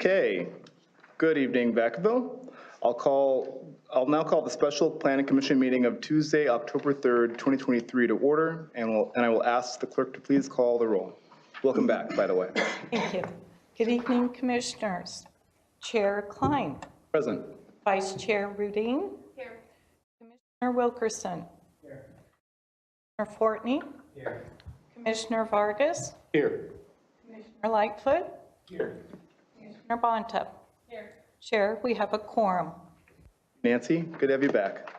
Okay, good evening, Vacaville. I'll now call the special planning commission meeting of Tuesday, October 3rd, 2023 to order, and I will ask the clerk to please call the roll. Welcome back, by the way. Thank you. Good evening, commissioners. Chair Klein. Present. Vice Chair Rudine. Here. Commissioner Wilkerson. Here. Commissioner Fortney. Here. Commissioner Vargas. Here. Commissioner Lightfoot. Here. Commissioner Bonta. Here. Chair, we have a quorum. Nancy, good to have you back.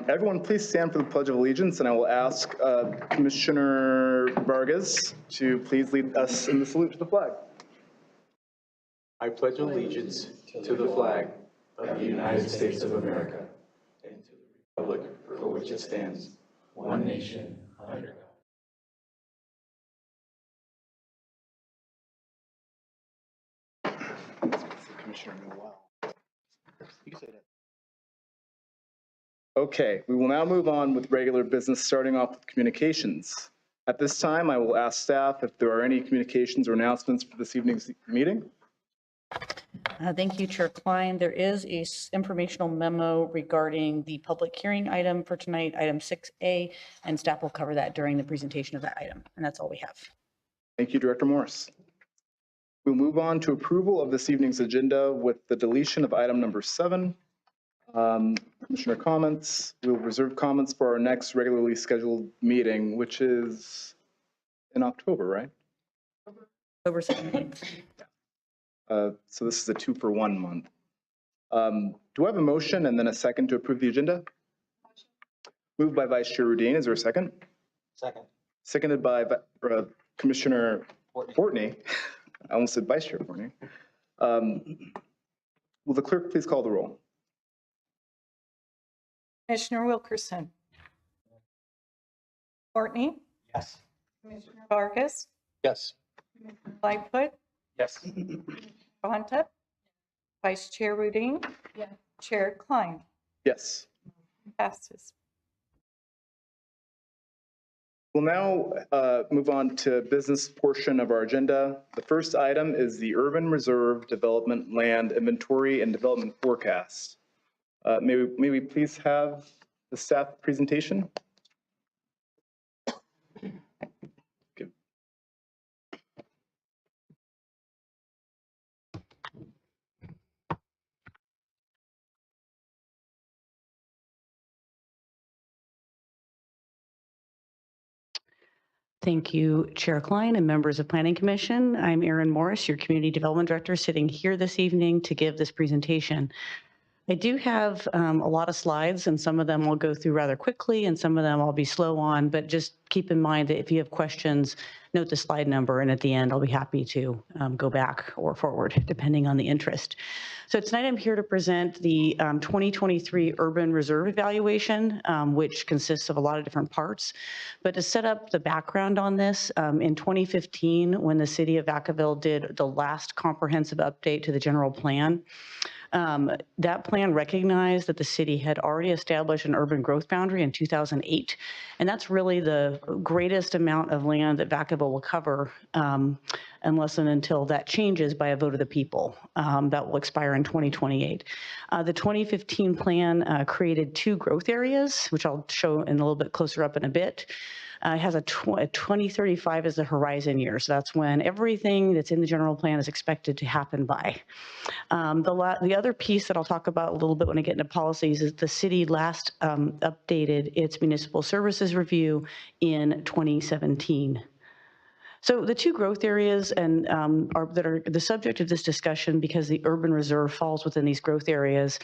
Everyone, please stand for the Pledge of Allegiance, and I will ask Commissioner Vargas to please lead us in the salute to the flag. I pledge allegiance to the flag of the United States of America and to the republic for which it stands, one nation, under God. Commissioner Noel. You can say that. Okay, we will now move on with regular business, starting off with communications. At this time, I will ask staff if there are any communications or announcements for this evening's meeting. Thank you, Chair Klein. There is a informational memo regarding the public hearing item for tonight, item 6A, and staff will cover that during the presentation of that item. And that's all we have. Thank you, Director Morris. We'll move on to approval of this evening's agenda with the deletion of item number 7. Commissioner comments. We'll reserve comments for our next regularly scheduled meeting, which is in October, right? October 17th. So this is a 2-for-1 month. Do I have a motion and then a second to approve the agenda? Moved by Vice Chair Rudine. Is there a second? Second. Seconded by Commissioner Fortney. I almost said Vice Chair Fortney. Will the clerk please call the roll? Commissioner Wilkerson. Fortney. Yes. Commissioner Vargas. Yes. Commissioner Lightfoot. Yes. Bonta. Vice Chair Rudine. Yes. Chair Klein. Yes. Passes. We'll now move on to business portion of our agenda. The first item is the Urban Reserve Development Land Inventory and Development Forecast. May we please have the staff presentation? Good. Thank you, Chair Klein and members of Planning Commission. I'm Erin Morris, your Community Development Director, sitting here this evening to give this presentation. I do have a lot of slides, and some of them I'll go through rather quickly, and some of them I'll be slow on, but just keep in mind that if you have questions, note the slide number, and at the end, I'll be happy to go back or forward, depending on the interest. So tonight I'm here to present the 2023 Urban Reserve Evaluation, which consists of a lot of different parts. But to set up the background on this, in 2015, when the city of Vacaville did the last comprehensive update to the general plan, that plan recognized that the city had already established an urban growth boundary in 2008, and that's really the greatest amount of land that Vacaville will cover unless and until that changes by a vote of the people. That will expire in 2028. The 2015 plan created 2 growth areas, which I'll show in a little bit closer up in a bit. It has a 2035 as the horizon year, so that's when everything that's in the general plan is expected to happen by. The other piece that I'll talk about a little bit when I get into policies is the city last updated its municipal services review in 2017. So the 2 growth areas that are the subject of this discussion, because the urban reserve falls within these growth areas,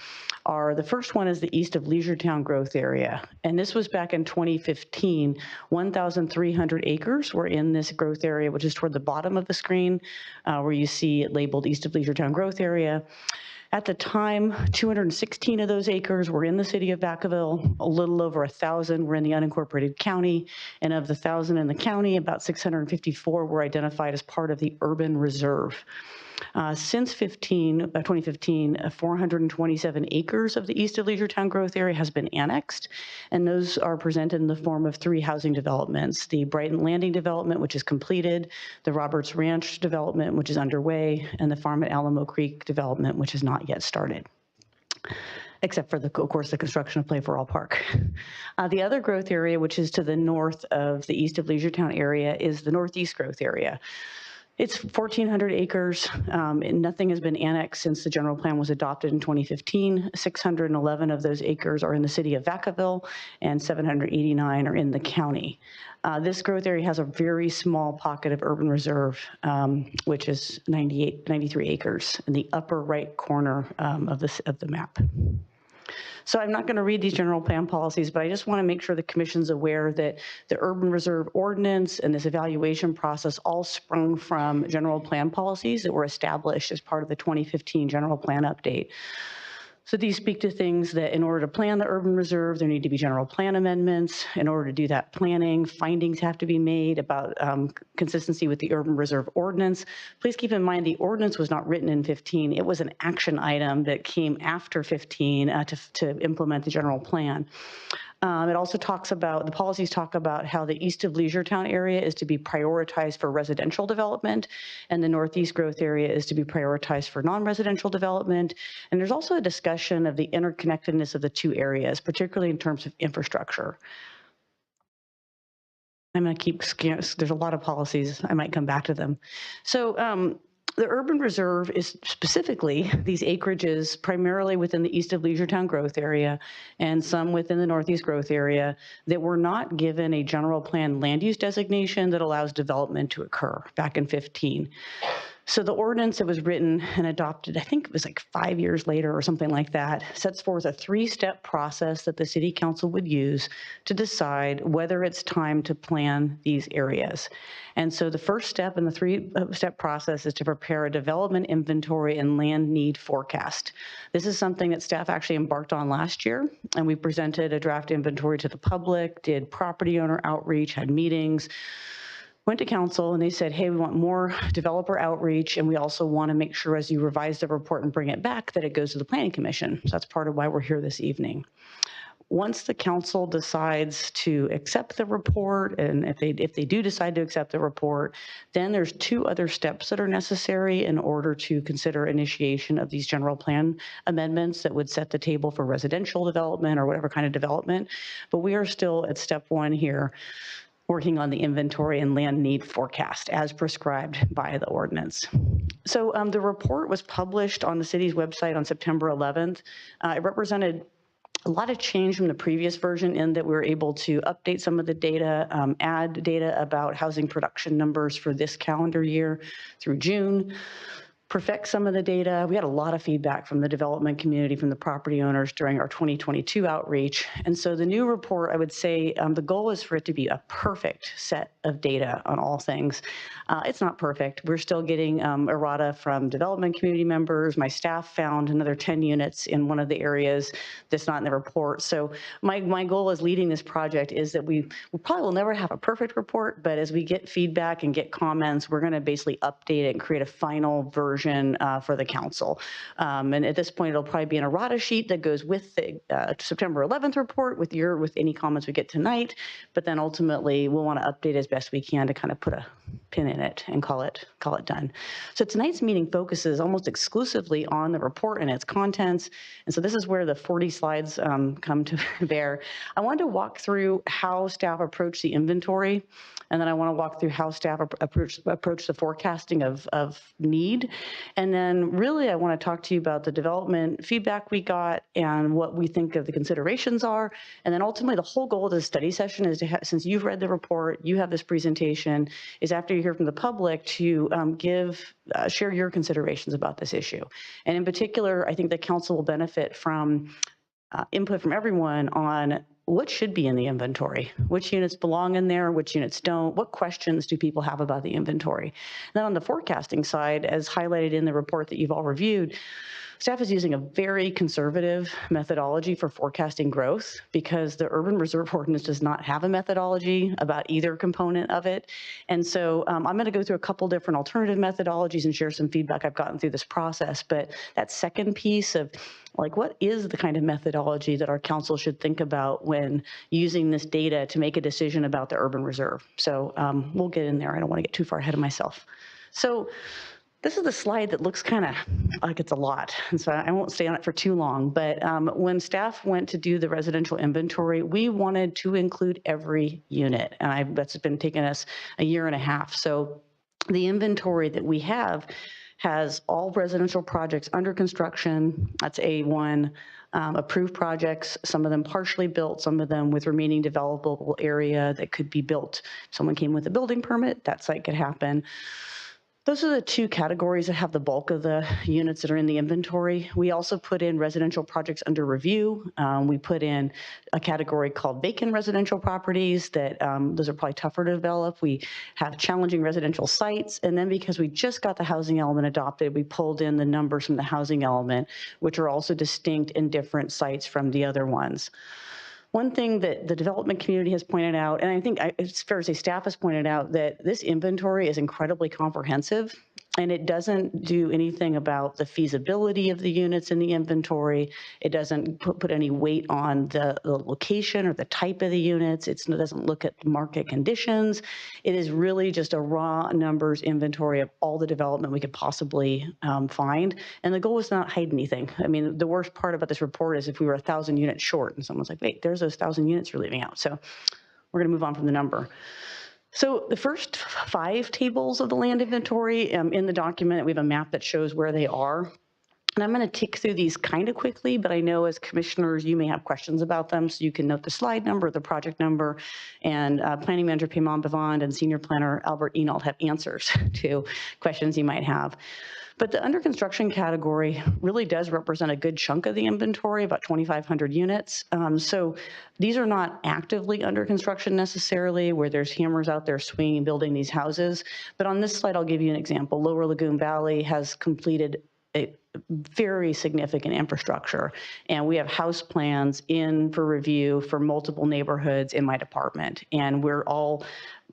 are the first one is the east of Leisuretown growth area. And this was back in 2015. 1,300 acres were in this growth area, which is toward the bottom of the screen, where you see it labeled east of Leisuretown growth area. At the time, 216 of those acres were in the city of Vacaville. A little over 1,000 were in the unincorporated county. And of the 1,000 in the county, about 654 were identified as part of the urban reserve. Since 2015, 427 acres of the east of Leisure Town growth area has been annexed, and those are presented in the form of 3 housing developments: the Brighton Landing development, which is completed, the Roberts Ranch development, which is underway, and the Farm at Alamo Creek development, which is not yet started, except for, of course, the construction of Play for All Park. The other growth area, which is to the north of the east of Leisure Town area, is the northeast growth area. It's 1,400 acres, and nothing has been annexed since the general plan was adopted in 2015. 611 of those acres are in the city of Vacaville, and 789 are in the county. This growth area has a very small pocket of urban reserve, which is 93 acres in the upper right corner of the map. So I'm not going to read these general plan policies, but I just want to make sure the commission's aware that the urban reserve ordinance and this evaluation process all sprung from general plan policies that were established as part of the 2015 general plan update. So these speak to things that in order to plan the urban reserve, there need to be general plan amendments. In order to do that planning, findings have to be made about consistency with the urban reserve ordinance. Please keep in mind the ordinance was not written in 15. It was an action item that came after 15 to implement the general plan. It also talks about, the policies talk about how the east of Leisure Town area is to be prioritized for residential development, and the northeast growth area is to be prioritized for non-residential development. And there's also a discussion of the interconnectedness of the 2 areas, particularly in terms of infrastructure. I'm going to keep, there's a lot of policies, I might come back to them. So the urban reserve is specifically these acreages primarily within the east of Leisure Town growth area and some within the northeast growth area that were not given a general plan land use designation that allows development to occur back in 15. So the ordinance that was written and adopted, I think it was like 5 years later or something like that, sets forth a 3-step process that the city council would use to decide whether it's time to plan these areas. And so the first step in the 3-step process is to prepare a development inventory and land need forecast. This is something that staff actually embarked on last year, and we presented a draft inventory to the public, did property owner outreach, had meetings, went to council, and they said, hey, we want more developer outreach, and we also want to make sure as you revise the report and bring it back that it goes to the Planning Commission. So that's part of why we're here this evening. Once the council decides to accept the report, and if they do decide to accept the report, then there's 2 other steps that are necessary in order to consider initiation of these general plan amendments that would set the table for residential development or whatever kind of development. But we are still at step 1 here, working on the inventory and land need forecast as prescribed by the ordinance. So the report was published on the city's website on September 11th. It represented a lot of change from the previous version in that we were able to update some of the data, add data about housing production numbers for this calendar year through June, perfect some of the data. We had a lot of feedback from the development community, from the property owners during our 2022 outreach. And so the new report, I would say the goal is for it to be a perfect set of data on all things. It's not perfect. We're still getting errata from development community members. My staff found another 10 units in one of the areas that's not in the report. So my goal as leading this project is that we probably will never have a perfect report, but as we get feedback and get comments, we're going to basically update it and create a final version for the council. And at this point, it'll probably be an errata sheet that goes with the September 11th report with any comments we get tonight. But then ultimately, we'll want to update as best we can to kind of put a pin in it and call it done. So tonight's meeting focuses almost exclusively on the report and its contents. And so this is where the 40 slides come to bear. I wanted to walk through how staff approach the inventory, and then I want to walk through how staff approach the forecasting of need. And then really, I want to talk to you about the development feedback we got and what we think of the considerations are. And then ultimately, the whole goal of the study session is to since you've read the report, you have this presentation, is after you hear from the public to share your considerations about this issue. And in particular, I think the council will benefit from input from everyone on what should be in the inventory, which units belong in there, which units don't, what questions do people have about the inventory. Then on the forecasting side, as highlighted in the report that you've all reviewed, Staff is using a very conservative methodology for forecasting growth because the urban reserve ordinance does not have a methodology about either component of it. And so I'm going to go through a couple different alternative methodologies and share some feedback I've gotten through this process. But that second piece of like, what is the kind of methodology that our council should think about when using this data to make a decision about the urban reserve? So we'll get in there. I don't want to get too far ahead of myself. So this is the slide that looks kind of like it's a lot, and so I won't stay on it for too long, but when staff went to do the residential inventory, we wanted to include every unit, and that's been taking us a year and a half. So the inventory that we have has all residential projects under construction, that's A1, approved projects, some of them partially built, some of them with remaining developable area that could be built. If someone came with a building permit, that site could happen. Those are the two categories that have the bulk of the units that are in the inventory. We also put in residential projects under review. We put in a category called vacant residential properties that those are probably tougher to develop. We have challenging residential sites. And then because we just got the housing element adopted, we pulled in the numbers from the housing element, which are also distinct and different sites from the other ones. One thing that the development community has pointed out, and I think it's fair to say staff has pointed out, that this inventory is incredibly comprehensive and it doesn't do anything about the feasibility of the units in the inventory. It doesn't put any weight on the location or the type of the units. It doesn't look at market conditions. It is really just a raw numbers inventory of all the development we could possibly find. And the goal was to not hide anything. I mean, the worst part about this report is if we were 1,000 units short and someone's like, wait, there's those 1,000 units you're leaving out. So we're going to move on from the number. So the first 5 tables of the land inventory in the document, we have a map that shows where they are. And I'm going to tick through these kind of quickly, but I know as commissioners, you may have questions about them. So you can note the slide number, the project number, and Planning Manager Payman Bavand and Senior Planner Albert Enold have answers to questions you might have. But the under construction category really does represent a good chunk of the inventory, about 2,500 units. So these are not actively under construction necessarily, where there's hammers out there swinging, building these houses. But on this slide, I'll give you an example. Lower Lagoon Valley has completed a very significant infrastructure, and we have house plans in for review for multiple neighborhoods in my department. And we're all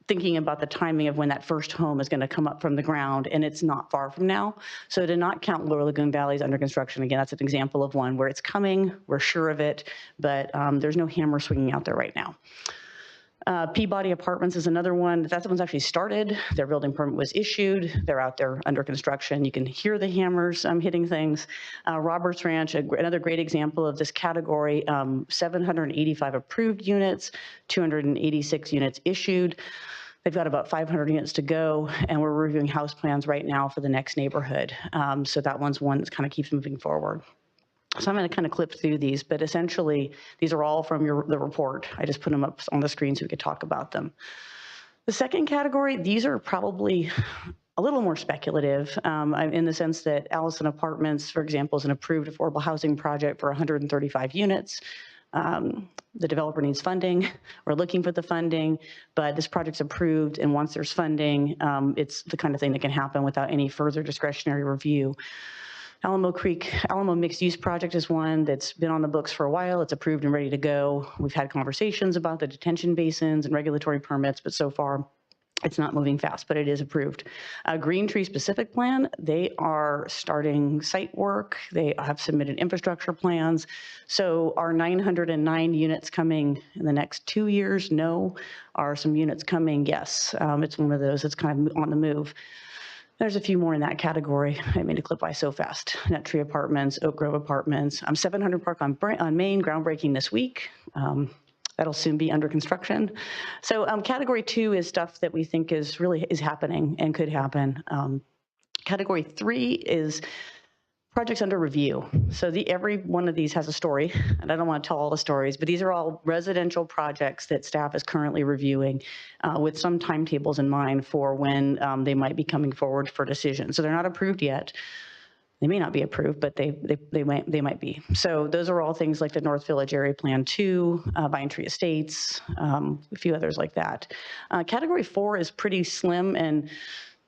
thinking about the timing of when that first home is going to come up from the ground, and it's not far from now. So to not count Lower Lagoon Valley's under construction, again, that's an example of one where it's coming, we're sure of it, but there's no hammer swinging out there right now. Peabody Apartments is another one. That one's actually started. Their building permit was issued. They're out there under construction. You can hear the hammers hitting things. Roberts Ranch, another great example of this category, 785 approved units, 286 units issued. They've got about 500 units to go, and we're reviewing house plans right now for the next neighborhood. So that one's one that kind of keeps moving forward. So I'm going to kind of clip through these, but essentially these are all from the report. I just put them up on the screen so we could talk about them. The second category, these are probably a little more speculative in the sense that Allison Apartments, for example, is an approved affordable housing project for 135 units. The developer needs funding. We're looking for the funding, but this project's approved, and once there's funding, it's the kind of thing that can happen without any further discretionary review. Alamo Mixed Use Project is one that's been on the books for a while. It's approved and ready to go. We've had conversations about the detention basins and regulatory permits, but so far it's not moving fast, but it is approved. Green Tree Specific Plan, they are starting site work. They have submitted infrastructure plans. So are 909 units coming in the next 2 years? No. Are some units coming? Yes. It's one of those that's kind of on the move. There's a few more in that category. I made a clip by so fast. Nut Tree Apartments, Oak Grove Apartments. 700 Park on Main, groundbreaking this week. That'll soon be under construction. So category 2 is stuff that we think is happening and could happen. Category 3 is projects under review. So every one of these has a story, and I don't want to tell all the stories, but these are all residential projects that staff is currently reviewing with some timetables in mind for when they might be coming forward for decision. So they're not approved yet. They may not be approved, but they might be. So those are all things like the North Village Area Plan 2, Vine Tree Estates, a few others like that. Category 4 is pretty slim, and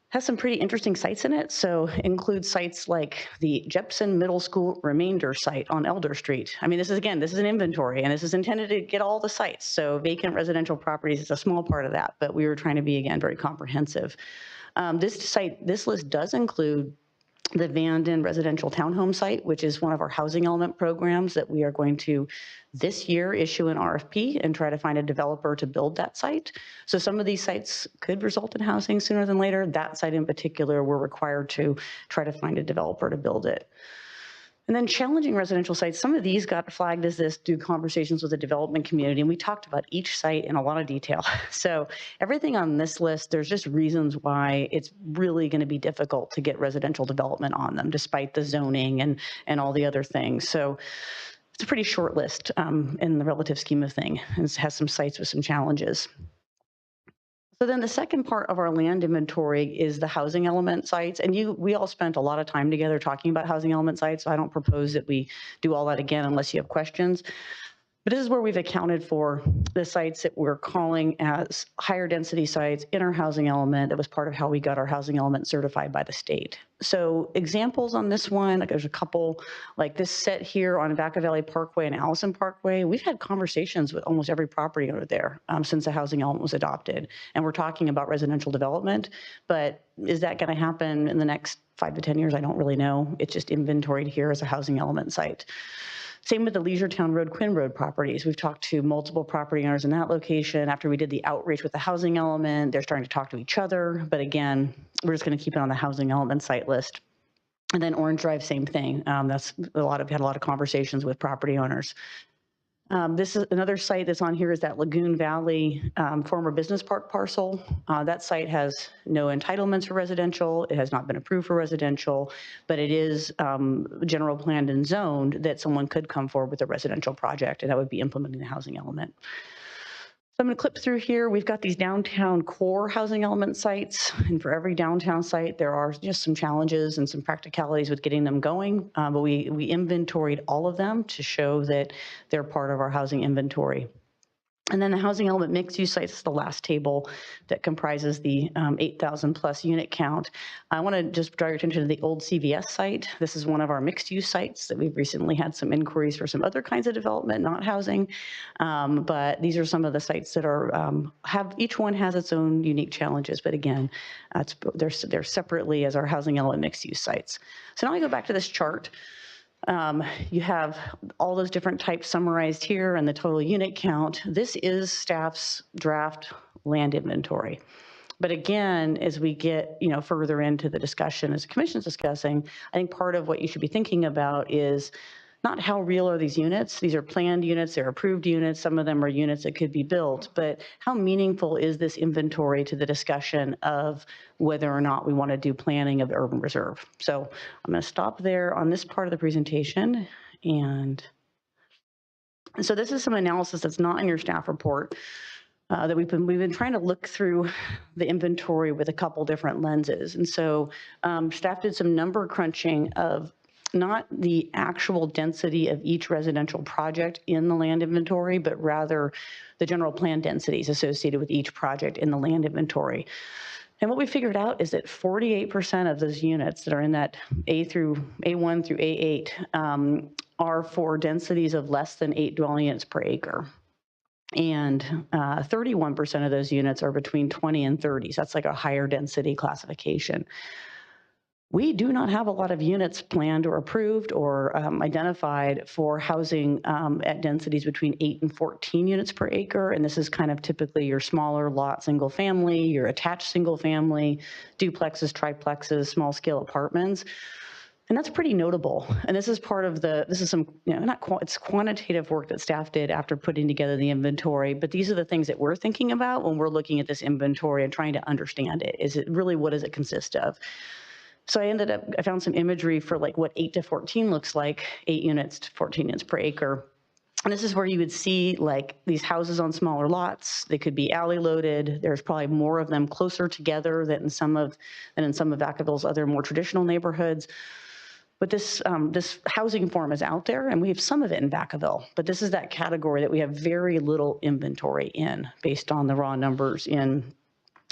has some pretty interesting sites in it. So includes sites like the Jepson Middle School remainder site on Elder Street. I mean, this is an inventory, and this is intended to get all the sites. So vacant residential properties is a small part of that, but we were trying to be, again, very comprehensive. This list does include the Vanden residential townhome site, which is one of our housing element programs that we are going to this year issue an RFP and try to find a developer to build that site. So some of these sites could result in housing sooner than later. That site in particular, we're required to try to find a developer to build it. And then challenging residential sites, some of these got flagged as this through conversations with the development community, and we talked about each site in a lot of detail. So everything on this list, there's just reasons why it's really going to be difficult to get residential development on them, despite the zoning and all the other things. So it's a pretty short list in the relative scheme of things, and it has some sites with some challenges. So then the second part of our land inventory is the housing element sites. And we all spent a lot of time together talking about housing element sites. So I don't propose that we do all that again unless you have questions. But this is where we've accounted for the sites that we're calling as higher density sites in our housing element. That was part of how we got our housing element certified by the state. So examples on this one, like there's a couple, like this set here on Vacaville Parkway and Allison Parkway. We've had conversations with almost every property owner there since the housing element was adopted. And we're talking about residential development, but is that going to happen in the next 5 to 10 years? I don't really know. It's just inventoried here as a housing element site. Same with the Leisure-Town Road, Quinn Road properties. We've talked to multiple property owners in that location. After we did the outreach with the housing element, they're starting to talk to each other. But again, we're just going to keep it on the housing element site list. And then Orange Drive, same thing. Had a lot of conversations with property owners. This is another site that's on here is that Lagoon Valley former business park parcel. That site has no entitlements for residential. It has not been approved for residential, but it is general planned and zoned that someone could come forward with a residential project, and that would be implementing the housing element. So I'm going to clip through here. We've got these downtown core housing element sites, and for every downtown site, there are just some challenges and some practicalities with getting them going, but we inventoried all of them to show that they're part of our housing inventory. And then the housing element mixed use sites is the last table that comprises the 8,000 plus unit count. I want to just draw your attention to the old CVS site. This is one of our mixed use sites that we've recently had some inquiries for some other kinds of development, not housing. But these are some of the sites that are, each one has its own unique challenges. But again, they're separately as our housing element mixed use sites. So now I go back to this chart. You have all those different types summarized here and the total unit count. This is staff's draft land inventory. But again, as we get further into the discussion, as the commission's discussing, I think part of what you should be thinking about is not how real are these units. These are planned units, they're approved units. Some of them are units that could be built, but how meaningful is this inventory to the discussion of whether or not we want to do planning of urban reserve? So I'm going to stop there on this part of the presentation. And so this is some analysis that's not in your staff report that we've been trying to look through the inventory with a couple different lenses. And so staff did some number crunching of not the actual density of each residential project in the land inventory, but rather the general plan densities associated with each project in the land inventory. And what we figured out is that 48% of those units that are in that A1 through A8 are for densities of less than 8 dwelling units per acre. And 31% of those units are between 20 and 30. So that's like a higher density classification. We do not have a lot of units planned or approved or identified for housing at densities between 8 and 14 units per acre. And this is kind of typically your smaller lot single family, your attached single family, duplexes, triplexes, small scale apartments. And that's pretty notable. And this is part of this is some, it's quantitative work that staff did after putting together the inventory, but these are the things that we're thinking about when we're looking at this inventory and trying to understand it. Is it really, what does it consist of? So I found some imagery for like what 8 to 14 looks like, 8 units to 14 units per acre. And this is where you would see like these houses on smaller lots. They could be alley loaded. There's probably more of them closer together than in some of Vacaville's other more traditional neighborhoods. But this housing form is out there, and we have some of it in Vacaville. But this is that category that we have very little inventory in based on the raw numbers in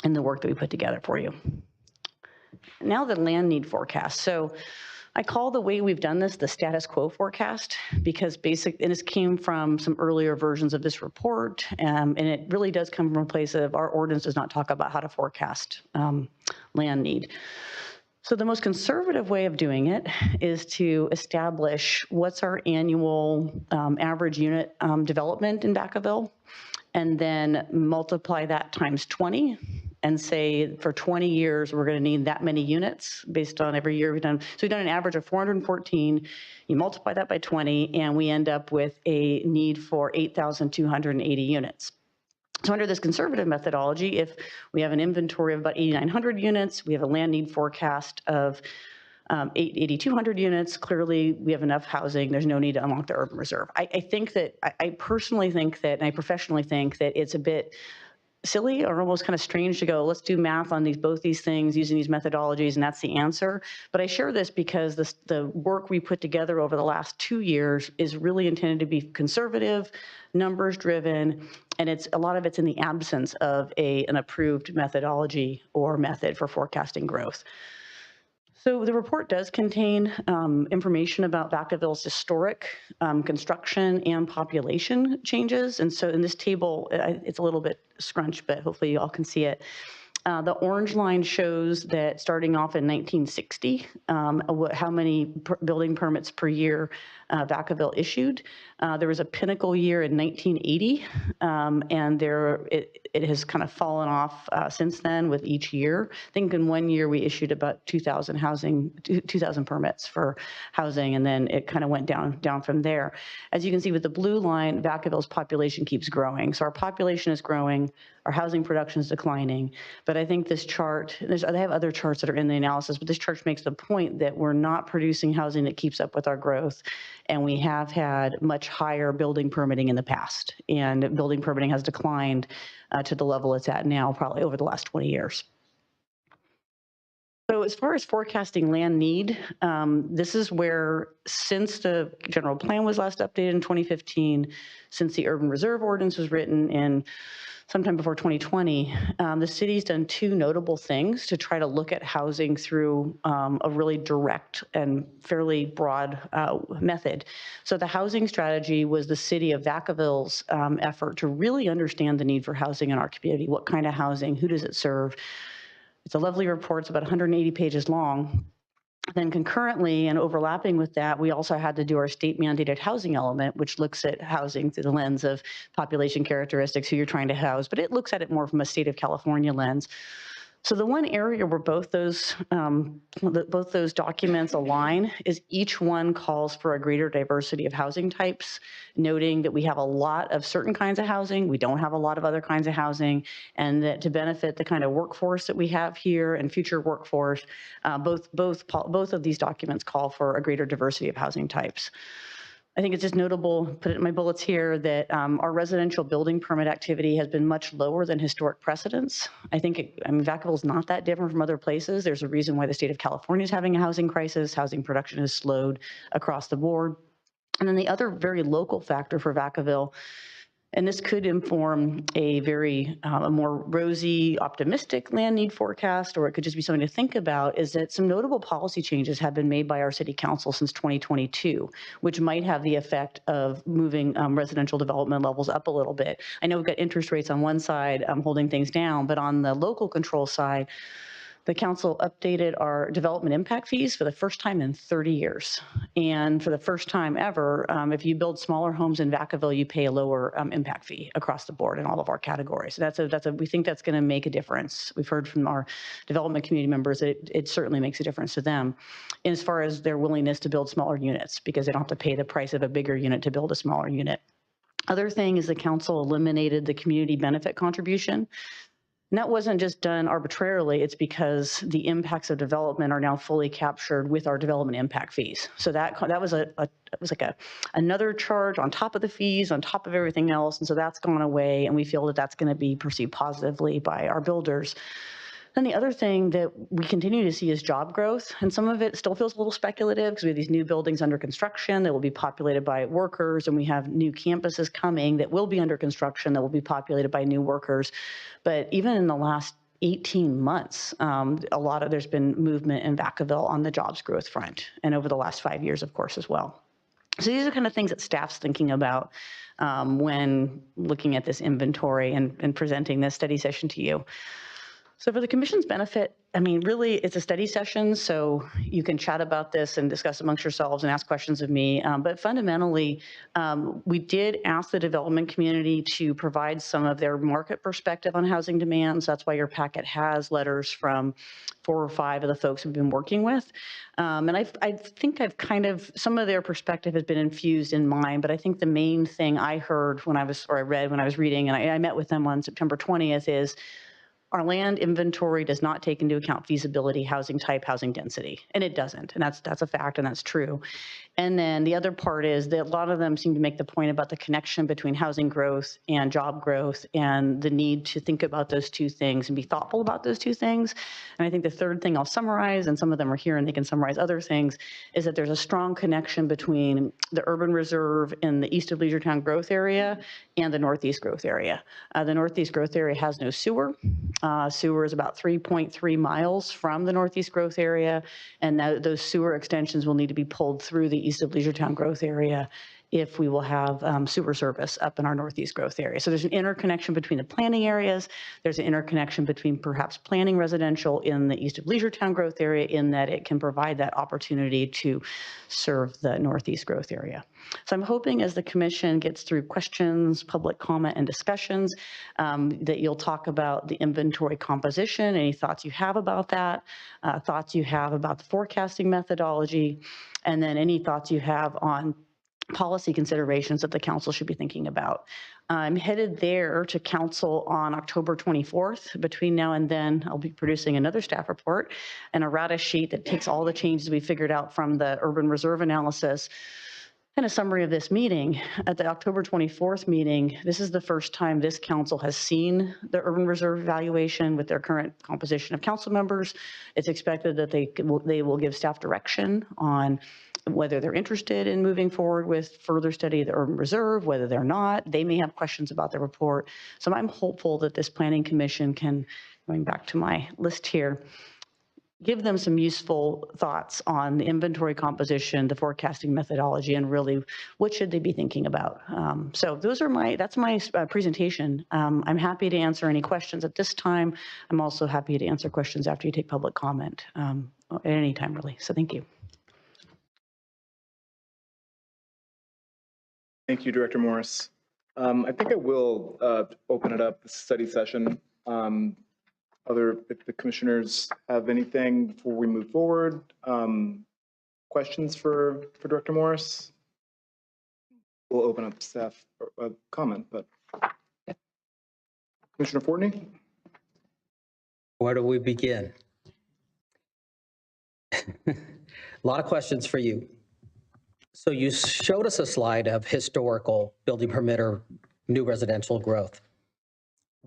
the work that we put together for you. Now the land need forecast. So I call the way we've done this the status quo forecast because and this came from some earlier versions of this report, and it really does come from a place of our ordinance does not talk about how to forecast land need. So the most conservative way of doing it is to establish what's our annual average unit development in Vacaville, and then multiply that times 20 and say for 20 years, we're going to need that many units based on every year we've done. So we've done an average of 414. You multiply that by 20, and we end up with a need for 8,280 units. So under this conservative methodology, if we have an inventory of about 8,900 units, we have a land need forecast of 8,200 units, clearly we have enough housing. There's no need to unlock the urban reserve. I think that, I personally think that, and I professionally think that it's a bit silly or almost kind of strange to go, let's do math on both these things using these methodologies, and that's the answer. But I share this because the work we put together over the last 2 years is really intended to be conservative, numbers driven, and a lot of it's in the absence of an approved methodology or method for forecasting growth. So the report does contain information about Vacaville's historic construction and population changes. And so in this table, it's a little bit scrunched, but hopefully you all can see it. The orange line shows that starting off in 1960, how many building permits per year Vacaville issued. There was a pinnacle year in 1980, and it has kind of fallen off since then with each year. I think in 1 year we issued about 2,000 permits for housing, and then it kind of went down from there. As you can see with the blue line, Vacaville's population keeps growing. So our population is growing, our housing production is declining. But I think this chart, they have other charts that are in the analysis, but this chart makes the point that we're not producing housing that keeps up with our growth. And we have had much higher building permitting in the past. And building permitting has declined to the level it's at now, probably over the last 20 years. So as far as forecasting land need, this is where, since the general plan was last updated in 2015, since the urban reserve ordinance was written in sometime before 2020, the city's done two notable things to try to look at housing through a really direct and fairly broad method. So the housing strategy was the city of Vacaville's effort to really understand the need for housing in our community. What kind of housing? Who does it serve? It's a lovely report. It's about 180 pages long. Then concurrently and overlapping with that, we also had to do our state mandated housing element, which looks at housing through the lens of population characteristics, who you're trying to house, but it looks at it more from a state of California lens. So the one area where both those documents align is each one calls for a greater diversity of housing types, noting that we have a lot of certain kinds of housing, we don't have a lot of other kinds of housing, and that to benefit the kind of workforce that we have here and future workforce, both of these documents call for a greater diversity of housing types. I think it's just notable, put it in my bullets here, that our residential building permit activity has been much lower than historic precedents. I mean, Vacaville is not that different from other places. There's a reason why the state of California is having a housing crisis. Housing production has slowed across the board. And then the other very local factor for Vacaville, and this could inform a more rosy, optimistic land need forecast, or it could just be something to think about, is that some notable policy changes have been made by our city council since 2022, which might have the effect of moving residential development levels up a little bit. I know we've got interest rates on one side holding things down, but on the local control side, the council updated our development impact fees for the first time in 30 years. And for the first time ever, if you build smaller homes in Vacaville, you pay a lower impact fee across the board in all of our categories. So we think that's going to make a difference. We've heard from our development community members that it certainly makes a difference to them as far as their willingness to build smaller units, because they don't have to pay the price of a bigger unit to build a smaller unit. Other thing is the council eliminated the community benefit contribution. And that wasn't just done arbitrarily, it's because the impacts of development are now fully captured with our development impact fees. So that was another charge on top of the fees, on top of everything else. And so that's gone away, and we feel that that's going to be perceived positively by our builders. Then the other thing that we continue to see is job growth, and some of it still feels a little speculative because we have these new buildings under construction that will be populated by workers, and we have new campuses coming that will be under construction that will be populated by new workers. But even in the last 18 months, there's been movement in Vacaville on the jobs growth front, and over the last 5 years, of course, as well. So these are kind of things that staff's thinking about when looking at this inventory and presenting this study session to you. So for the commission's benefit, I mean, really, it's a study session, so you can chat about this and discuss amongst yourselves and ask questions of me. But fundamentally, we did ask the development community to provide some of their market perspective on housing demands. That's why your packet has letters from 4 or 5 of the folks we've been working with. And I think I've kind of, some of their perspective has been infused in mine, but I think the main thing I heard when I read when I was reading, and I met with them on September 20th, is our land inventory does not take into account feasibility, housing type, housing density, and it doesn't, and that's a fact, and that's true. And then the other part is that a lot of them seem to make the point about the connection between housing growth and job growth and the need to think about those two things and be thoughtful about those two things. And I think the third thing I'll summarize, and some of them are here and they can summarize other things, is that there's a strong connection between the urban reserve in the east of Leisure growth area and the northeast growth area. The northeast growth area has no sewer. Sewer is about 3.3 miles from the northeast growth area, and those sewer extensions will need to be pulled through the east of Leisure growth area if we will have sewer service up in our northeast growth area. So there's an interconnection between the planning areas. There's an interconnection between perhaps planning residential in the east of Leisure growth area, in that it can provide that opportunity to serve the northeast growth area. So I'm hoping as the commission gets through questions, public comment, and discussions, that you'll talk about the inventory composition, any thoughts you have about that, thoughts you have about the forecasting methodology, and then any thoughts you have on policy considerations that the council should be thinking about. I'm headed there to council on October 24th. Between now and then, I'll be producing another staff report and a RADA sheet that takes all the changes we figured out from the urban reserve analysis and a summary of this meeting. At the October 24th meeting, this is the first time this council has seen the urban reserve evaluation with their current composition of council members. It's expected that they will give staff direction on whether they're interested in moving forward with further study of the urban reserve, whether they're not. They may have questions about the report. So I'm hopeful that this planning commission can, going back to my list here, give them some useful thoughts on the inventory composition, the forecasting methodology, and really what should they be thinking about. So that's my presentation. I'm happy to answer any questions at this time. I'm also happy to answer questions after you take public comment at any time, really. So thank you. Thank you, Director Morris. I think I will open it up, the study session. If the commissioners have anything before we move forward, questions for Director Morris? We'll open up staff comment, but Commissioner Fortney? Where do we begin? A lot of questions for you. So you showed us a slide of historical building permit or new residential growth.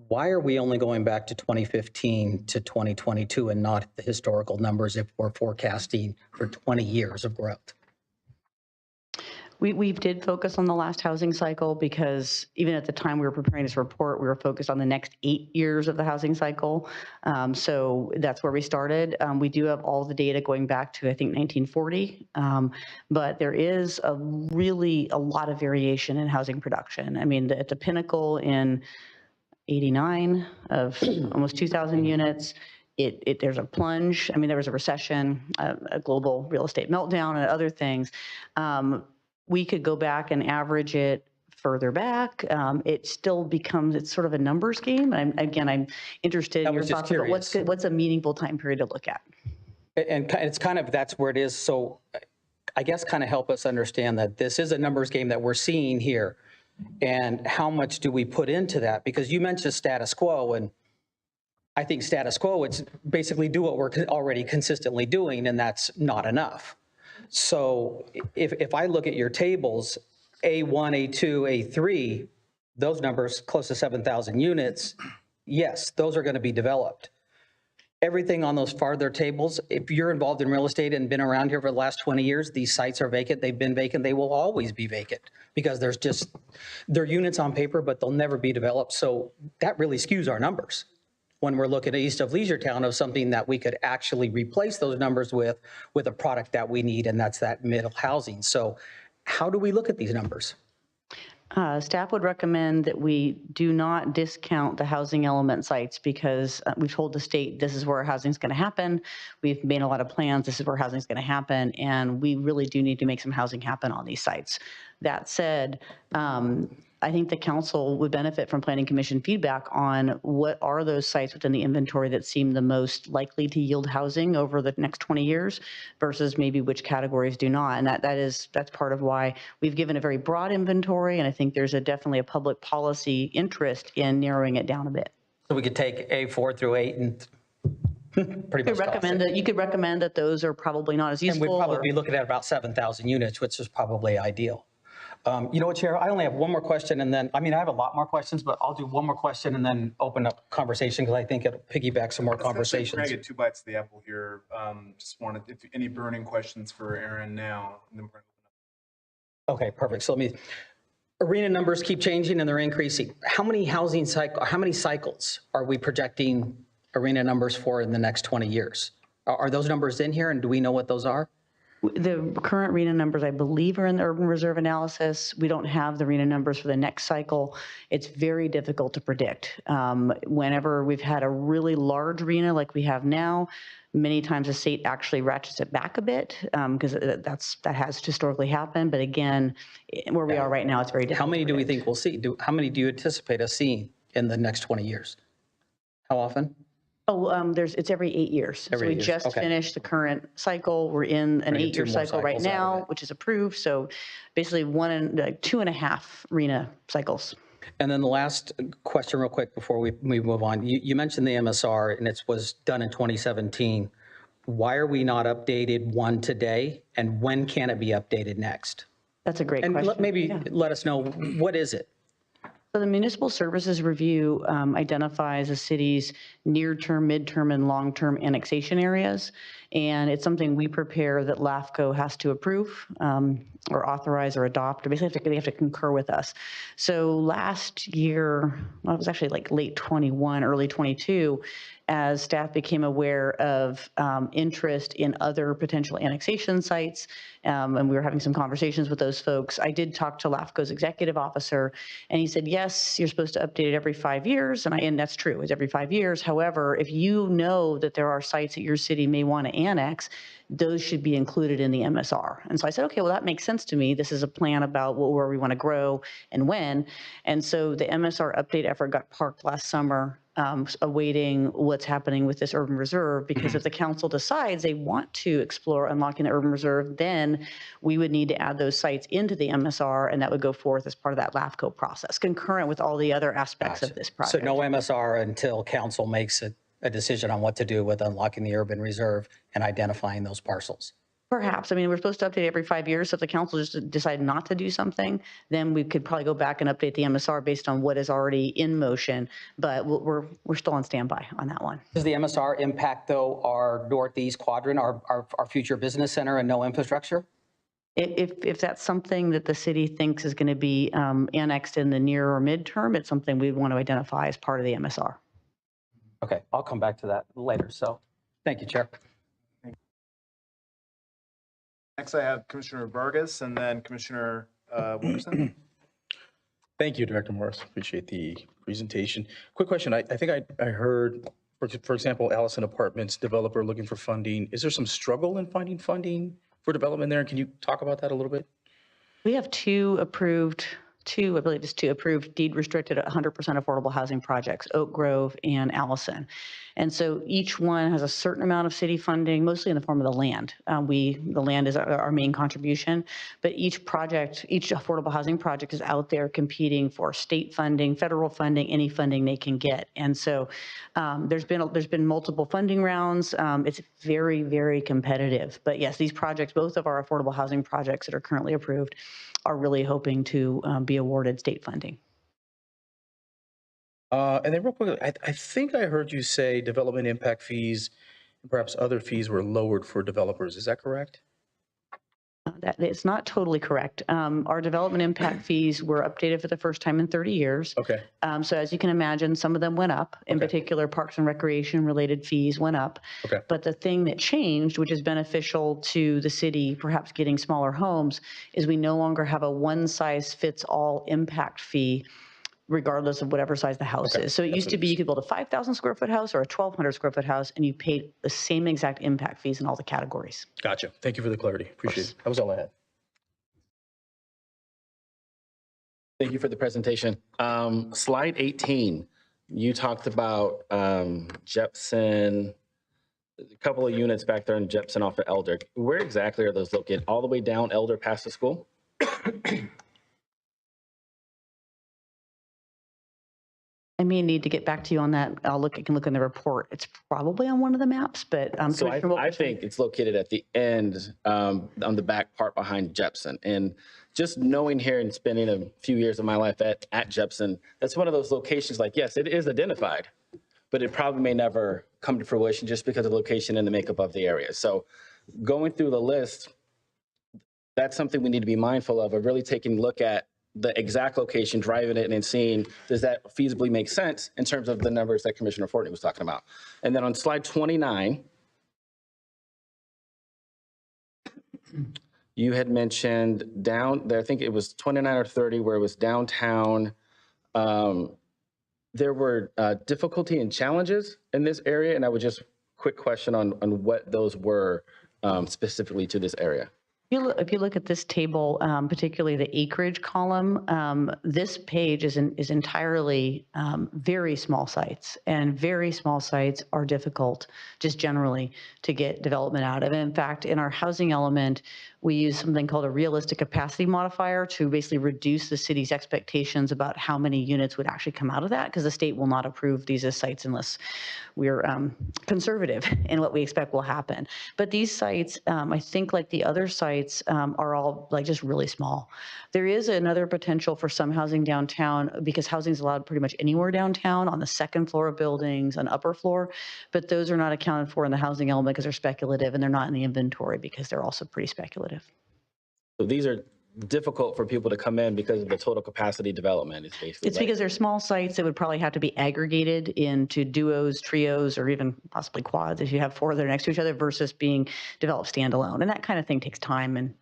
Why are we only going back to 2015 to 2022 and not the historical numbers if we're forecasting for 20 years of growth? We did focus on the last housing cycle because even at the time we were preparing this report, we were focused on the next 8 years of the housing cycle. So that's where we started. We do have all the data going back to, I think, 1940. But there is a lot of variation in housing production. I mean, at the pinnacle in 89 of almost 2,000 units, there's a plunge. I mean, there was a recession, a global real estate meltdown, and other things. We could go back and average it further back. It still becomes, it's sort of a numbers game. I'm interested in your thoughts about what's a meaningful time period to look at. And it's kind of, that's where it is. So I guess kind of help us understand that this is a numbers game that we're seeing here. And how much do we put into that? Because you mentioned status quo, and I think status quo, it's basically do what we're already consistently doing, and that's not enough. So if I look at your tables, A1, A2, A3, those numbers close to 7,000 units, yes, those are going to be developed. Everything on those farther tables, if you're involved in real estate and been around here for the last 20 years, these sites are vacant, they've been vacant, they will always be vacant because they're units on paper, but they'll never be developed. So that really skews our numbers. when we're looking east of Leisure Town of something that we could actually replace those numbers with a product that we need, and that's that middle housing. So how do we look at these numbers? Staff would recommend that we do not discount the housing element sites because we've told the state this is where housing is going to happen. We've made a lot of plans. This is where housing is going to happen. And we really do need to make some housing happen on these sites. That said, I think the council would benefit from planning commission feedback on what are those sites within the inventory that seem the most likely to yield housing over the next 20 years versus maybe which categories do not. And that's part of why we've given a very broad inventory. And I think there's definitely a public policy interest in narrowing it down a bit. So we could take A4 through 8 and pretty much You could recommend that those are probably not as and useful. we'd probably be looking at about 7,000 units, which is probably ideal. You know what, Chair? I only have one more question, and then, I have a lot more questions, but I'll do one more question and then open up conversation because I think it'll piggyback some more conversations. We're going to get 2 bites of the apple here. Just wanted, if any burning questions for Aaron now, and then we're going to Okay, perfect. So arena numbers keep changing and they're increasing. How many cycles are we projecting arena numbers for in the next 20 years? Are those numbers in here, and do we know what those are? The current RENA numbers, I believe, are in the urban reserve analysis. We don't have the RENA numbers for the next cycle. It's very difficult to predict. Whenever we've had a really large RENA like we have now, many times the state actually ratchets it back a bit because that has historically happened. But again, where we are right now, it's very difficult. How many do we think we'll see? How many do you anticipate us seeing in the next 20 years? How often? Oh, it's every 8 years. So we just finished the current cycle. We're in an 8-year cycle right now, which is approved. So basically 2.5 RENA cycles. And then the last question real quick before we move on. You mentioned the MSR and it was done in 2017. Why are we not updated one today? And when can it be updated next? That's a great question. And maybe let us know, what is it? So the Municipal Services Review identifies a city's near-term, mid-term, and long-term annexation areas. And it's something we prepare that LAFCO has to approve or authorize or adopt, or basically they have to concur with us. So last year, well, it was actually like late 21, early 22, as staff became aware of interest in other potential annexation sites, and we were having some conversations with those folks. I did talk to LAFCO's executive officer, and he said, yes, you're supposed to update it every 5 years, and that's true, it's every 5 years. However, if you know that there are sites that your city may want to annex, those should be included in the MSR. And so I said, okay, well, that makes sense to me. This is a plan about where we want to grow and when. And so the MSR update effort got parked last summer, awaiting what's happening with this urban reserve, because if the council decides they want to explore unlocking the urban reserve, then we would need to add those sites into the MSR, and that would go forth as part of that LAFCO process, concurrent with all the other aspects of this project. So no MSR until council makes a decision on what to do with unlocking the urban reserve and identifying those parcels. Perhaps. I mean, we're supposed to update every 5 years. So if the council just decided not to do something, then we could probably go back and update the MSR based on what is already in motion. But we're still on standby on that one. Does the MSR impact, though, our northeast quadrant, our future business center and no infrastructure? If that's something that the city thinks is going to be annexed in the near or midterm, it's something we want to identify as part of the MSR. Okay, I'll come back to that later. So thank you, Chair. Next, I have Commissioner Vargas and then Commissioner Wilkerson. Thank you, Director Morris. Appreciate the presentation. Quick question. I think I heard, for example, Allison Apartments developer looking for funding. Is there some struggle in finding funding for development there? And can you talk about that a little bit? We have I believe it's two approved deed restricted 100% affordable housing projects, Oak Grove and Allison. And so each one has a certain amount of city funding, mostly in the form of the land. The land is our main contribution, but each affordable housing project is out there competing for state funding, federal funding, any funding they can get. And so there's been multiple funding rounds. It's very, very competitive. But yes, these projects, both of our affordable housing projects that are currently approved, are really hoping to be awarded state funding. And then real quick, I think I heard you say development impact fees and perhaps other fees were lowered for developers. Is that correct? That it's not totally correct. Our development impact fees were updated for the first time in 30 years. Okay. So as you can imagine, some of them went up. In Okay. particular, parks and recreation related fees went up. Okay. But the thing that changed, which is beneficial to the city, perhaps getting smaller homes, is we no longer have a one size fits all impact fee regardless of whatever size the house Okay. is. So it That's used what to it be is. you could build a 5,000 square foot house or a 1,200 square foot house, and you paid the same exact impact fees in all the categories. Gotcha. Thank you for the clarity. Appreciate it. That was all I had. Thank you for the presentation. Slide 18, you talked about Jepson, a couple of units back there in Jepson off of Elder. Where exactly are those located? All the way down Elder past the school? I may need to get back to you on that. I can look in the report. It's probably on one of the maps, but So Commissioner I Wilkerson. think it's located at the end, on the back part behind Jepson. And just knowing here and spending a few years of my life at Jepson, that's one of those locations like, yes, it is identified, but it probably may never come to fruition just because of the location and the makeup of the area. So going through the list, that's something we need to be mindful of really taking a look at the exact location, driving it and seeing, does that feasibly make sense in terms of the numbers that Commissioner Fortney was talking about? And then on slide 29, you had mentioned down there, I think it was 29 or 30, where it was downtown. There were difficulty and challenges in this area, and I would just quick question on what those were specifically to this area. If you look at this table, particularly the acreage column, this page is entirely very small sites, and very small sites are difficult just generally to get development out of. And in fact, in our housing element, we use something called a realistic capacity modifier to basically reduce the city's expectations about how many units would actually come out of that, because the state will not approve these as sites unless we're conservative in what we expect will happen. But these sites, I think like the other sites, are all like just really small. There is another potential for some housing downtown because housing is allowed pretty much anywhere downtown on the second floor of buildings, on upper floor, but those are not accounted for in the housing element because they're speculative, and they're not in the inventory because they're also pretty speculative. So these are difficult for people to come in because of the total capacity development. It's because they're small sites that would probably have to be aggregated into duos, trios, or even possibly quads if you have four that are next to each other versus being developed standalone. And that kind of thing takes time and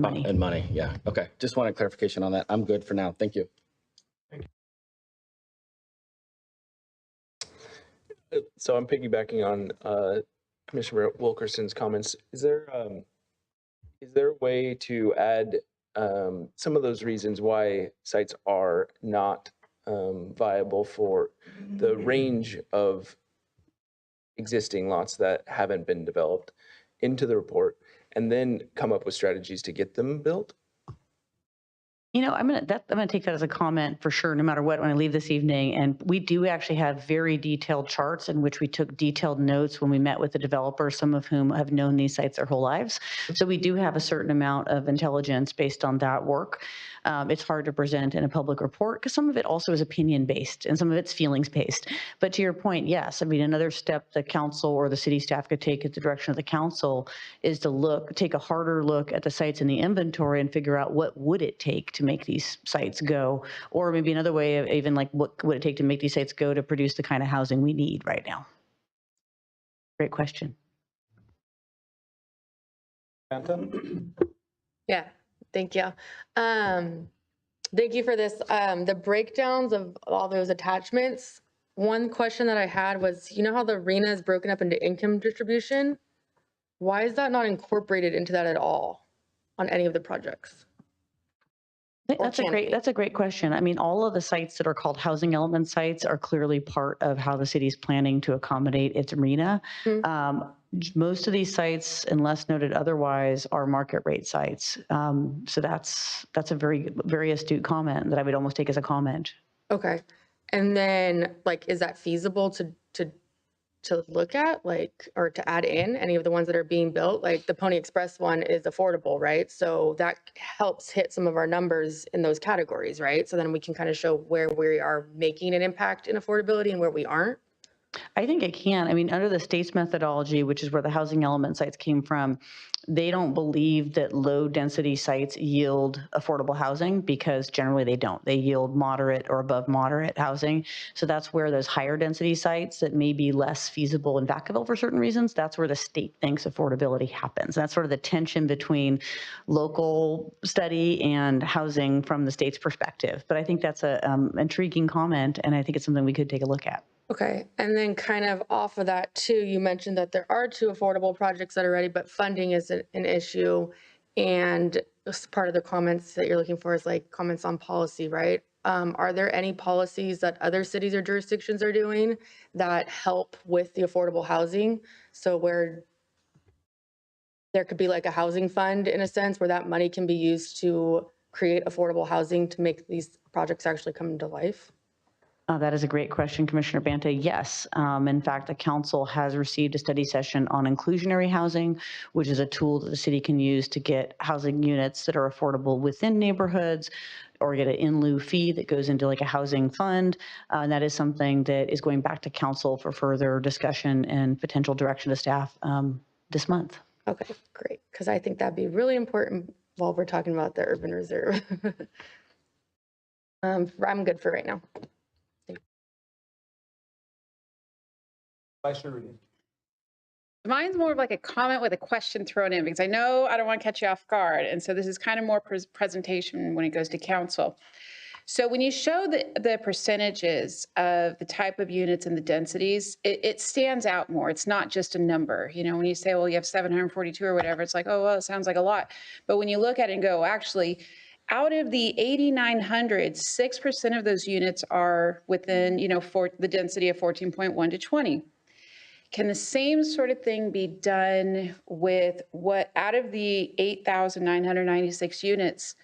money. And money, yeah. Okay, just wanted clarification on that. I'm good for now. Thank you. So I'm piggybacking on Commissioner Wilkerson's comments. Is there a way to add some of those reasons why sites are not viable for the range of existing lots that haven't been developed into the report, and then come up with strategies to get them built? You know, I'm gonna take that as a comment for sure, no matter what, when I leave this evening. And we do actually have very detailed charts in which we took detailed notes when we met with the developers, some of whom have known these sites their whole lives. So we do have a certain amount of intelligence based on that work. It's hard to present in a public report because some of it also is opinion based and some of it's feelings based. But to your point, yes, I mean, another step the council or the city staff could take at the direction of the council is to take a harder look at the sites in the inventory and figure out what would it take to make these sites go, or maybe another way of even like what would it take to make these sites go to produce the kind of housing we need right now. Great question. Yeah, thank you. Thank you for this. The breakdowns of all those attachments. One question that I had was, you know how the arena is broken up into income distribution? Why is that not incorporated into that at all on any of the projects? That's a great question. I mean, all of the sites that are called housing element sites are clearly part of how the city's planning to accommodate its arena. Most of these sites, unless noted otherwise, are market rate sites. So that's a very, very astute comment that I would almost take as a comment. Okay. And then like, is that feasible to look at, like, or to add in any of the ones that are being built? Like the Pony Express one is affordable, right? So that helps hit some of our numbers in those categories, right? So then we can kind of show where we are making an impact in affordability and where we aren't. I think it can. I mean, under the state's methodology, which is where the housing element sites came from, they don't believe that low density sites yield affordable housing because generally they don't. They yield moderate or above moderate housing. So that's where those higher density sites that may be less feasible in Vacaville for certain reasons, that's where the state thinks affordability happens. That's sort of the tension between local study and housing from the state's perspective. But I think that's a intriguing comment, and I think it's something we could take a look at. Okay, and then kind of off of that too, you mentioned that there are 2 affordable projects that are ready, but funding is an issue. And part of the comments that you're looking for is like comments on policy, right? Are there any policies that other cities or jurisdictions are doing that help with the affordable housing? So where there could be like a housing fund in a sense where that money can be used to create affordable housing to make these projects actually come to life? That is a great question, Commissioner Banta. Yes. In fact, the council has received a study session on inclusionary housing, which is a tool that the city can use to get housing units that are affordable within neighborhoods or get an in lieu fee that goes into like a housing fund. And that is something that is going back to council for further discussion and potential direction to staff this month. Okay, great. Because I think that'd be really important while we're talking about the urban reserve. I'm good for right now. Vice Chair Reed. Mine's more of like a comment with a question thrown in because I know I don't want to catch you off guard. And so this is kind of more presentation when it goes to council. So when you show the percentages of the type of units and the densities, it stands out more. It's not just a number. You know, when you say, well, you have 742 or whatever, it's like, oh, well, it sounds like a lot. But when you look at it and go, actually, out of the 8,900, 6% of those units are within, you know, for the density of 14.1 to 20. Can the same sort of thing be done with what out of the 8,996 units,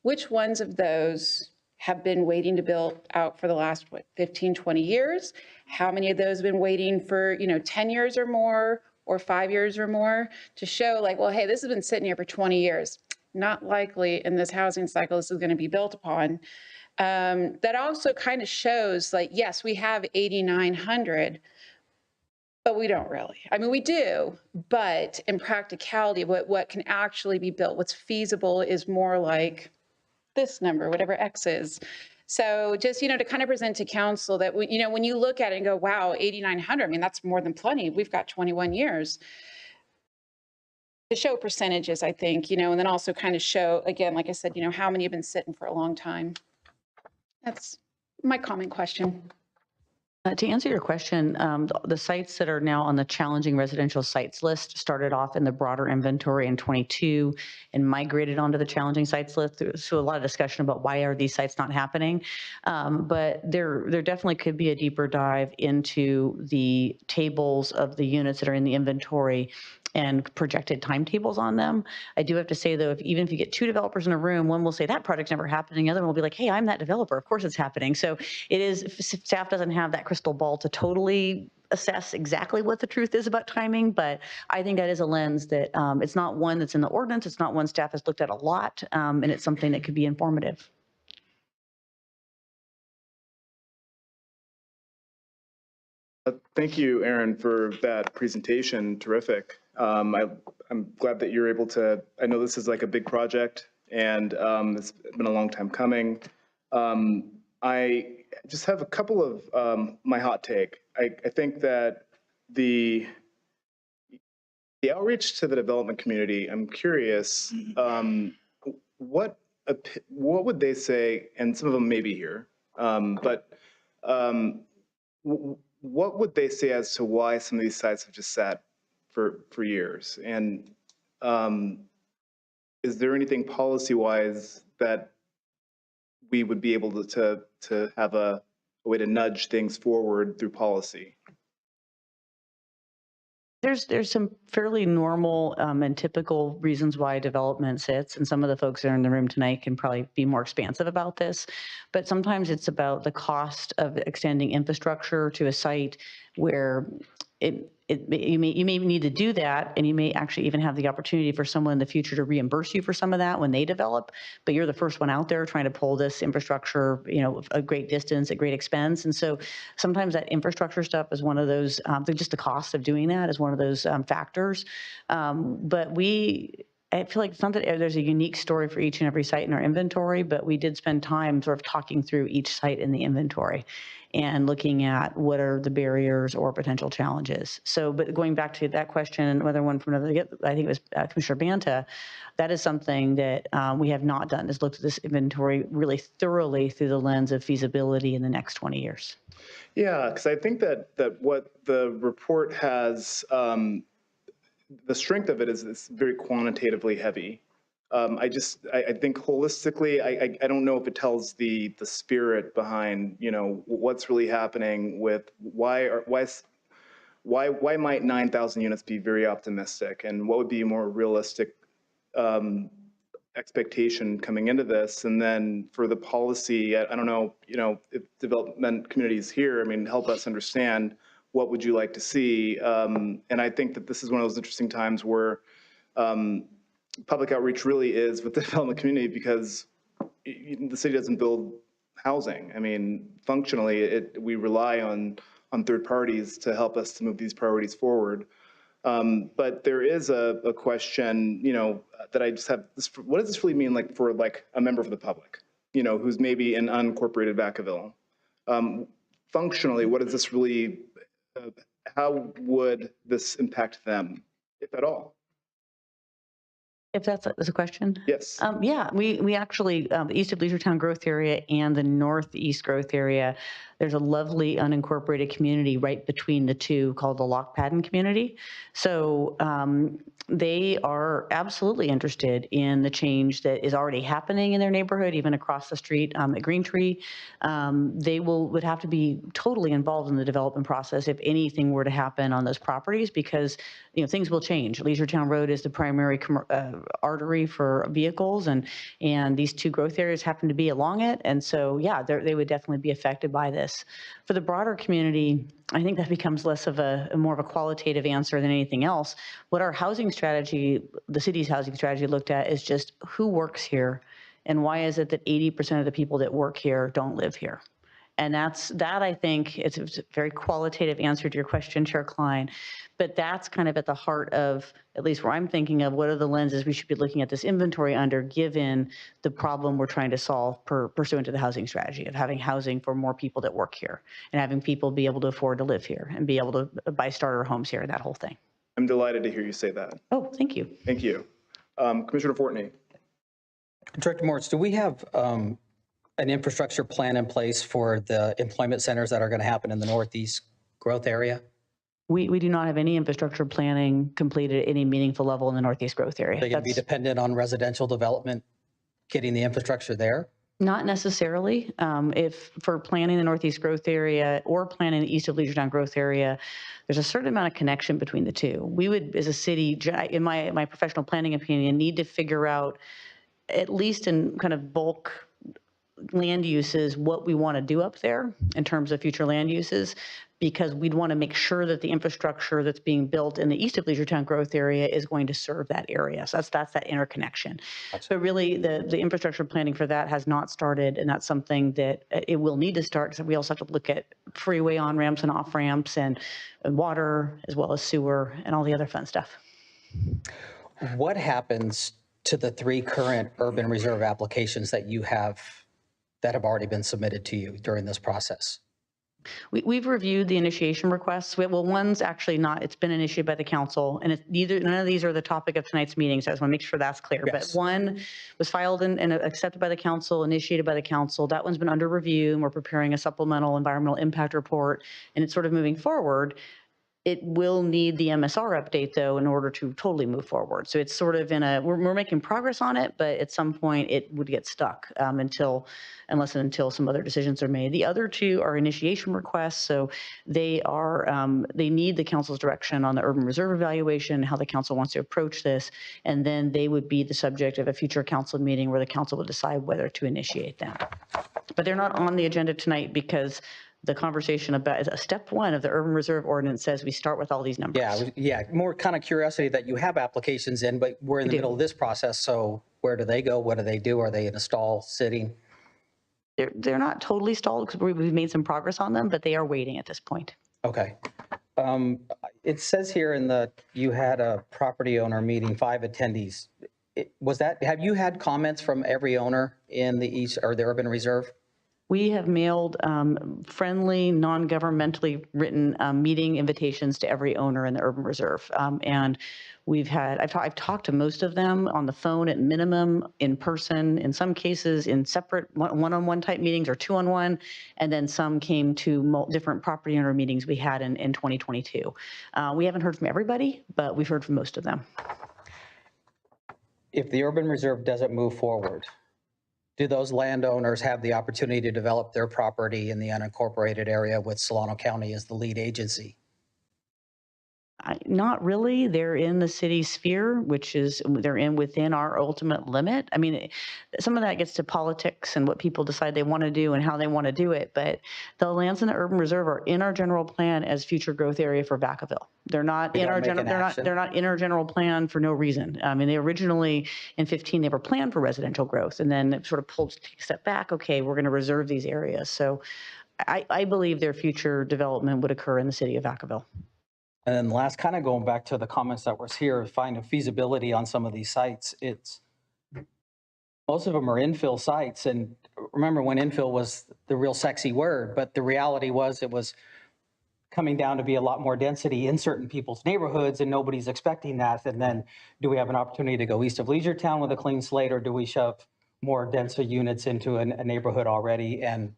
which ones of those have been waiting to build out for the last, 15, 20 years? How many of those have been waiting for, 10 years or more or 5 years or more to show like, well, hey, this has been sitting here for 20 years. Not likely in this housing cycle this is going to be built upon. That also kind of shows like, yes, we have 8,900, but we don't really. I mean, we do, but in practicality, what can actually be built, what's feasible is more like this number, whatever X is. So just, to kind of present to council that, when you look at it and go, wow, 8,900, I mean, that's more than plenty. We've got 21 years. To show percentages, I think, and then also kind of show, again, like I said, how many have been sitting for a long time. That's my comment question. To answer your question, the sites that are now on the challenging residential sites list started off in the broader inventory in 22 and migrated onto the challenging sites list. So a lot of discussion about why are these sites not happening. But there definitely could be a deeper dive into the tables of the units that are in the inventory and projected timetables on them. I do have to say, though, even if you get 2 developers in a room, one will say that project's never happening, the other one will be like, hey, I'm that developer. Of course it's happening. So it is, staff doesn't have that crystal ball to totally assess exactly what the truth is about timing, but I think that is a lens that it's not one that's in the ordinance. It's not one staff has looked at a lot, and it's something that could be informative. Thank you, Aaron, for that presentation. Terrific. I'm glad that you're able to, I know this is like a big project and it's been a long time coming. I just have a couple of my hot take. I think that the outreach to the development community, I'm curious, what would they say, and some of them may be here, but what would they say as to why some of these sites have just sat for years? And is there anything policy-wise that we would be able to have a way to nudge things forward through policy? There's some fairly normal and typical reasons why development sits, and some of the folks that are in the room tonight can probably be more expansive about this. But sometimes it's about the cost of extending infrastructure to a site where you may need to do that, and you may actually even have the opportunity for someone in the future to reimburse you for some of that when they develop, but you're the first one out there trying to pull this infrastructure, a great distance at great expense. And so sometimes that infrastructure stuff is one of those, just the cost of doing that is one of those factors. But I feel like it's not that there's a unique story for each and every site in our inventory, but we did spend time sort of talking through each site in the inventory and looking at what are the barriers or potential challenges. So, but going back to that question, whether one from another, I think it was Commissioner Banta, that is something that we have not done, is looked at this inventory really thoroughly through the lens of feasibility in the next 20 years. Yeah, because I think that what the report has, the strength of it is it's very quantitatively heavy. I think holistically, I don't know if it tells the spirit behind, what's really happening with why might 9,000 units be very optimistic, and what would be a more realistic expectation coming into this. And then for the policy, I don't know, if development communities here, help us understand what would you like to see. And I think that this is one of those interesting times where public outreach really is with the development community, because the city doesn't build housing. Functionally, we rely on third parties to help us to move these priorities forward. But there is a question, that I just have. What does this really mean, for a member of the public, who's maybe in unincorporated Vacaville? Functionally, what does this really? How would this impact them, if at all? If that's a question? Yes. Yeah, we actually, the east of Leisure Town growth area and the northeast growth area, there's a lovely unincorporated community right between the two called the Lock Padden community. So they are absolutely interested in the change that is already happening in their neighborhood, even across the street at Green Tree. They would have to be totally involved in the development process if anything were to happen on those properties, because things will change. Leisure Town Road is the primary artery for vehicles, and these two growth areas happen to be along it. And so, yeah, they would definitely be affected by this. For the broader community, I think that becomes less of more of a qualitative answer than anything else. What our housing strategy, the city's housing strategy looked at, is just who works here, and why is it that 80% of the people that work here don't live here? And that I think it's a very qualitative answer to your question, Chair Klein, but that's kind of at the heart of, at least where I'm thinking of, what are the lenses we should be looking at this inventory under, given the problem we're trying to solve pursuant to the housing strategy of having housing for more people that work here, and having people be able to afford to live here and be able to buy starter homes here, that whole thing. I'm delighted to hear you say that. Oh, thank you. Thank you. Commissioner Fortney. Director Moritz, do we have an infrastructure plan in place for the employment centers that are going to happen in the northeast growth area? We do not have any infrastructure planning completed at any meaningful level in the northeast growth area. They're going to be dependent on residential development getting the infrastructure there? Not necessarily. If for planning the northeast growth area or planning the east of Leisure Town growth area, there's a certain amount of connection between the two. We would, as a city, in my professional planning opinion, need to figure out, at least in kind of bulk land uses, what we want to do up there in terms of future land uses, because we'd want to make sure that the infrastructure that's being built in the east of Leisure Town growth area is going to serve that area. So that's that interconnection. So really the infrastructure planning for that has not started, and that's something that it will need to start, because we also have to look at freeway on-ramps and off-ramps and water, as well as sewer and all the other fun stuff. What happens to the 3 current urban reserve applications that you have that have already been submitted to you during this process? We've reviewed the initiation requests. Well, one's actually not, it's been initiated by the council, and none of these are the topic of tonight's meeting, so I just want to make sure that's clear. Yes. But one was filed and accepted by the council, initiated by the council. That one's been under review, and we're preparing a supplemental environmental impact report, and it's sort of moving forward. It will need the MSR update, though, in order to totally move forward. So it's sort of we're making progress on it, but at some point it would get stuck unless and until some other decisions are made. The other 2 are initiation requests. So they need the council's direction on the urban reserve evaluation, how the council wants to approach this, and then they would be the subject of a future council meeting where the council will decide whether to initiate them. But they're not on the agenda tonight because the conversation about, step one of the urban reserve ordinance says we start with all these numbers. Yeah, more kind of curiosity that you have applications in, but we're in the We do. middle of this process, so where do they go? What do they do? Are they in a stall, sitting? They're not totally stalled because we've made some progress on them, but they are waiting at this point. Okay. It says here you had a property owner meeting, 5 attendees. Have you had comments from every owner in the East or the urban reserve? We have mailed friendly, non-governmentally written meeting invitations to every owner in the urban reserve. And I've talked to most of them on the phone at minimum, in person, in some cases in separate one-on-one type meetings or two-on-one. And then some came to different property owner meetings we had in 2022. We haven't heard from everybody, but we've heard from most of them. If the urban reserve doesn't move forward, do those landowners have the opportunity to develop their property in the unincorporated area with Solano County as the lead agency? Not really. They're in the city sphere, which is they're within our ultimate limit. I mean, some of that gets to politics and what people decide they want to do and how they want to do it. But the lands in the urban reserve are in our general plan as future growth area for Vacaville. They're not in our general. They're not in our general plan for no reason. I mean, they originally in 15 they were planned for residential growth, and then it sort of pulled a step back. Okay, we're going to reserve these areas. So, I believe their future development would occur in the city of Vacaville. And then last, kind of going back to the comments that was here, finding feasibility on some of these sites. Most of them are infill sites. And remember when infill was the real sexy word, but the reality was it was coming down to be a lot more density in certain people's neighborhoods and nobody's expecting that. And then do we have an opportunity to go east of Leisure Town with a clean slate, or do we shove more denser units into a neighborhood already? And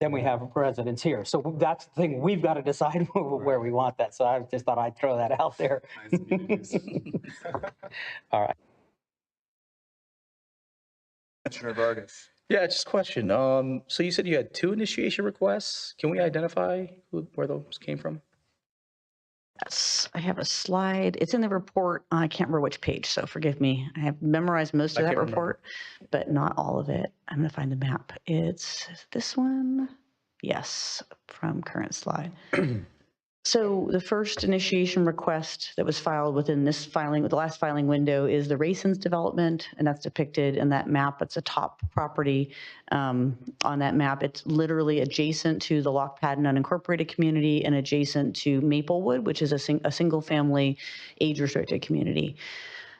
then we have residents here. So that's the thing, we've got to decide where we want that. So I just thought I'd throw that out there. All right. Commissioner Vargas. Yeah, just a question. So you said you had 2 initiation requests. Can we identify where those came from? Yes, I have a slide. It's in the report. I can't remember which page, so forgive me. I have memorized most of that report, but not all of it. I'm going to find the map. It's this one. Yes, from current slide. So the first initiation request that was filed within this filing, the last filing window, is the Raisins development, and that's depicted in that map. It's a top property on that map. It's literally adjacent to the Lock Padden unincorporated community and adjacent to Maplewood, which is a single-family age-restricted community.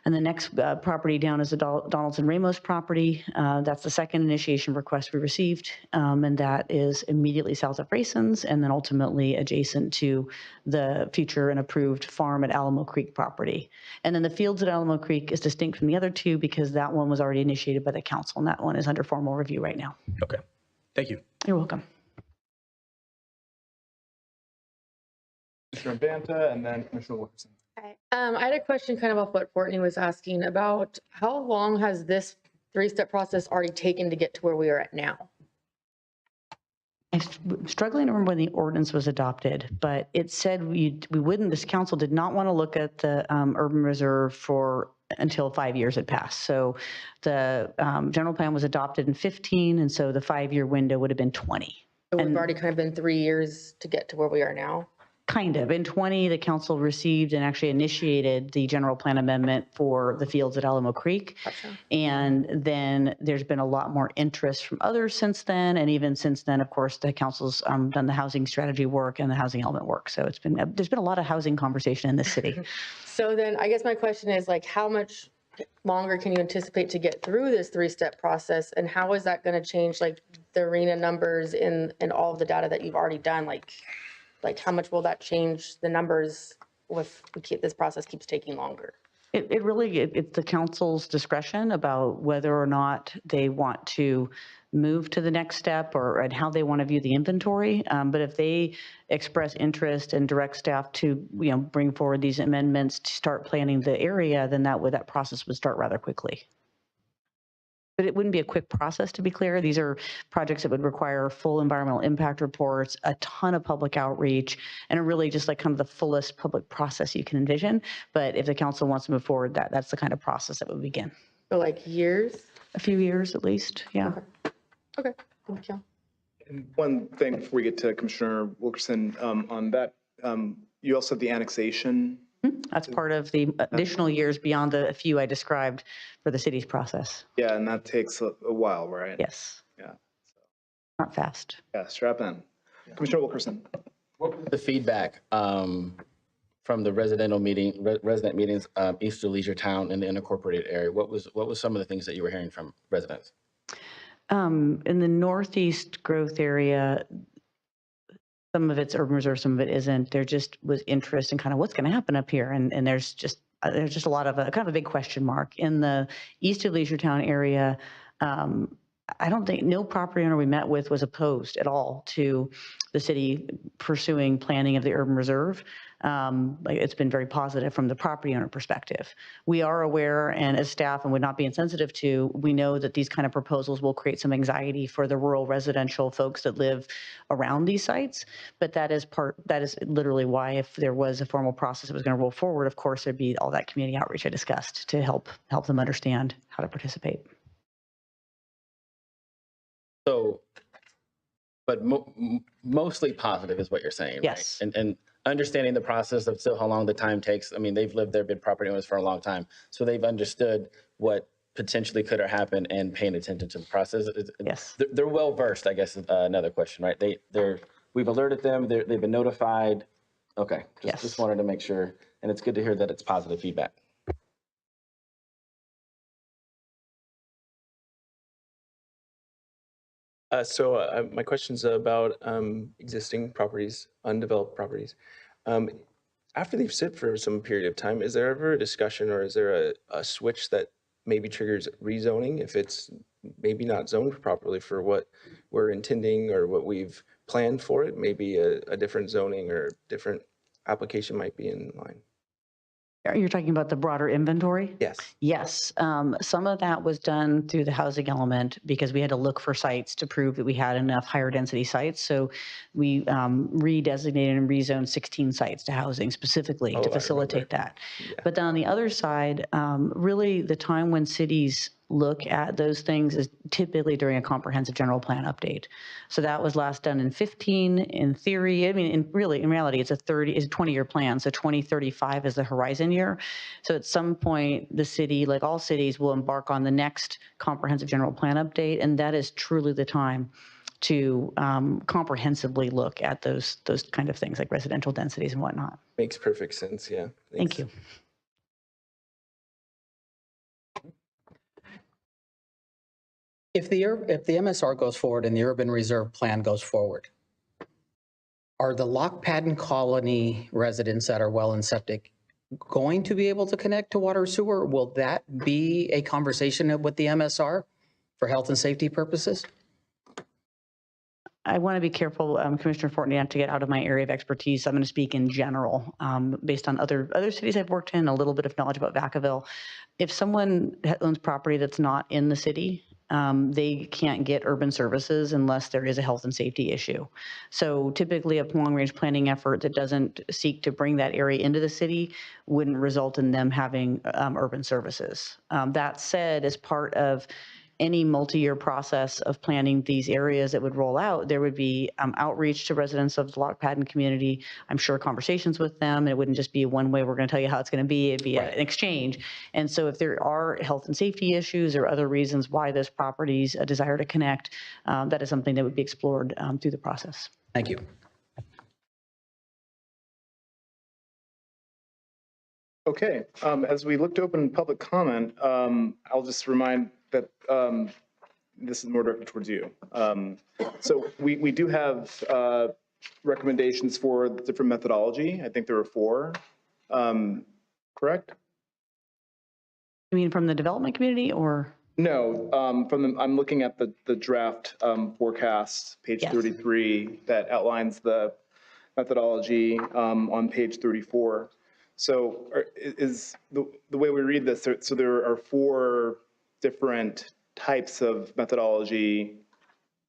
And the next property down is the Donaldson Ramos property. That's the second initiation request we received, and that is immediately south of Raisins and then ultimately adjacent to the future and approved farm at Alamo Creek property. And then the fields at Alamo Creek is distinct from the other two because that one was already initiated by the council, and that one is under formal review right now. Okay, thank you. You're welcome. Commissioner Banta and then Commissioner Wilkerson. I had a question kind of off what Courtney was asking about how long has this 3-step process already taken to get to where we are at now? I'm struggling to remember when the ordinance was adopted, but it said we wouldn't, this council did not want to look at the urban reserve until 5 years had passed. So the general plan was adopted in 15, and so the 5-year window would have been 20. So we've already kind of been 3 years to get to where we are now? Kind of. In 20, the council received and actually initiated the general plan amendment for the fields at Alamo Creek. Gotcha. And then there's been a lot more interest from others since then. And even since then, of course, the council's done the housing strategy work and the housing element work. So there's been a lot of housing conversation in this city. So then I guess my question is like, how much longer can you anticipate to get through this 3-step process? And how is that going to change like the arena numbers and all of the data that you've already done? Like how much will that change the numbers if this process keeps taking longer? It's the council's discretion about whether or not they want to move to the next step and how they want to view the inventory. But if they express interest and direct staff to bring forward these amendments to start planning the area, then that process would start rather quickly. But it wouldn't be a quick process, to be clear. These are projects that would require full environmental impact reports, a ton of public outreach, and really just like kind of the fullest public process you can envision. But if the council wants to move forward, that's the kind of process that would begin. So like years? A few years at least, yeah. Okay, thank you. One thing before we get to Commissioner Wilkerson, on that, you also have the annexation. That's part of the additional years beyond the few I described for the city's process. Yeah, and that takes a while, right? Yes, Yeah. not fast. Yeah, strap in. Commissioner Wilkerson. The feedback from the resident meetings, east of Leisure Town in the unincorporated area, what was some of the things that you were hearing from residents? In the northeast growth area, some of it's urban reserve, some of it isn't. There just was interest in kind of what's going to happen up here, and there's just a lot of kind of a big question mark. In the east of Leisure Town area, I don't think no property owner we met with was opposed at all to the city pursuing planning of the urban reserve. It's been very positive from the property owner perspective. We are aware, and as staff, and would not be insensitive to, we know that these kind of proposals will create some anxiety for the rural residential folks that live around these sites. But that is literally why, if there was a formal process that was going to roll forward, of course, there'd be all that community outreach I discussed to help them understand how to participate. So, but mostly positive is what you're saying, Yes. right? And understanding the process of still how long the time takes. I mean, they've lived there, been property owners for a long time. So they've understood what potentially could have happened and paying attention to the process. Yes. They're well versed, I guess, is another question, right? We've alerted them, they've been notified. Okay, Yes. just wanted to make sure. And it's good to hear that it's positive feedback. My question's about existing properties, undeveloped properties. After they've sit for some period of time, is there ever a discussion, or is there a switch that maybe triggers rezoning if it's maybe not zoned properly for what we're intending or what we've planned for it? Maybe a different zoning or different application might be in line. You're talking about the broader inventory? Yes. Yes. Some of that was done through the housing element because we had to look for sites to prove that we had enough higher density sites. So we redesignated and rezoned 16 sites to housing specifically to facilitate that. Yeah. But then on the other side, really the time when cities look at those things is typically during a comprehensive general plan update. So that was last done in 15 in theory. I mean, in reality, it's a 20-year plan. So 2035 is the horizon year. So at some point, the city, like all cities, will embark on the next comprehensive general plan update. And that is truly the time to comprehensively look at those kind of things like residential densities and whatnot. Makes perfect sense. Yeah. Thank you. If the MSR goes forward and the urban reserve plan goes forward, are the Lock Padden Colony residents that are well and septic going to be able to connect to water or sewer? Will that be a conversation with the MSR for health and safety purposes? I want to be careful, Commissioner Fortney, not to get out of my area of expertise. I'm going to speak in general, based on other cities I've worked in, a little bit of knowledge about Vacaville. If someone owns property that's not in the city, they can't get urban services unless there is a health and safety issue. So typically a long-range planning effort that doesn't seek to bring that area into the city wouldn't result in them having urban services. That said, as part of any multi-year process of planning these areas that would roll out, there would be outreach to residents of the Lock Padden community. I'm sure conversations with them. It wouldn't just be one way, we're going to tell you how it's going to be. It'd be an exchange. And so if there are health and safety issues or other reasons why those properties desire to connect, that is something that would be explored through the process. Thank you. Okay, as we look to open public comment, I'll just remind that this is more directed towards you. So we do have recommendations for the different methodology. I think there are 4, correct? You mean from the development community or? No, I'm looking at the draft forecast, page 33, that outlines the methodology on page 34. So is the way we read this, so there are 4 different types of methodology.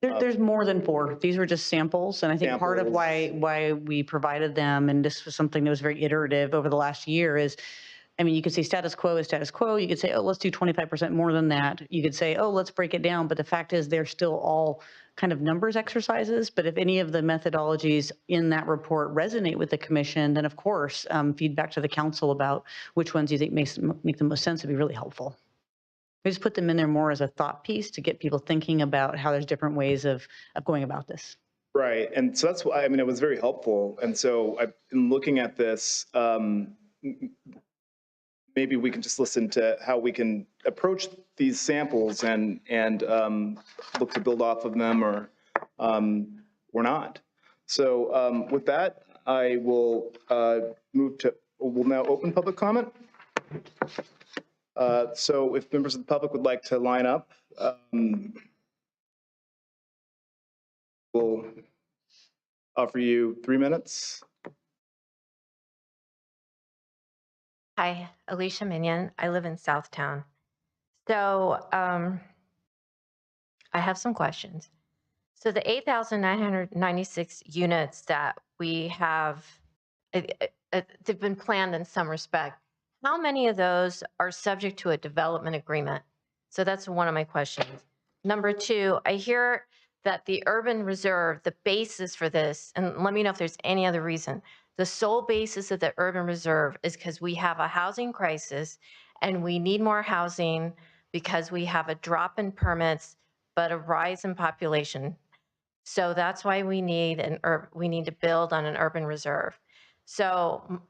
There's more than 4. These were just samples. And I think part of why we provided them, and this was something that was very iterative over the last year, is, I mean, you could say status quo is status quo. You could say, oh, let's do 25% more than that. You could say, oh, let's break it down. But the fact is they're still all kind of numbers exercises, but if any of the methodologies in that report resonate with the commission, then of course, feedback to the council about which ones you think make the most sense would be really helpful. We just put them in there more as a thought piece to get people thinking about how there's different ways of going about this. Right. And so that's why, I mean, it was very helpful. And so I've been looking at this, maybe we can just listen to how we can approach these samples and look to build off of them or not. So with that, I will we'll now open public comment. So if members of the public would like to line up, we'll offer you 3 minutes. Hi, Alicia Minion. I live in Southtown. So I have some questions. So the 8,996 units that we have, they've been planned in some respect. How many of those are subject to a development agreement? So that's one of my questions. Number two, I hear that the urban reserve, the basis for this, and let me know if there's any other reason, the sole basis of the urban reserve is because we have a housing crisis and we need more housing because we have a drop in permits, but a rise in population. So that's why we need to build on an urban reserve. So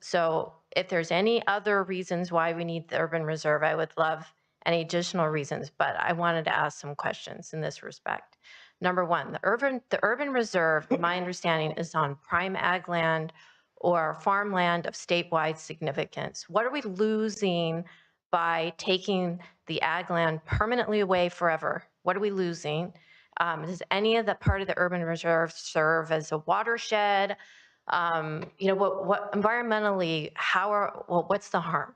if there's any other reasons why we need the urban reserve, I would love any additional reasons, but I wanted to ask some questions in this respect. Number one, the urban reserve, my understanding, is on prime ag land or farmland of statewide significance. What are we losing by taking the ag land permanently away forever? What are we losing? Does any of the part of the urban reserve serve as a watershed? What environmentally, what's the harm?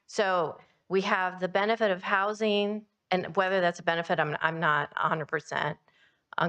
So we have the benefit of housing, and whether that's a benefit, I'm not 100%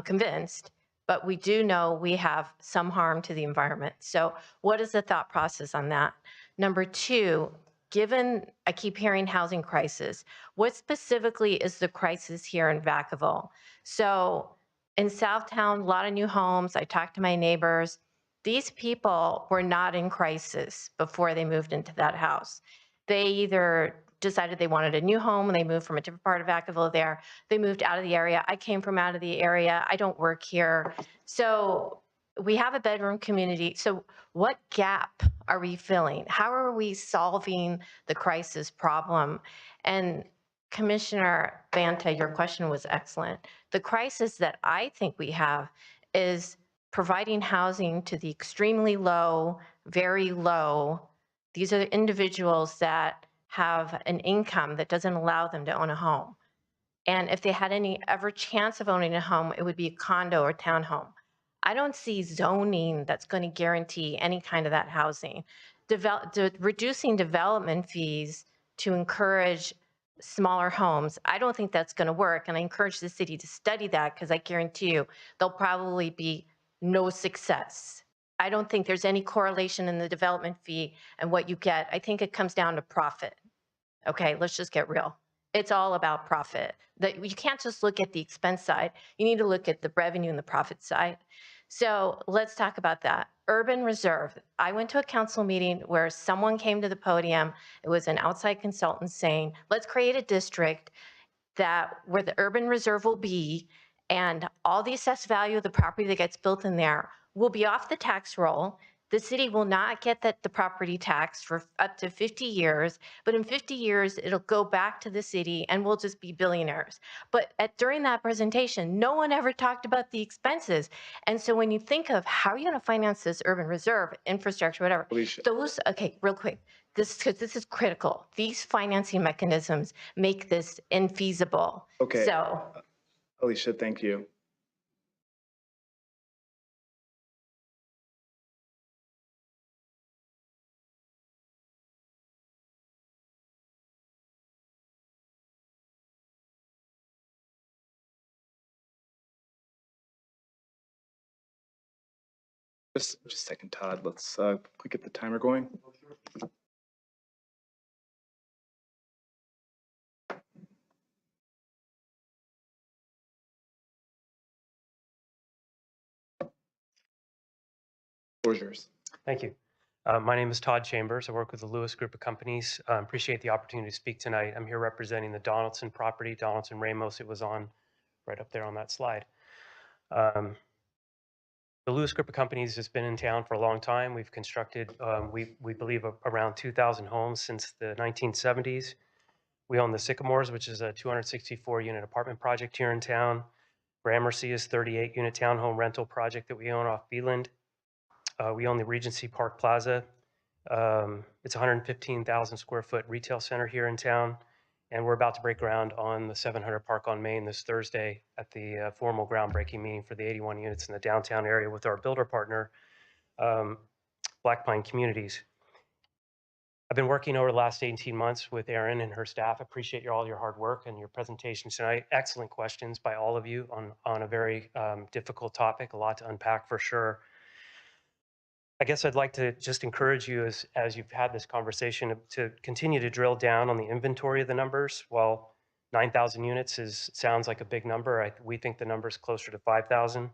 convinced, but we do know we have some harm to the environment. So what is the thought process on that? Number two, given I keep hearing housing crisis, what specifically is the crisis here in Vacaville? So in Southtown, a lot of new homes. I talked to my neighbors. These people were not in crisis before they moved into that house. They either decided they wanted a new home and they moved from a different part of Vacaville there. They moved out of the area. I came from out of the area. I don't work here. So we have a bedroom community. So what gap are we filling? How are we solving the crisis problem? And Commissioner Banta, your question was excellent. The crisis that I think we have is providing housing to the extremely low, very low. These are individuals that have an income that doesn't allow them to own a home. And if they had any ever chance of owning a home, it would be a condo or townhome. I don't see zoning that's going to guarantee any kind of that housing. Reducing development fees to encourage smaller homes, I don't think that's going to work. And I encourage the city to study that because I guarantee you there'll probably be no success. I don't think there's any correlation in the development fee and what you get. I think it comes down to profit. Okay, let's just get real. It's all about profit. That you can't just look at the expense side. You need to look at the revenue and the profit side. So let's talk about that. Urban reserve. I went to a council meeting where someone came to the podium. It was an outside consultant saying, let's create a district where the urban reserve will be, and all the assessed value of the property that gets built in there will be off the tax roll. The city will not get the property tax for up to 50 years, but in 50 years, it'll go back to the city and we'll just be billionaires. But during that presentation, no one ever talked about the expenses. And so when you think of how are you going to finance this urban reserve, infrastructure, whatever, okay, real quick, this is critical. These financing mechanisms make this infeasible. Okay. So, Alicia, thank you. Just a second, Todd. Let's get the timer going. Floor is yours. Thank you. My name is Todd Chambers. I work with the Lewis Group of Companies. Appreciate the opportunity to speak tonight. I'm here representing the Donaldson property, Donaldson Ramos. It was on right up there on that slide. The Lewis Group of Companies has been in town for a long time. We've constructed, we believe, around 2,000 homes since the 1970s. We own the Sycamores, which is a 264-unit apartment project here in town. Gramercy is 38-unit townhome rental project that we own off Beeland. We own the Regency Park Plaza. It's a 115,000 square foot retail center here in town. And we're about to break ground on the 700 Park on Main this Thursday at the formal groundbreaking meeting for the 81 units in the downtown area with our builder partner, Black Pine Communities. I've been working over the last 18 months with Erin and her staff. Appreciate all your hard work and your presentation tonight. Excellent questions by all of you on a very difficult topic, a lot to unpack for sure. I guess I'd like to just encourage you as you've had this conversation to continue to drill down on the inventory of the numbers. While 9,000 units sounds like a big number, we think the number is closer to 5,000.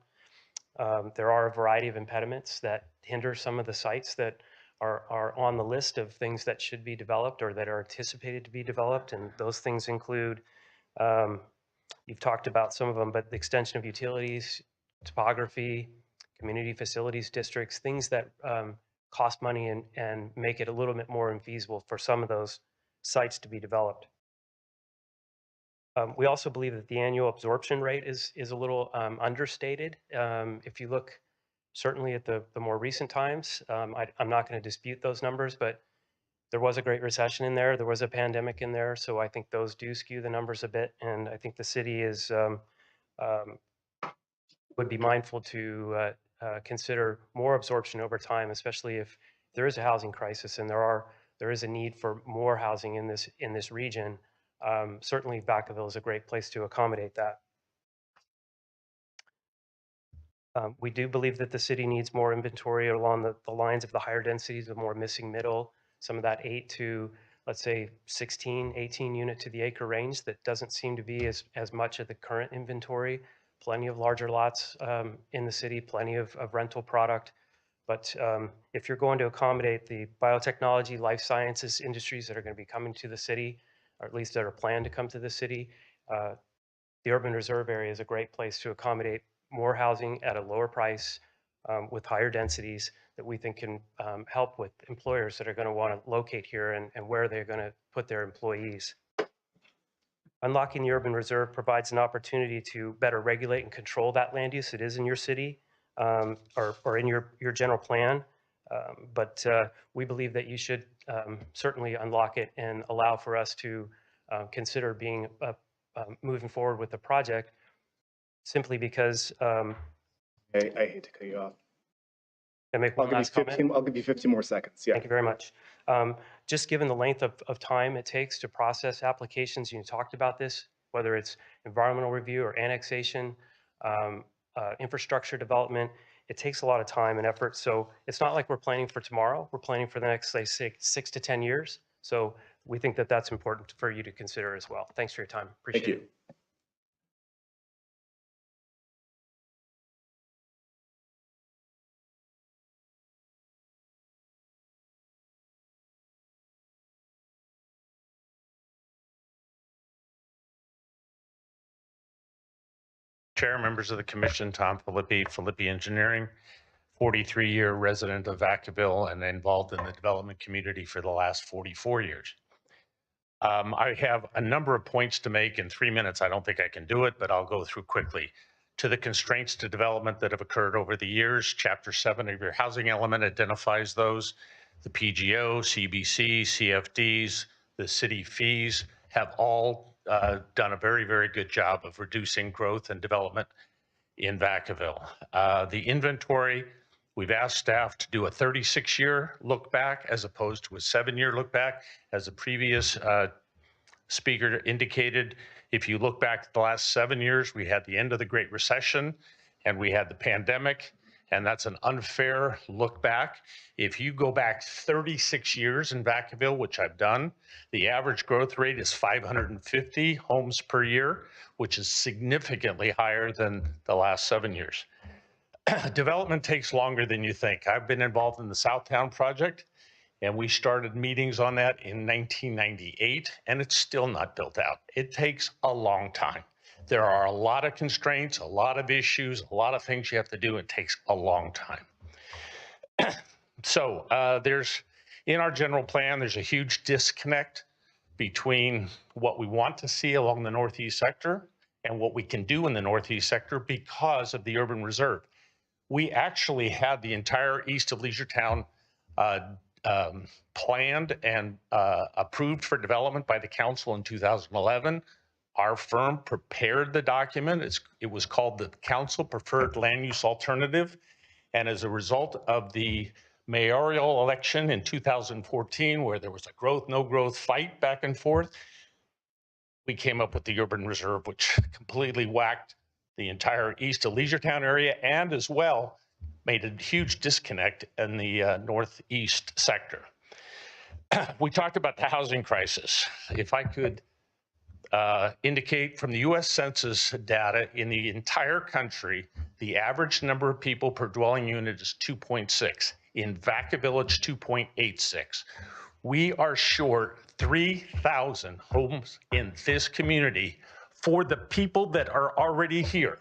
There are a variety of impediments that hinder some of the sites that are on the list of things that should be developed or that are anticipated to be developed. And those things include, you've talked about some of them, but the extension of utilities, topography, community facilities districts, things that cost money and make it a little bit more infeasible for some of those sites to be developed. We also believe that the annual absorption rate is a little understated. If you look certainly at the more recent times, I'm not going to dispute those numbers, but there was a great recession in there. There was a pandemic in there. So I think those do skew the numbers a bit. And I think the city is would be mindful to consider more absorption over time, especially if there is a housing crisis and there is a need for more housing in this region. Certainly Vacaville is a great place to accommodate that. We do believe that the city needs more inventory along the lines of the higher densities, the more missing middle, some of that 8 to, let's say, 16, 18 unit to the acre range that doesn't seem to be as much of the current inventory. Plenty of larger lots in the city, plenty of rental product. But if you're going to accommodate the biotechnology, life sciences industries that are going to be coming to the city, or at least that are planned to come to the city, the urban reserve area is a great place to accommodate more housing at a lower price with higher densities that we think can help with employers that are going to want to locate here and where they're going to put their employees. Unlocking the urban reserve provides an opportunity to better regulate and control that land use. It is in your city or in your general plan, but we believe that you should certainly unlock it and allow for us to consider being moving forward with the project, simply because I hate to cut you off. Can I make one last comment? I'll give you 15 more seconds. Yeah. Thank you very much. Just given the length of time it takes to process applications, you talked about this, whether it's environmental review or annexation, infrastructure development, it takes a lot of time and effort. So it's not like we're planning for tomorrow. We're planning for the next, say, 6 to 10 years. So we think that that's important for you to consider as well. Thanks for your time. Appreciate it. Chair, members of the commission, Tom Filippi Engineering, 43-year resident of Vacaville and involved in the development community for the last 44 years. I have a number of points to make in 3 minutes. I don't think I can do it, but I'll go through quickly. To the constraints to development that have occurred over the years, Chapter 7 of your housing element identifies those. The PGO, CBC, CFDs, the city fees have all done a very, very good job of reducing growth and development in Vacaville. The inventory, we've asked staff to do a 36-year look back as opposed to a 7-year look back. As the previous speaker indicated, if you look back at the last 7 years, we had the end of the Great Recession and we had the pandemic, and that's an unfair look back. If you go back 36 years in Vacaville, which I've done, the average growth rate is 550 homes per year, which is significantly higher than the last 7 years. development takes longer than you think. I've been involved in the Southtown project, and we started meetings on that in 1998, and it's still not built out. It takes a long time. There are a lot of constraints, a lot of issues, a lot of things you have to do. It takes a long time. So in our general plan, there's a huge disconnect between what we want to see along the Northeast sector and what we can do in the Northeast sector because of the urban reserve. We actually had the entire east of Leisure planned and approved for development by the council in 2011. Our firm prepared the document. It was called the Council Preferred Land Use Alternative. And as a result of the mayoral election in 2014, where there was a growth, no growth fight back and forth, we came up with the urban reserve, which completely whacked the entire east of Leisure area and as well made a huge disconnect in the northeast sector. We talked about the housing crisis. If I could indicate from the US Census data in the entire country, the average number of people per dwelling unit is 2.6. In Vacaville, it's 2.86. We are short 3,000 homes in this community for the people that are already here.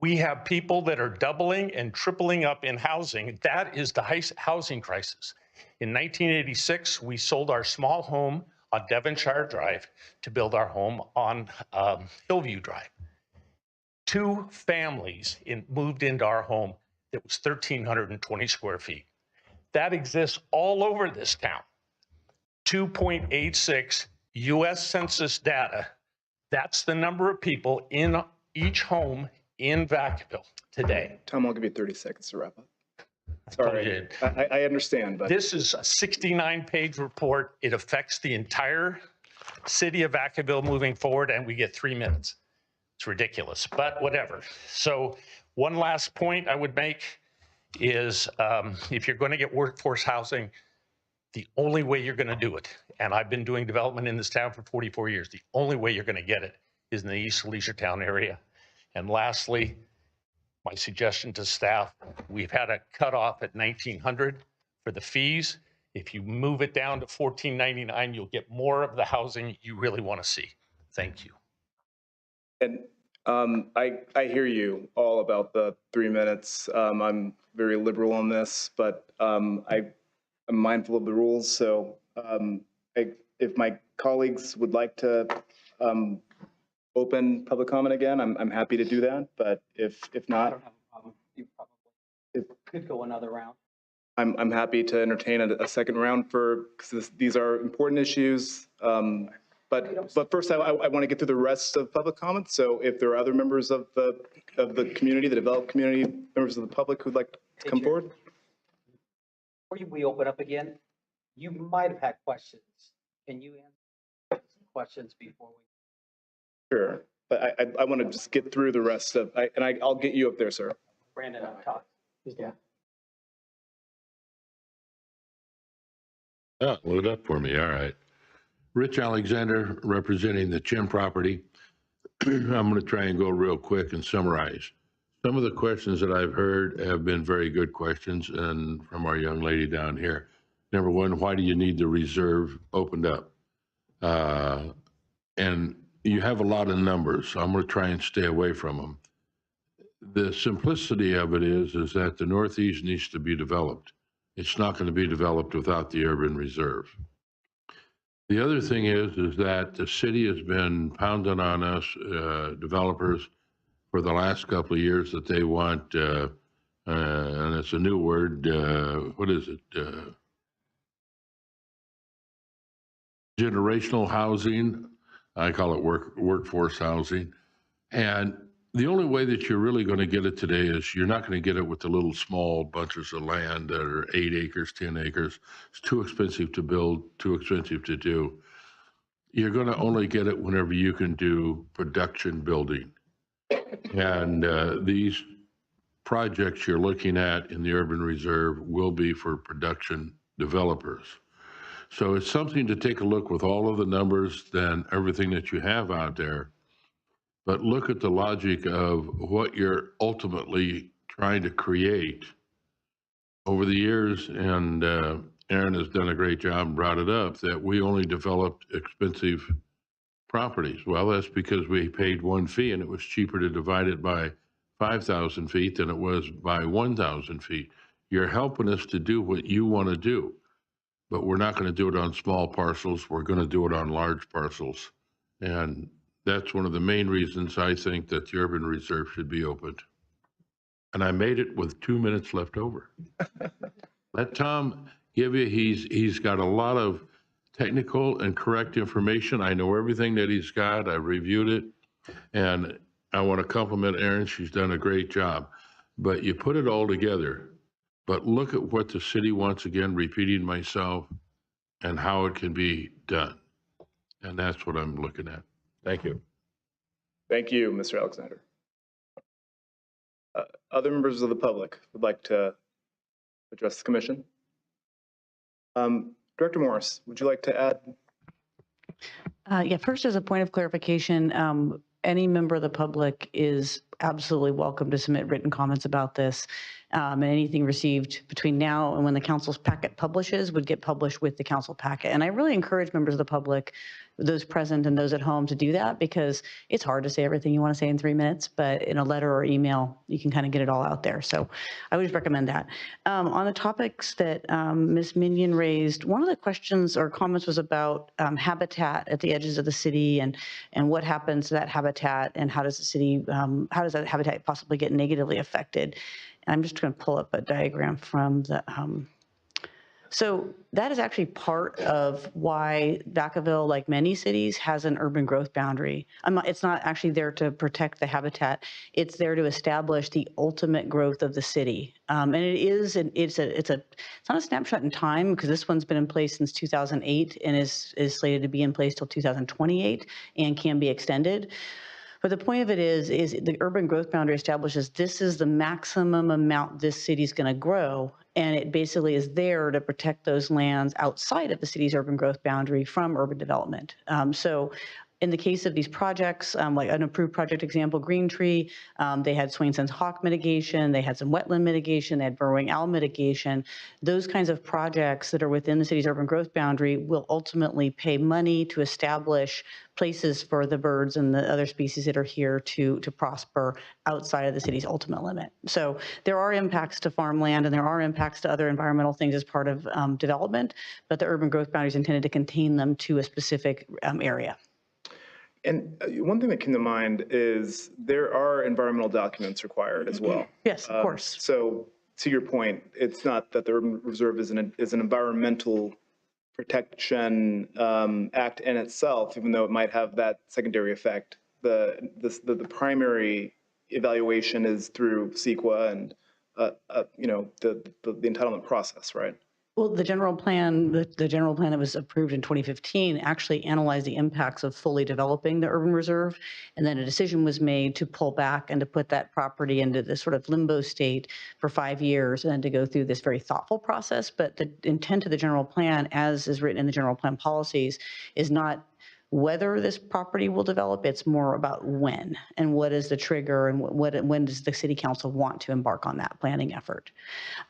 We have people that are doubling and tripling up in housing. That is the housing crisis. In 1986, we sold our small home on Devonshire Drive to build our home on Hillview Drive. 2 families moved into our home that was 1,320 square feet. That exists all over this town. 2.86 US Census data. That's the number of people in each home in Vacaville today. Tom, I'll give you 30 seconds to wrap up. Sorry, I understand, but this is a 69-page report. It affects the entire city of Vacaville moving forward, and we get 3 minutes. It's ridiculous, but whatever. So one last point I would make is if you're going to get workforce housing, the only way you're going to do it, and I've been doing development in this town for 44 years, the only way you're going to get it is in the East Leisure area. And lastly, my suggestion to staff, we've had a cutoff at 1,900 for the fees. If you move it down to $1,499, you'll get more of the housing you really want to see. Thank you. And I hear you all about the 3 minutes. I'm very liberal on this, but I'm mindful of the rules. So if my colleagues would like to open public comment again, I'm happy to do that. But if not, I don't have a problem. You probably could go another round. I'm happy to entertain a second round because these are important issues. But first, I want to get through the rest of public comments. So if there are other members of the community, the developed community, members of the public who'd like to come forward. Before we open up again, you might have had questions. Can you answer some questions before we? Sure, but I want to just get through the rest of, I'll get you up there, sir. Brandon, I'll talk. Yeah. Oh, load up for me. All right. Rich Alexander, representing the Chin property. I'm going to try and go real quick and summarize. Some of the questions that I've heard have been very good questions, and from our young lady down here. Number one, why do you need the reserve opened up? And you have a lot of numbers, so I'm going to try and stay away from them. The simplicity of it is that the Northeast needs to be developed. It's not going to be developed without the urban reserve. The other thing is that the city has been pounding on us, developers, for the last couple of years that they want, and it's a new word, what is it? Generational housing. I call it workforce housing. And the only way that you're really going to get it today is you're not going to get it with the little small bunches of land that are 8 acres, 10 acres. It's too expensive to build, too expensive to do. You're going to only get it whenever you can do production building. And these projects you're looking at in the urban reserve will be for production developers. So it's something to take a look with all of the numbers and everything that you have out there, but look at the logic of what you're ultimately trying to create over the years, and Aaron has done a great job and brought it up, that we only developed expensive properties. Well, that's because we paid one fee and it was cheaper to divide it by 5,000 feet than it was by 1,000 feet. You're helping us to do what you want to do, but we're not going to do it on small parcels. We're going to do it on large parcels. And that's one of the main reasons I think that the urban reserve should be opened. And I made it with 2 minutes left over. Let Tom give you, he's got a lot of technical and correct information. I know everything that he's got. I've reviewed it. And I want to compliment Erin. She's done a great job. But you put it all together. But look at what the city wants, again, repeating myself, and how it can be done. And that's what I'm looking at. Thank you. Thank you, Mr. Alexander. Other members of the public would like to address the commission? Director Morris, would you like to add? Yeah, first, as a point of clarification, any member of the public is absolutely welcome to submit written comments about this. And anything received between now and when the council's packet publishes would get published with the council packet. And I really encourage members of the public, those present and those at home, to do that, because it's hard to say everything you want to say in 3 minutes, but in a letter or email, you can kind of get it all out there. So I would just recommend that. On the topics that Ms. Minion raised, one of the questions or comments was about habitat at the edges of the city and what happens to that habitat, and how does the city, how does that habitat possibly get negatively affected? I'm just going to pull up a diagram from the, so that is actually part of why Vacaville, like many cities, has an urban growth boundary. It's not actually there to protect the habitat. It's there to establish the ultimate growth of the city. And it is, it's not a snapshot in time, because this one's been in place since 2008 and is slated to be in place till 2028 and can be extended. But the point of it is the urban growth boundary establishes this is the maximum amount this city's going to grow, and it basically is there to protect those lands outside of the city's urban growth boundary from urban development. So in the case of these projects, like an approved project example, Green Tree, they had Swainson's hawk mitigation, they had some wetland mitigation, they had burrowing owl mitigation. Those kinds of projects that are within the city's urban growth boundary will ultimately pay money to establish places for the birds and the other species that are here to prosper outside of the city's ultimate limit. So there are impacts to farmland and there are impacts to other environmental things as part of development, but the urban growth boundary is intended to contain them to a specific area. And one thing that came to mind is there are environmental documents required as well. Yes, of course. So to your point, it's not that the Urban Reserve is an environmental protection act in itself, even though it might have that secondary effect. The primary evaluation is through CEQA and you know, the entitlement process, right? Well, the general plan that was approved in 2015 actually analyzed the impacts of fully developing the urban reserve, and then a decision was made to pull back and to put that property into this sort of limbo state for 5 years, and then to go through this very thoughtful process. But the intent of the general plan, as is written in the general plan policies, is not whether this property will develop, it's more about when, and what is the trigger, and when does the city council want to embark on that planning effort.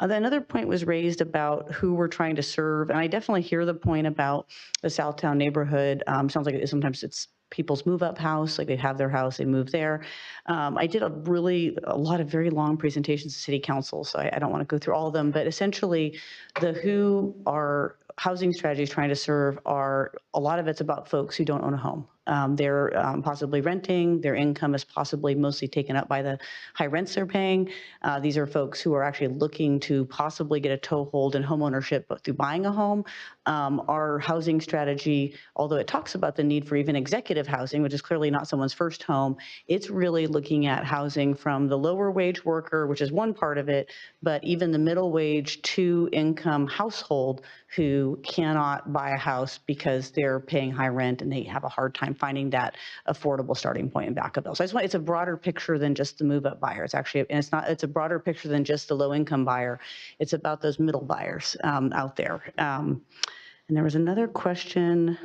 Another point was raised about who we're trying to serve, and I definitely hear the point about the Southtown neighborhood. Sounds like sometimes it's people's move-up house, like they have their house, they move there. I did a lot of very long presentations to city council, so I don't want to go through all of them, but essentially the who our housing strategies trying to serve are, a lot of it's about folks who don't own a home. They're possibly renting, their income is possibly mostly taken up by the high rents they're paying. These are folks who are actually looking to possibly get a toehold in homeownership through buying a home. Our housing strategy, although it talks about the need for even executive housing, which is clearly not someone's first home, it's really looking at housing from the lower wage worker, which is one part of it, but even the middle wage to income household who cannot buy a house because they're paying high rent and they have a hard time finding that affordable starting point in Vacaville. So it's a broader picture than just the move-up buyer. It's actually, and it's a broader picture than just the low-income buyer. It's about those middle buyers out there. And there was another question.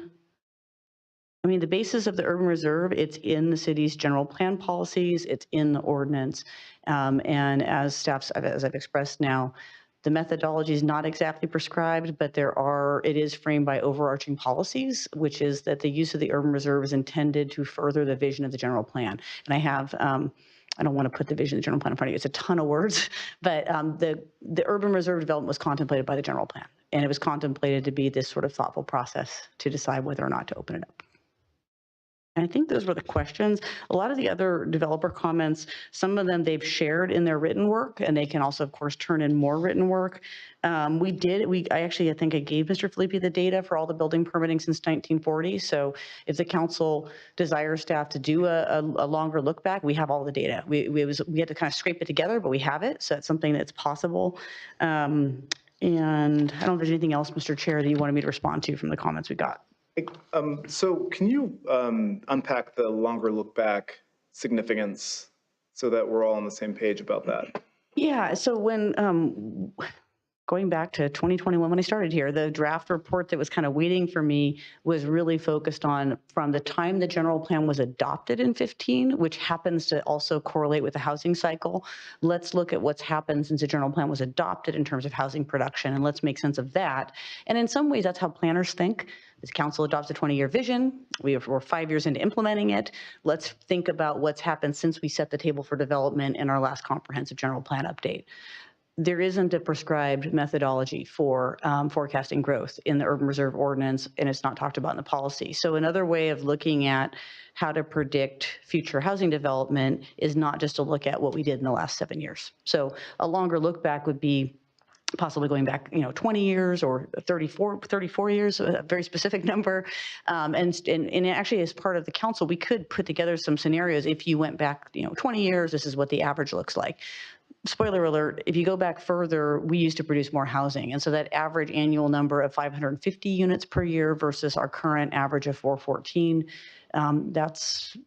I mean, the basis of the urban reserve, it's in the city's general plan policies, it's in the ordinance. And as I've expressed now, the methodology is not exactly prescribed, but it is framed by overarching policies, which is that the use of the urban reserve is intended to further the vision of the general plan. And I don't want to put the vision of the general plan in front of you. It's a ton of words, but the urban reserve development was contemplated by the general plan. And it was contemplated to be this sort of thoughtful process to decide whether or not to open it up. And I think those were the questions. A lot of the other developer comments, some of them they've shared in their written work, and they can also, of course, turn in more written work. I think I gave Mr. Felipe the data for all the building permitting since 1940. So if the council desires staff to do a longer look back, we have all the data. We had to kind of scrape it together, but we have it. So it's something that's possible. And I don't know if there's anything else, Mr. Chair, that you wanted me to respond to from the comments we got. So can you unpack the longer look back significance so that we're all on the same page about that? Yeah, so when going back to 2021 when I started here, the draft report that was kind of waiting for me was really focused on from the time the general plan was adopted in 15, which happens to also correlate with the housing cycle. Let's look at what's happened since the general plan was adopted in terms of housing production, and let's make sense of that. And in some ways, that's how planners think. The council adopts a 20-year vision. We're 5 years into implementing it. Let's think about what's happened since we set the table for development in our last comprehensive general plan update. There isn't a prescribed methodology for forecasting growth in the urban reserve ordinance, and it's not talked about in the policy. So another way of looking at how to predict future housing development is not just to look at what we did in the last 7 years. So a longer look back would be possibly going back, 20 years or 34 years, a very specific number. And actually, as part of the council, we could put together some scenarios. If you went back, 20 years, this is what the average looks like. Spoiler alert, if you go back further, we used to produce more housing. And so that average annual number of 550 units per year versus our current average of 414, that's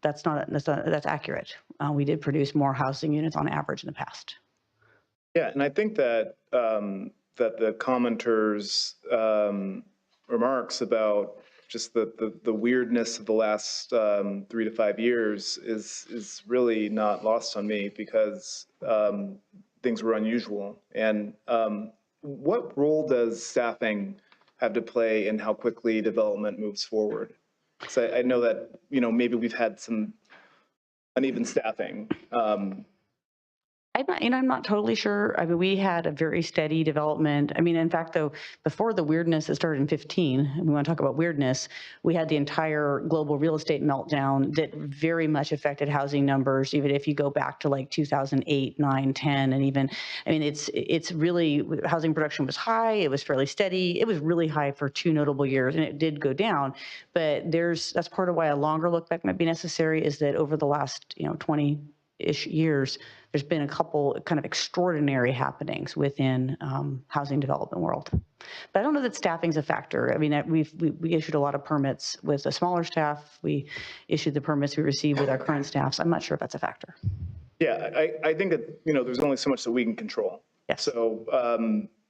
accurate. We did produce more housing units on average in the past. Yeah, and I think that that the commenters' remarks about just the weirdness of the last 3 to 5 years is really not lost on me because things were unusual. And what role does staffing have to play in how quickly development moves forward? So I know that maybe we've had some uneven staffing. I'm not totally sure. I mean, we had a very steady development. I mean, in fact, though, before the weirdness that started in 15, and we want to talk about weirdness, we had the entire global real estate meltdown that very much affected housing numbers, even if you go back to like 2008, 9, 10, and even, I mean, it's really, housing production was high, it was fairly steady, it was really high for 2 notable years, and it did go down, but that's part of why a longer look back might be necessary, is that over the last, 20-ish years, there's been a couple kind of extraordinary happenings within housing development world. But I don't know that staffing's a factor. I mean, we issued a lot of permits with a smaller staff. We issued the permits we received with our current staffs. I'm not sure if that's a factor. Yeah, I think that, there's only so much that we can control. Yes. So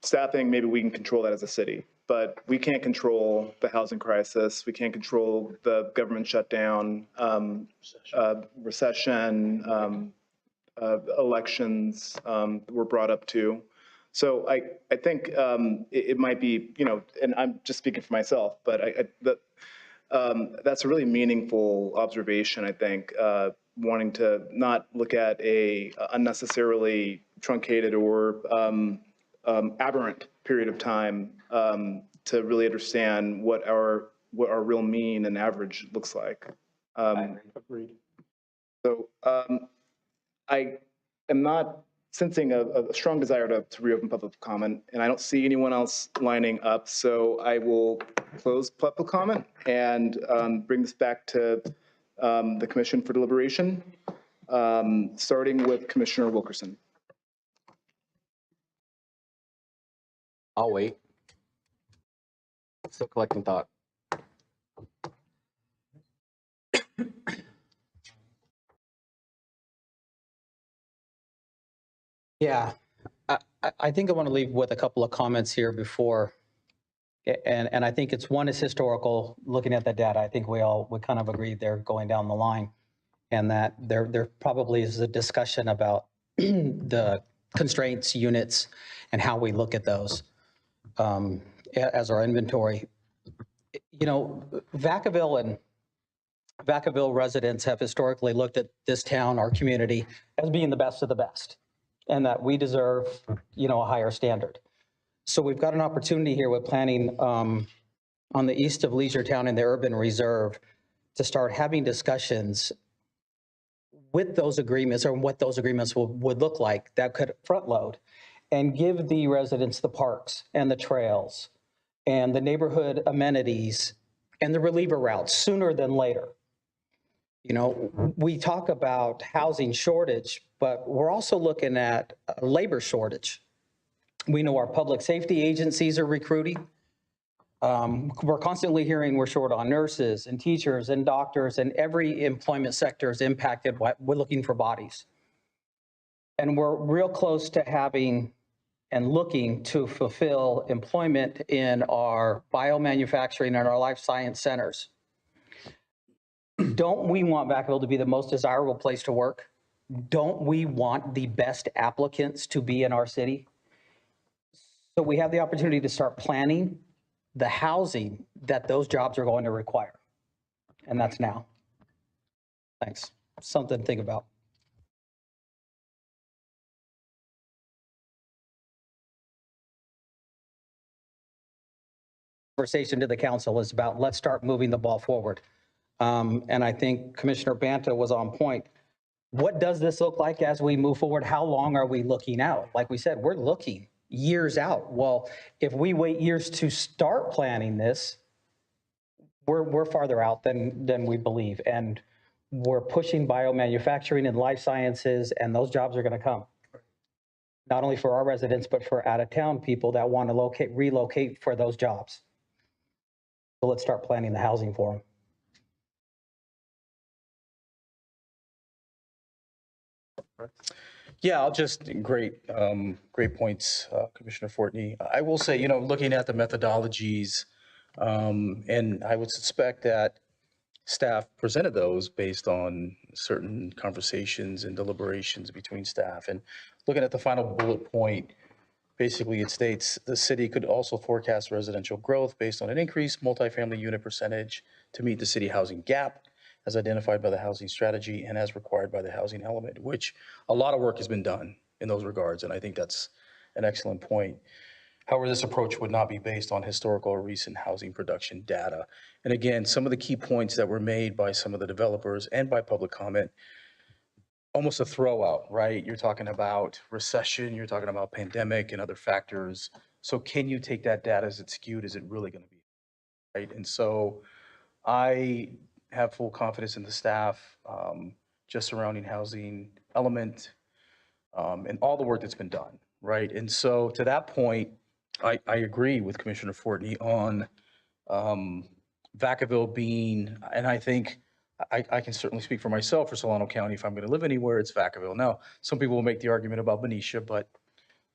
staffing, maybe we can control that as a city, but we can't control the housing crisis. We can't control the government shutdown, recession, elections were brought up too. So I think it might be, and I'm just speaking for myself, but that's a really meaningful observation, I think, wanting to not look at a unnecessarily truncated or aberrant period of time to really understand what our real mean and average looks like. Agreed. So I am not sensing a strong desire to reopen public comment, and I don't see anyone else lining up. So I will close public comment and bring this back to the commission for deliberation, starting with Commissioner Wilkerson. I'll wait. Still collecting thought. Yeah, I think I want to leave with a couple of comments here before And I think it's one is historical, looking at the data, I think we kind of agreed they're going down the line. And that there probably is a discussion about the constraints, units, and how we look at those as our inventory. You know, Vacaville residents have historically looked at this town, our community, as being the best of the best, and that we deserve, you know, a higher standard. So we've got an opportunity here with planning on the east of Leisure Town in the urban reserve to start having discussions with those agreements, or what those agreements would look like that could front load and give the residents the parks and the trails and the neighborhood amenities and the reliever routes sooner than later. You know, we talk about housing shortage, but we're also looking at a labor shortage. We know our public safety agencies are recruiting. We're constantly hearing we're short on nurses and teachers and doctors, and every employment sector is impacted. We're looking for bodies. And we're real close to having and looking to fulfill employment in our biomanufacturing and our life science centers. Don't we want Vacaville to be the most desirable place to work? Don't we want the best applicants to be in our city? So we have the opportunity to start planning the housing that those jobs are going to require. And that's now. Thanks. Something to think about. Conversation to the council is about, let's start moving the ball forward. And I think Commissioner Banta was on point. What does this look like as we move forward? How long are we looking out? Like we said, we're looking years out. Well, if we wait years to start planning this, we're farther out than we believe. And we're pushing biomanufacturing and life sciences, and those jobs are going to come. Not only for our residents, but for out-of-town people that want to relocate for those jobs. So let's start planning the housing for them. Yeah, I'll just, great points, Commissioner Fortney. I will say, you know, looking at the methodologies, and I would suspect that staff presented those based on certain conversations and deliberations between staff. And looking at the final bullet point, basically it states the city could also forecast residential growth based on an increased multifamily unit percentage to meet the city housing gap as identified by the housing strategy and as required by the housing element, which a lot of work has been done in those regards. And I think that's an excellent point. However, this approach would not be based on historical or recent housing production data. And again, some of the key points that were made by some of the developers and by public comment, almost a throw out, right? You're talking about recession, you're talking about pandemic and other factors. So can you take that data as it's skewed? Is it really going to be, right? And so I have full confidence in the staff, just surrounding housing element, and all the work that's been done, right? And so to that point, I agree with Commissioner Fortney on Vacaville being, and I think I can certainly speak for myself for Solano County. If I'm going to live anywhere, it's Vacaville. Now, some people will make the argument about Benicia, but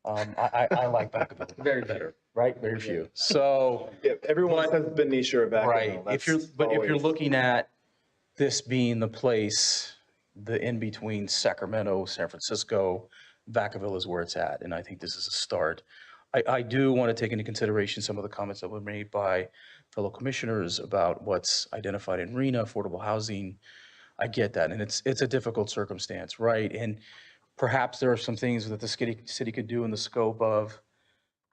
I like Vacaville. Very better, right? Very few. So Yeah, everyone says Benicia or Vacaville. right. If you're always- looking at this being the place, the in between Sacramento, San Francisco, Vacaville is where it's at, and I think this is a start. I do want to take into consideration some of the comments that were made by fellow commissioners about what's identified in RENA, affordable housing. I get that, and it's a difficult circumstance, right? And perhaps there are some things that the city could do in the scope of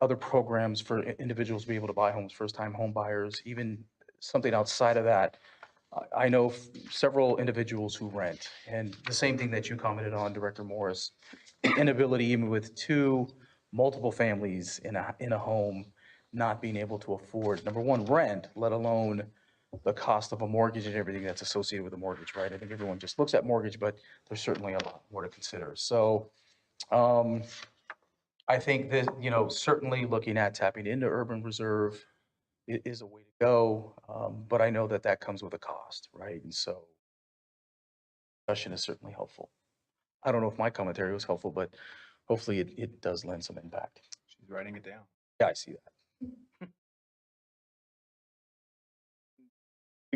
other programs for individuals to be able to buy homes, first-time home buyers, even something outside of that. I know several individuals who rent, and the same thing that you commented on, Director Morris, the inability even with multiple families in a home, not being able to afford, number one, rent, let alone the cost of a mortgage and everything that's associated with a mortgage, right? I think everyone just looks at mortgage, but there's certainly a lot more to consider. So I think that, you know, certainly looking at tapping into urban reserve is a way to go, but I know that that comes with a cost, right? And so discussion is certainly helpful. I don't know if my commentary was helpful, but hopefully it does lend some impact. She's writing it down. Yeah, I see that.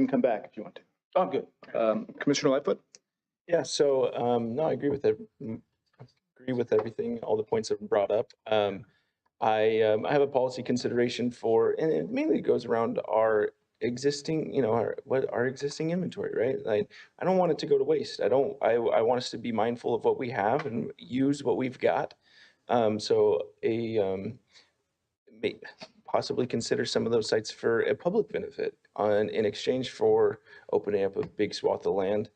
You can come back if you want to. Oh, I'm good. Commissioner Lightfoot? Yeah, so, no, I agree with everything, all the points that were brought up. I have a policy consideration for, and it mainly goes around our existing, our existing inventory, right? I don't want it to go to waste. I want us to be mindful of what we have and use what we've got. May possibly consider some of those sites for a public benefit in exchange for opening up a big swath of land,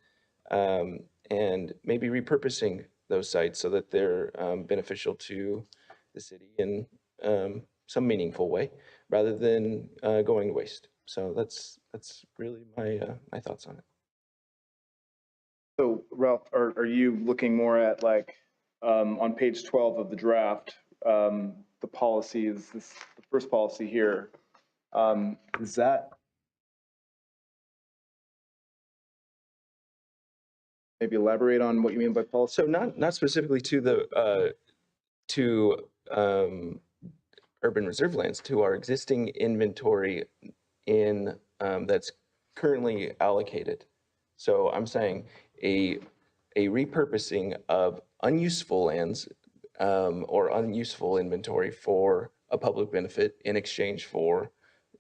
and maybe repurposing those sites so that they're beneficial to the city in some meaningful way, rather than going to waste. So that's really my thoughts on it. So Ralph, are you looking more at like on page 12 of the draft, the policies, the first policy here, is that maybe elaborate on what you mean by policy? So not specifically to the urban reserve lands, to our existing inventory in that's currently allocated. So I'm saying a repurposing of unuseful lands or unuseful inventory for a public benefit in exchange for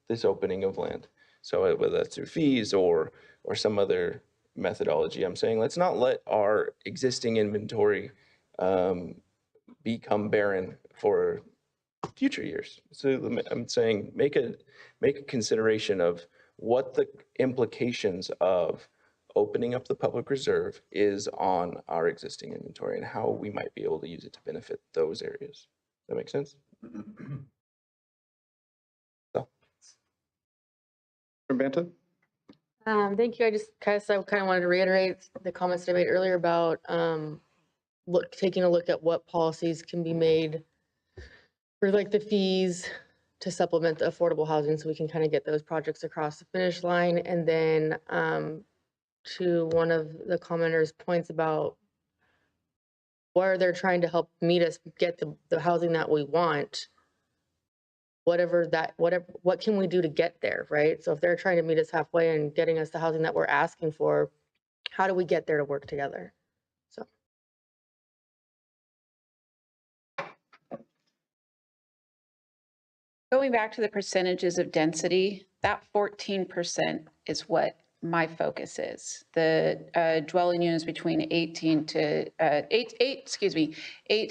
this opening of land. So whether that's through fees or some other methodology, I'm saying let's not let our existing inventory become barren for future years. So I'm saying make a consideration of what the implications of opening up the public reserve is on our existing inventory and how we might be able to use it to benefit those areas. Does that make sense? So. Banta? Thank you. I kind of wanted to reiterate the comments I made earlier about taking a look at what policies can be made for like the fees to supplement the affordable housing, so we can kind of get those projects across the finish line. And then to one of the commenters' points about where they're trying to help meet us get the housing that we want, what can we do to get there, right? So if they're trying to meet us halfway and getting us the housing that we're asking for, how do we get there to work together? So. Going back to the percentages of density, that 14% is what my focus is. The dwelling units between 8 to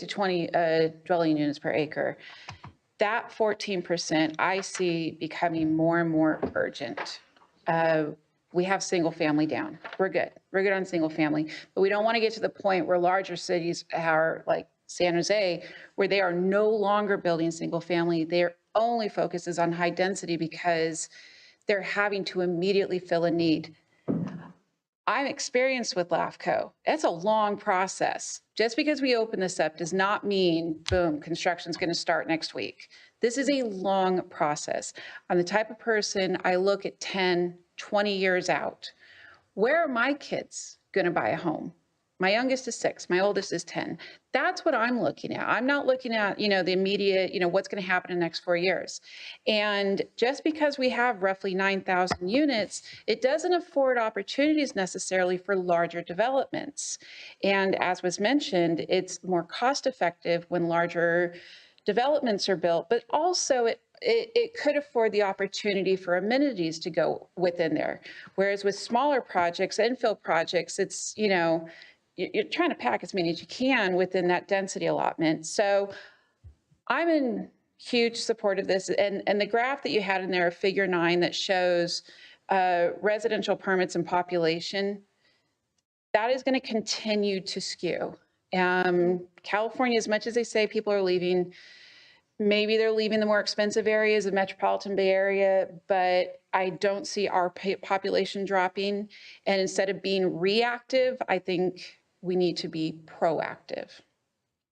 20 dwelling units per acre. That 14% I see becoming more and more urgent. We have single family down. We're good. We're good on single family, but we don't want to get to the point where larger cities are like San Jose, where they are no longer building single family. Their only focus is on high density because they're having to immediately fill a need. I'm experienced with LAFCO. It's a long process. Just because we open this up does not mean, boom, construction's going to start next week. This is a long process. I'm the type of person, I look at 10, 20 years out. Where are my kids going to buy a home? My youngest is 6, my oldest is 10. That's what I'm looking at. I'm not looking at, the immediate, what's going to happen in the next 4 years. And just because we have roughly 9,000 units, it doesn't afford opportunities necessarily for larger developments. And as was mentioned, it's more cost effective when larger developments are built, but also it could afford the opportunity for amenities to go within there. Whereas with smaller projects, infill projects, it's, you're trying to pack as many as you can within that density allotment. So I'm in huge support of this. And the graph that you had in there, figure 9, that shows residential permits and population, that is going to continue to skew. California, as much as they say people are leaving, maybe they're leaving the more expensive areas of metropolitan Bay Area, but I don't see our population dropping. And instead of being reactive, I think we need to be proactive.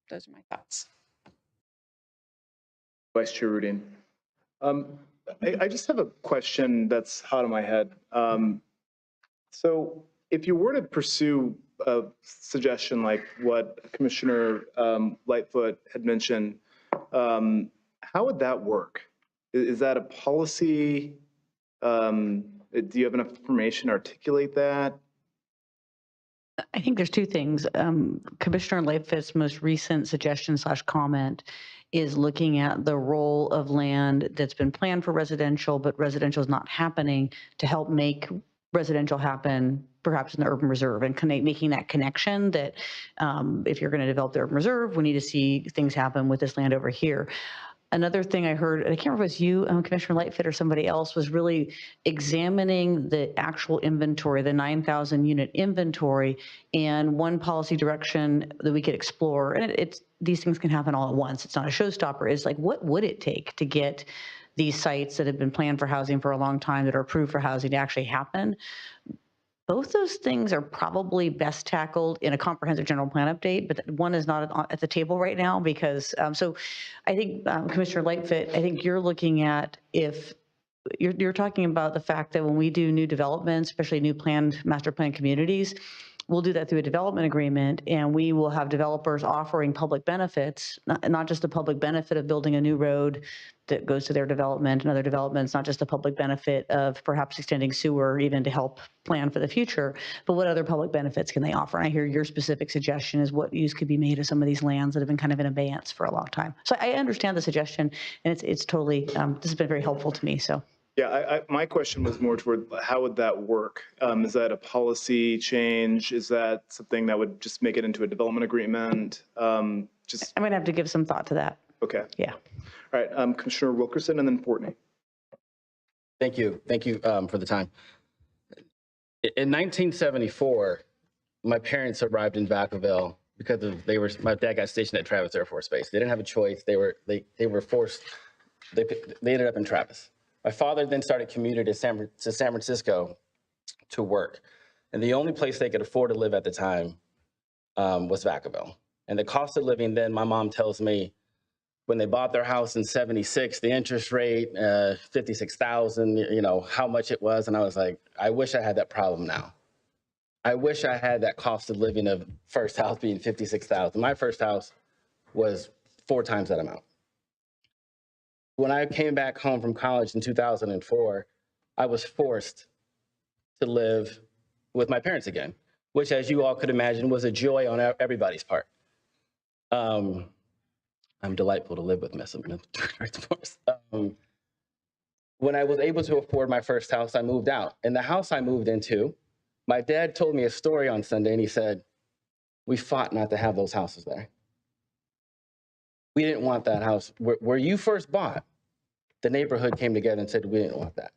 Those are my thoughts. Vice Chair Rudin. I just have a question that's hot in my head. So if you were to pursue a suggestion like what Commissioner Lightfoot had mentioned, how would that work? Is that a policy Do you have enough information to articulate that? I think there's two things. Commissioner Lightfoot's most recent suggestion/comment is looking at the role of land that's been planned for residential, but residential is not happening, to help make residential happen, perhaps in the urban reserve, and making that connection that if you're going to develop the urban reserve, we need to see things happen with this land over here. Another thing I heard, and I can't remember if it was you, Commissioner Lightfoot, or somebody else, was really examining the actual inventory, the 9,000 unit inventory, and one policy direction that we could explore, and these things can happen all at once. It's not a showstopper. Is like, what would it take to get these sites that have been planned for housing for a long time, that are approved for housing, to actually happen? Both those things are probably best tackled in a comprehensive general plan update, but one is not at the table right now because, so I think Commissioner Lightfoot, I think you're looking at, if you're talking about the fact that when we do new developments, especially new master plan communities, we'll do that through a development agreement, and we will have developers offering public benefits, not just the public benefit of building a new road that goes to their development and other developments, not just the public benefit of perhaps extending sewer even to help plan for the future, but what other public benefits can they offer? And I hear your specific suggestion is what use could be made of some of these lands that have been kind of in abeyance for a long time. So I understand the suggestion, and it's totally, this has been very helpful to me, so. Yeah, my question was more toward how would that work? Is that a policy change? Is that something that would just make it into a development agreement? I'm going to have to give some thought to that. Okay. Yeah. All right, Commissioner Wilkerson and then Fortney. Thank you for the time. In 1974, my parents arrived in Vacaville because my dad got stationed at Travis Air Force Base. They didn't have a choice. They were forced. They ended up in Travis. My father then started commuting to San Francisco to work. And the only place they could afford to live at the time was Vacaville. And the cost of living then, my mom tells me, when they bought their house in 76, the interest rate, $56,000, how much it was. And I was like, I wish I had that problem now. I wish I had that cost of living of first house being $56,000. My first house was 4 times that amount. When I came back home from college in 2004, I was forced to live with my parents again, which, as you all could imagine, was a joy on everybody's part. I'm delightful to live with, Miss Morris. When I was able to afford my first house, I moved out. And the house I moved into, my dad told me a story on Sunday, and he said, we fought not to have those houses there. We didn't want that house. Where you first bought, the neighborhood came together and said, we didn't want that.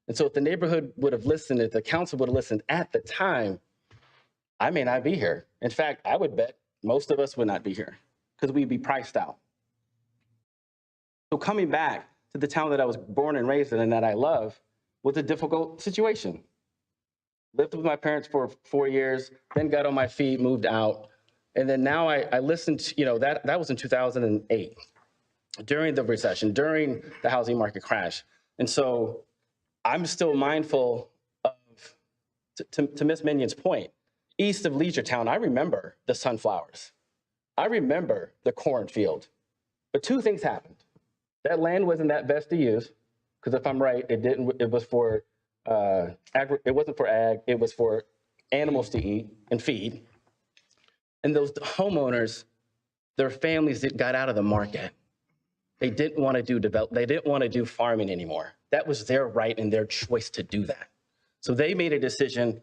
And so if the neighborhood would have listened, if the council would have listened at the time, I may not be here. In fact, I would bet most of us would not be here because we'd be priced out. So coming back to the town that I was born and raised in and that I love was a difficult situation. Lived with my parents for 4 years, then got on my feet, moved out. And then now I listened to, that was in 2008, during the recession, during the housing market crash. And so I'm still mindful of, to Ms. Minion's point, east of Leisure-Town, I remember the sunflowers. I remember the cornfield. But 2 things happened. That land wasn't that best to use, because if I'm right, it was for, it wasn't for ag, it was for animals to eat and feed. And those homeowners, their families got out of the market. They didn't want to they didn't want to do farming anymore. That was their right and their choice to do that. So they made a decision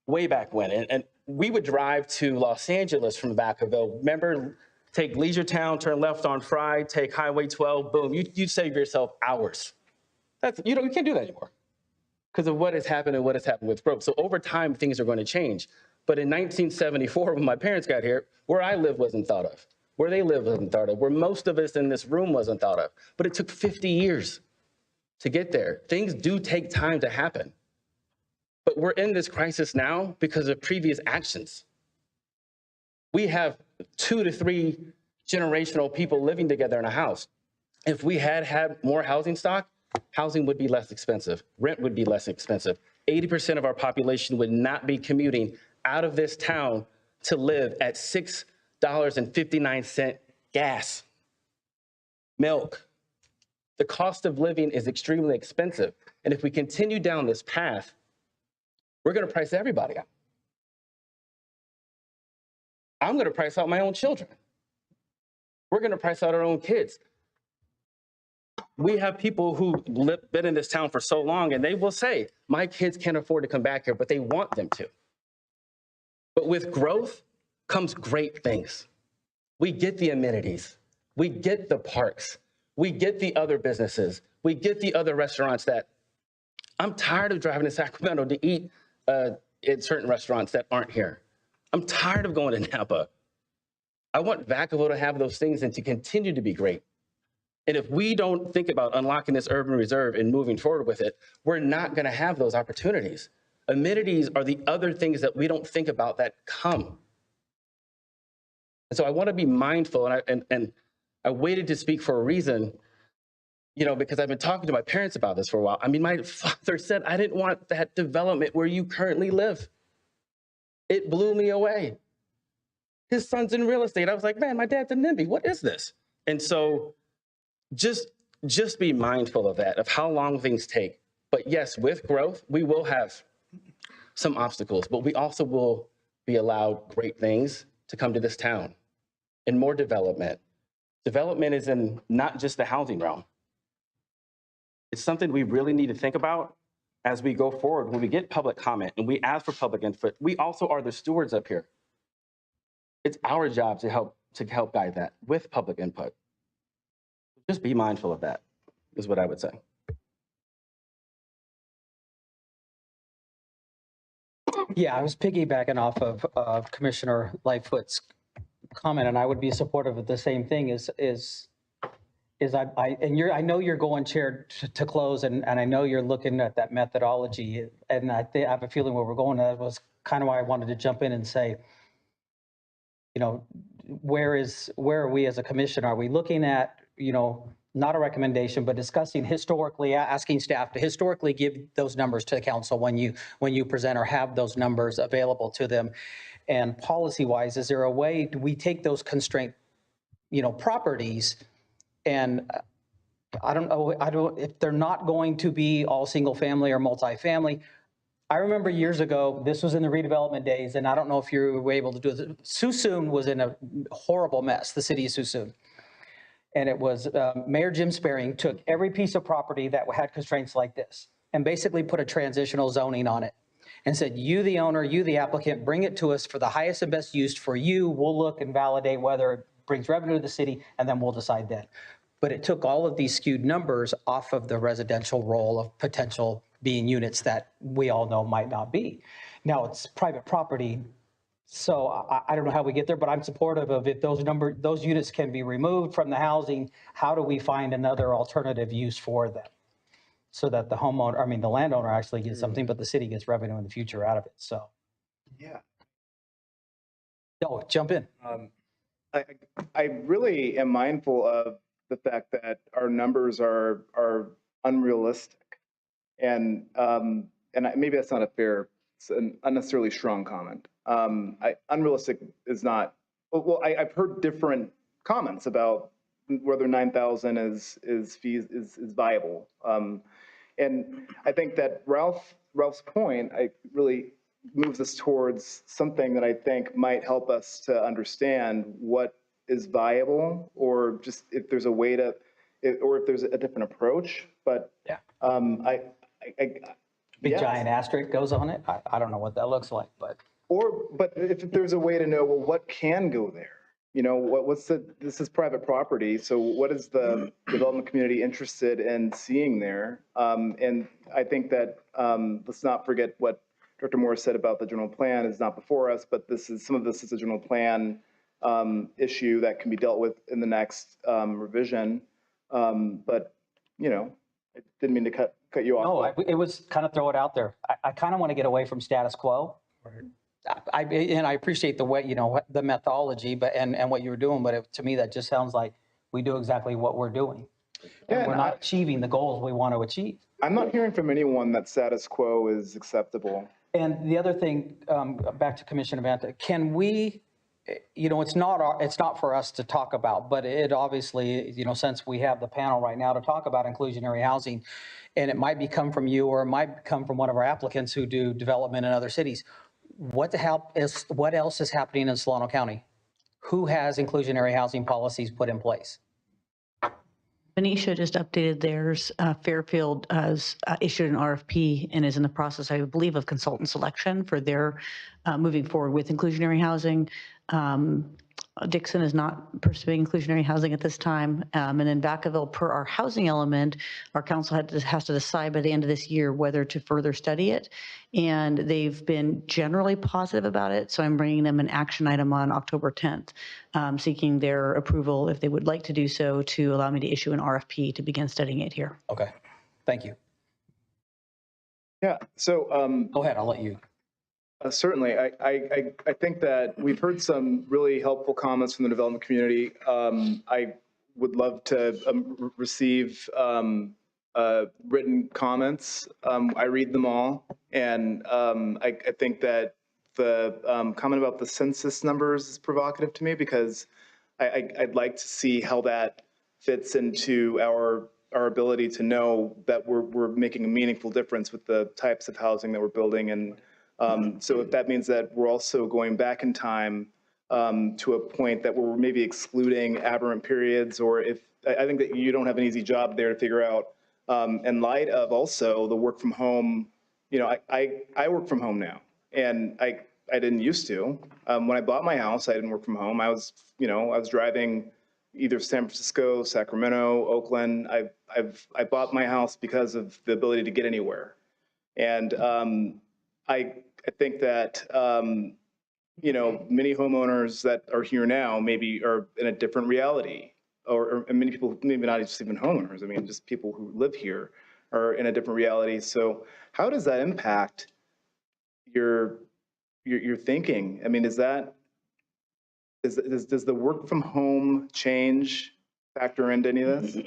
way back when. And we would drive to Los Angeles from Vacaville. Remember, take Leisure-Town, turn left on Fry, take Highway 12, boom. You'd save yourself hours. You can't do that anymore because of what has happened and what has happened with growth. So over time, things are going to change. But in 1974, when my parents got here, where I lived wasn't thought of. Where they lived wasn't thought of. Where most of us in this room wasn't thought of. But it took 50 years to get there. Things do take time to happen. But we're in this crisis now because of previous actions. We have 2 to 3 generational people living together in a house. If we had more housing stock, housing would be less expensive. Rent would be less expensive. 80% of our population would not be commuting out of this town to live at $6.59 gas, milk, The cost of living is extremely expensive. And if we continue down this path, we're going to price everybody out. I'm going to price out my own children. We're going to price out our own kids. We have people who been in this town for so long, and they will say, my kids can't afford to come back here, but they want them to. But with growth comes great things. We get the amenities. We get the parks. We get the other businesses. We get the other restaurants that I'm tired of driving to Sacramento to eat in certain restaurants that aren't here. I'm tired of going to Napa. I want Vacaville to have those things and to continue to be great. And if we don't think about unlocking this urban reserve and moving forward with it, we're not going to have those opportunities. Amenities are the other things that we don't think about that come. And so I want to be mindful, and I waited to speak for a reason, because I've been talking to my parents about this for a while. I mean, my father said, I didn't want that development where you currently live. It blew me away. His son's in real estate. I was like, man, my dad's a NIMBY. What is this? And so just be mindful of that, of how long things take. But yes, with growth, we will have some obstacles, but we also will be allowed great things to come to this town and more development. Development is in not just the housing realm. It's something we really need to think about as we go forward. When we get public comment and we ask for public input, we also are the stewards up here. It's our job to help guide that with public input. Just be mindful of that, is what I would say. Yeah, I was piggybacking off of Commissioner Lightfoot's comment, and I would be supportive of the same thing. I know you're going chair to close, and I know you're looking at that methodology, and I have a feeling where we're going. That was kind of why I wanted to jump in and say, where are we as a commission? Are we looking at, not a recommendation, but discussing historically, asking staff to historically give those numbers to the council when you present or have those numbers available to them? And policy-wise, is there a way, do we take those constraint, properties, and I don't know, if they're not going to be all single family or multifamily. I remember years ago, this was in the redevelopment days, and I don't know if you were able to do it. Suisun was in a horrible mess, the city of Suisun. And it was Mayor Jim Sparing took every piece of property that had constraints like this and basically put a transitional zoning on it and said, you, the owner, you, the applicant, bring it to us for the highest and best use for you. We'll look and validate whether it brings revenue to the city, and then we'll decide then. But it took all of these skewed numbers off of the residential role of potential being units that we all know might not be. Now it's private property. So I don't know how we get there, but I'm supportive of if those units can be removed from the housing, how do we find another alternative use for them? So that the landowner actually gets something, but the city gets revenue in the future out of it, so. Yeah. No, jump in. I really am mindful of the fact that our numbers are unrealistic. And maybe that's not a fair, it's an unnecessarily strong comment. Unrealistic is not, well, I've heard different comments about whether 9,000 is viable. And I think that Ralph's point, really moves us towards something that I think might help us to understand what is viable, or just if there's a way to, or if there's a different approach. But yeah, big yes. Giant asterisk goes on it. I don't know what that looks like, but if there's a way to know, well, what can go there? This is private property, so what is the development community interested in seeing there? And I think that let's not forget what Dr. Morris said about the general plan is not before us, but some of this is a general plan issue that can be dealt with in the next revision. But I didn't mean to cut you off. No, it was kind of throw it out there. I kind of want to get away from status quo. I appreciate the way, the methodology, and what you were doing, but to me, that just sounds like we do exactly what we're doing. And we're not achieving the goals we want to achieve. I'm not hearing from anyone that status quo is acceptable. And the other thing, back to Commissioner Vanta, can we it's not for us to talk about, but it obviously, since we have the panel right now to talk about inclusionary housing, and it might come from you or it might come from one of our applicants who do development in other cities. What else is happening in Solano County? Who has inclusionary housing policies put in place? Benicia just updated theirs. Fairfield has issued an RFP and is in the process, I believe, of consultant selection for their moving forward with inclusionary housing. Dixon is not pursuing inclusionary housing at this time. And then Vacaville, per our housing element, our council has to decide by the end of this year whether to further study it. And they've been generally positive about it. So I'm bringing them an action item on October 10th, seeking their approval, if they would like to do so, to allow me to issue an RFP to begin studying it here. Okay, thank you. Yeah, so. Go ahead, I'll let you. Certainly. I think that we've heard some really helpful comments from the development community. I would love to receive written comments. I read them all. And I think that the comment about the census numbers is provocative to me because I'd like to see how that fits into our ability to know that we're making a meaningful difference with the types of housing that we're building. And so if that means that we're also going back in time to a point that we're maybe excluding aberrant periods, or if I think that you don't have an easy job there to figure out in light of also the work from home. I work from home now, and I didn't used to. When I bought my house, I didn't work from home. I was driving either San Francisco, Sacramento, Oakland. I bought my house because of the ability to get anywhere, and I think that, many homeowners that are here now maybe are in a different reality, or many people, maybe not just even homeowners. I mean, just people who live here are in a different reality. So how does that impact your thinking? I mean, does the work from home change factor into any of this?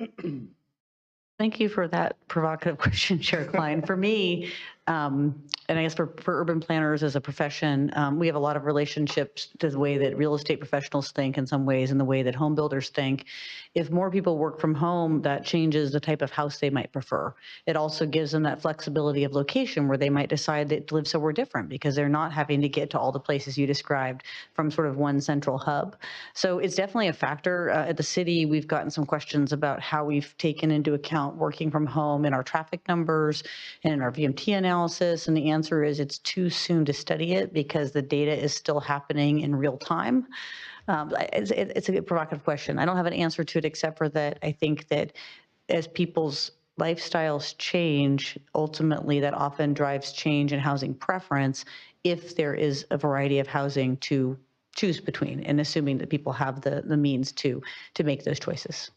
Thank you for that provocative question, Chair Klein. For me, and I guess for urban planners as a profession, we have a lot of relationships to the way that real estate professionals think in some ways and the way that home builders think. If more people work from home, that changes the type of house they might prefer. It also gives them that flexibility of location where they might decide to live somewhere different because they're not having to get to all the places you described from sort of one central hub. So it's definitely a factor. At the city, we've gotten some questions about how we've taken into account working from home in our traffic numbers and in our VMT analysis. And the answer is it's too soon to study it because the data is still happening in real time. It's a provocative question. I don't have an answer to it except for that I think that as people's lifestyles change, ultimately that often drives change in housing preference if there is a variety of housing to choose between, and assuming that people have the means to make those choices.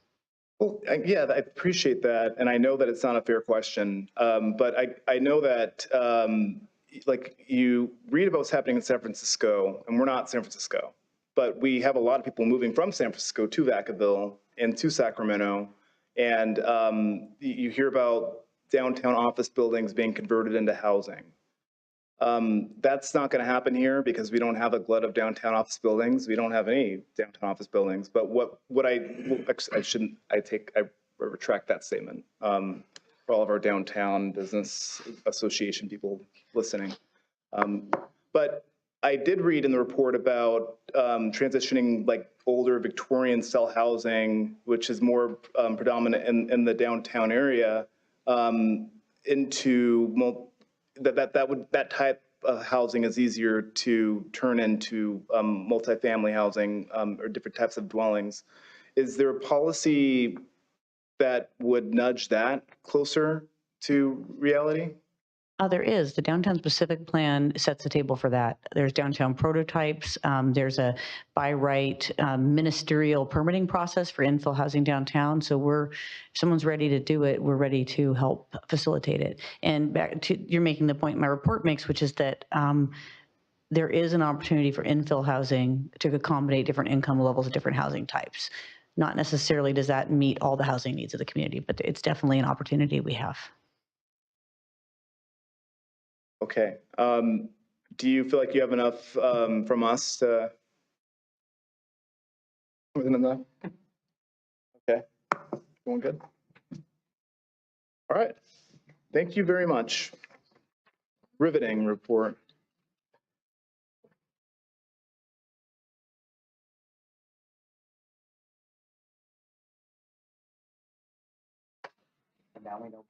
Well, yeah, I appreciate that. And I know that it's not a fair question, but I know that like you read about what's happening in San Francisco, and we're not San Francisco, but we have a lot of people moving from San Francisco to Vacaville and to Sacramento. And you hear about downtown office buildings being converted into housing. That's not going to happen here because we don't have a glut of downtown office buildings. We don't have any downtown office buildings. But I retract that statement for all of our downtown business association people listening. But I did read in the report about transitioning like older Victorian style housing, which is more predominant in the downtown area, into that type of housing is easier to turn into multifamily housing or different types of dwellings. Is there a policy that would nudge that closer to reality? There is. The downtown specific plan sets the table for that. There's downtown prototypes. There's a by right ministerial permitting process for infill housing downtown. So if someone's ready to do it, we're ready to help facilitate it. And back to you're making the point my report makes, which is that there is an opportunity for infill housing to accommodate different income levels of different housing types. Not necessarily does that meet all the housing needs of the community, but it's definitely an opportunity we have. Okay. Do you feel like you have enough from us to Within enough? Okay, going good? All right, thank you very much. Riveting report. And now we know.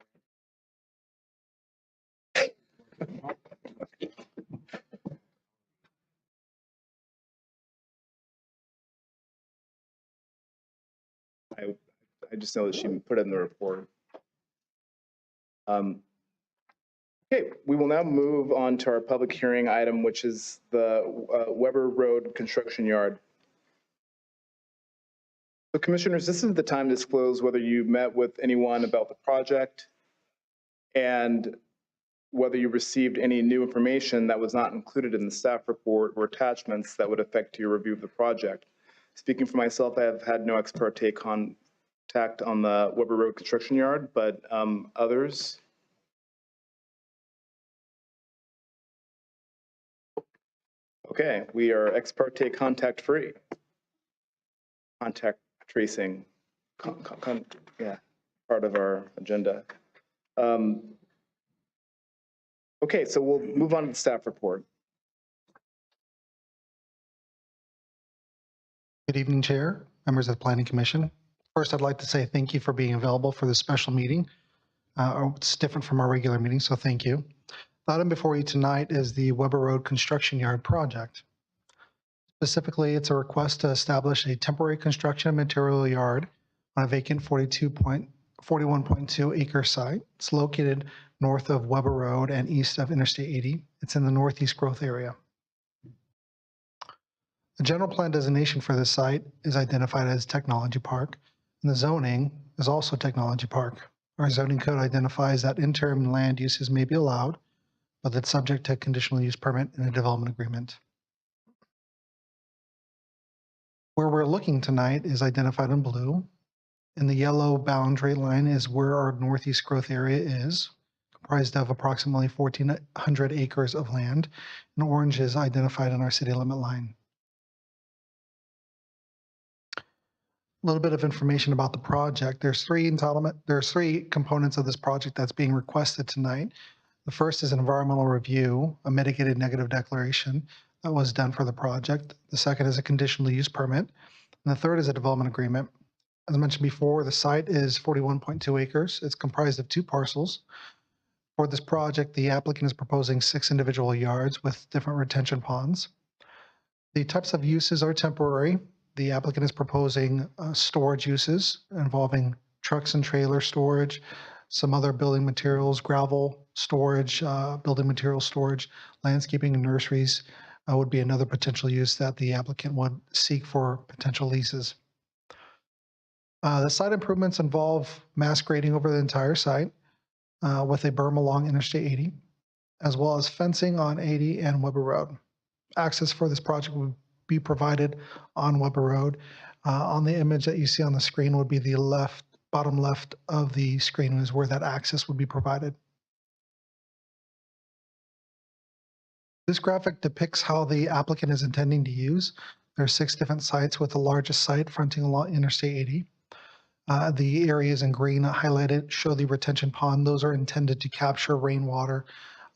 I just know that she put it in the report. Okay, we will now move on to our public hearing item, which is the Weber Road construction yard. So commissioners, this is the time to disclose whether you met with anyone about the project and whether you received any new information that was not included in the staff report or attachments that would affect your review of the project. Speaking for myself, I have had no ex parte contact on the Weber Road construction yard, but others? Okay, we are ex parte contact free. Contact tracing, yeah, part of our agenda. Okay, so we'll move on to the staff report. Good evening, Chair, members of the Planning Commission. First, I'd like to say thank you for being available for this special meeting. It's different from our regular meeting, so thank you. The item before you tonight is the Weber Road Construction Yard project. Specifically, it's a request to establish a temporary construction material yard on a vacant 41.2 acre site. It's located north of Weber Road and east of Interstate 80. It's in the northeast growth area. The general plan designation for this site is identified as Technology Park, and the zoning is also Technology Park. Our zoning code identifies that interim land uses may be allowed, but that's subject to conditional use permit and a development agreement. Where we're looking tonight is identified in blue, and the yellow boundary line is where our northeast growth area is, comprised of approximately 1,400 acres of land, and orange is identified in our city limit line. A little bit of information about the project. There's three components of this project that's being requested tonight. The first is an environmental review, a mitigated negative declaration that was done for the project. The second is a conditional use permit. And the third is a development agreement. As I mentioned before, the site is 41.2 acres. It's comprised of 2 parcels. For this project, the applicant is proposing 6 individual yards with different retention ponds. The types of uses are temporary. The applicant is proposing storage uses involving trucks and trailer storage, some other building materials, gravel storage, building material storage, landscaping and nurseries would be another potential use that the applicant would seek for potential leases. The site improvements involve mass grading over the entire site with a berm along Interstate 80, as well as fencing on 80 and Weber Road. Access for this project would be provided on Weber Road. On the image that you see on the screen would be the bottom left of the screen is where that access would be provided. This graphic depicts how the applicant is intending to use. There are 6 different sites, with the largest site fronting along Interstate 80. The areas in green highlighted show the retention pond. Those are intended to capture rainwater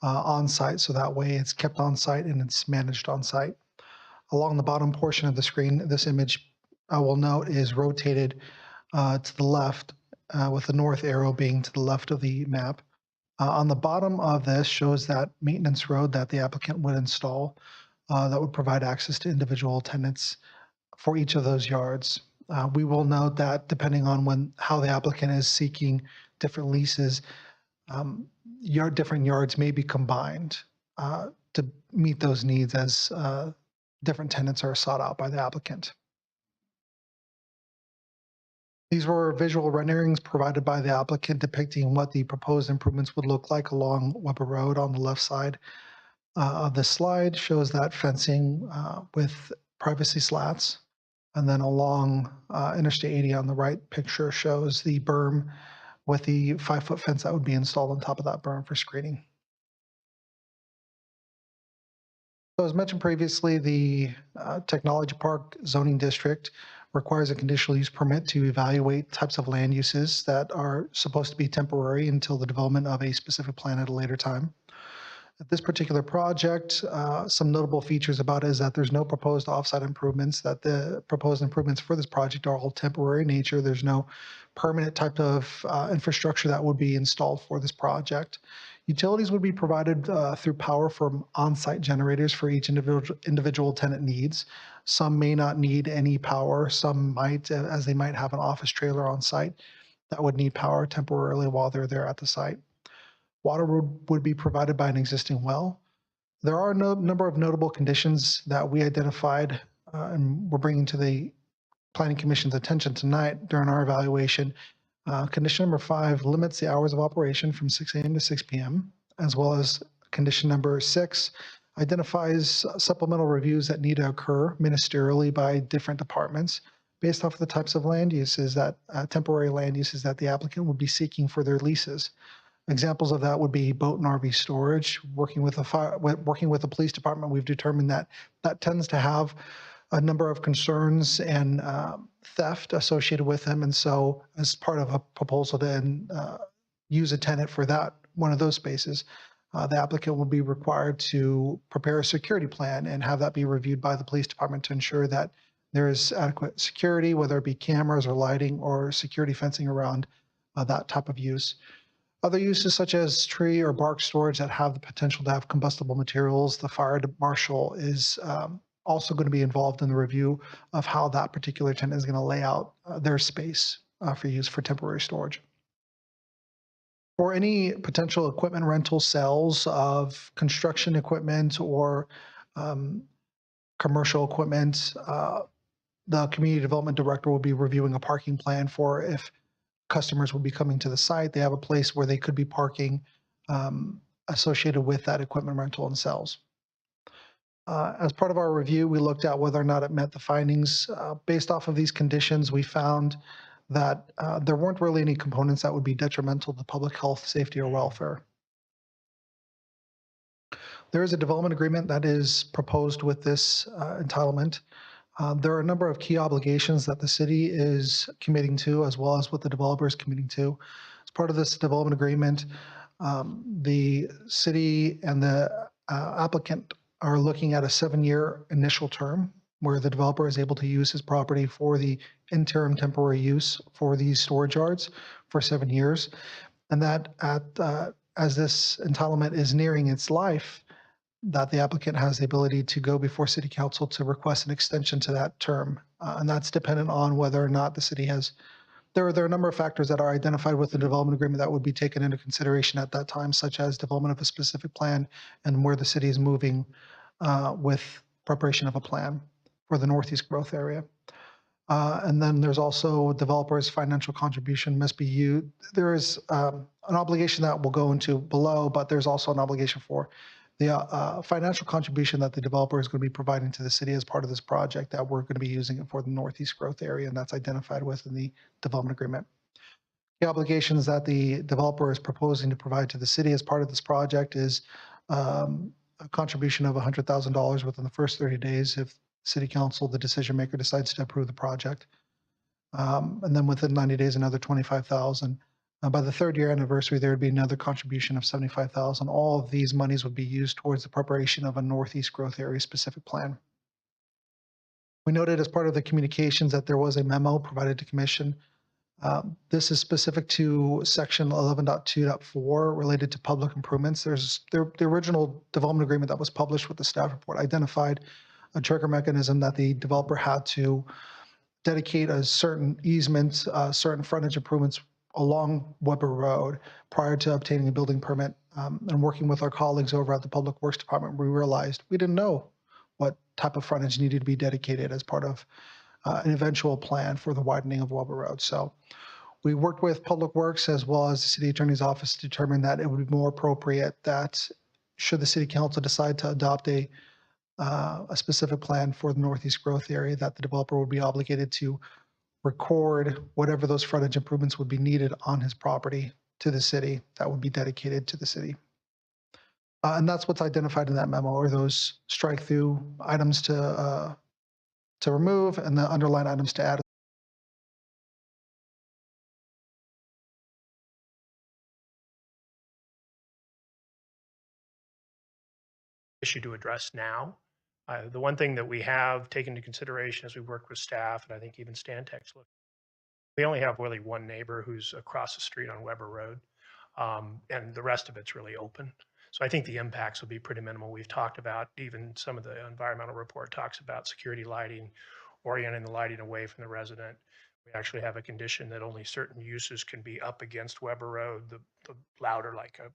on site, so that way it's kept on site and it's managed on site. Along the bottom portion of the screen, this image I will note is rotated to the left, with the north arrow being to the left of the map. On the bottom of this shows that maintenance road that the applicant would install that would provide access to individual tenants for each of those yards. We will note that depending on how the applicant is seeking different leases, different yards may be combined to meet those needs as different tenants are sought out by the applicant. These were visual renderings provided by the applicant depicting what the proposed improvements would look like along Weber Road. On the left side of the slide shows that fencing with privacy slats. And then along Interstate 80 on the right picture shows the berm with the 5-foot fence that would be installed on top of that berm for screening. So as mentioned previously, the Technology Park zoning district requires a conditional use permit to evaluate types of land uses that are supposed to be temporary until the development of a specific plan at a later time. At this particular project, some notable features about it is that there's no proposed offsite improvements, that the proposed improvements for this project are all temporary in nature. There's no permanent type of infrastructure that would be installed for this project. Utilities would be provided through power from on-site generators for each individual tenant needs. Some may not need any power, some might, as they might have an office trailer on site that would need power temporarily while they're there at the site. Water would be provided by an existing well. There are a number of notable conditions that we identified and we're bringing to the Planning Commission's attention tonight during our evaluation. Condition number 5 limits the hours of operation from 6 a.m. to 6 p.m., as well as condition number 6 identifies supplemental reviews that need to occur ministerially by different departments based off of the types of land uses that temporary land uses that the applicant would be seeking for their leases. Examples of that would be boat and RV storage. Working with the police department, we've determined that that tends to have a number of concerns and theft associated with them. And so as part of a proposal to use a tenant for that, one of those spaces, the applicant will be required to prepare a security plan and have that be reviewed by the police department to ensure that there is adequate security, whether it be cameras or lighting or security fencing around that type of use. Other uses such as tree or bark storage that have the potential to have combustible materials, the fire marshal is also going to be involved in the review of how that particular tenant is going to lay out their space for use for temporary storage. For any potential equipment rental sales of construction equipment or commercial equipment, the community development director will be reviewing a parking plan for if customers will be coming to the site. They have a place where they could be parking associated with that equipment rental and sales. As part of our review, we looked at whether or not it met the findings. Based off of these conditions, we found that there weren't really any components that would be detrimental to public health, safety, or welfare. There is a development agreement that is proposed with this entitlement. There are a number of key obligations that the city is committing to, as well as what the developer is committing to. As part of this development agreement, the city and the applicant are looking at a 7-year initial term where the developer is able to use his property for the interim temporary use for these storage yards for 7 years. And that as this entitlement is nearing its life, that the applicant has the ability to go before city council to request an extension to that term. And that's dependent on whether or not the city has, there are a number of factors that are identified with the development agreement that would be taken into consideration at that time, such as development of a specific plan and where the city is moving with preparation of a plan for the Northeast growth area. And then there's also developers' financial contribution must be used. There is an obligation that we'll go into below, but there's also an obligation for the financial contribution that the developer is going to be providing to the city as part of this project that we're going to be using it for the Northeast growth area, and that's identified within the development agreement. The obligations that the developer is proposing to provide to the city as part of this project is a contribution of $100,000 within the first 30 days if city council, the decision maker, decides to approve the project. And then within 90 days, another $25,000. By the 3rd year anniversary, there would be another contribution of $75,000. All of these monies would be used towards the preparation of a Northeast growth area specific plan. We noted as part of the communications that there was a memo provided to commission. This is specific to section 11.2.4 related to public improvements. The original development agreement that was published with the staff report identified a trigger mechanism that the developer had to dedicate a certain easement, certain frontage improvements along Weber Road prior to obtaining a building permit. And working with our colleagues over at the Public Works Department, we realized we didn't know what type of frontage needed to be dedicated as part of an eventual plan for the widening of Weber Road. So we worked with Public Works as well as the City Attorney's Office to determine that it would be more appropriate that should the City Council decide to adopt a specific plan for the Northeast growth area, that the developer would be obligated to record whatever those frontage improvements would be needed on his property to the city that would be dedicated to the city. And that's what's identified in that memo, or those strike through items to remove and the underline items to add. issue to address now. The one thing that we have taken into consideration as we work with staff, and I think even Stantec's look, we only have really one neighbor who's across the street on Weber Road, and the rest of it's really open. So I think the impacts will be pretty minimal. We've talked about, even some of the environmental report talks about security lighting, orienting the lighting away from the resident. We actually have a condition that only certain uses can be up against Weber Road. The louder, like a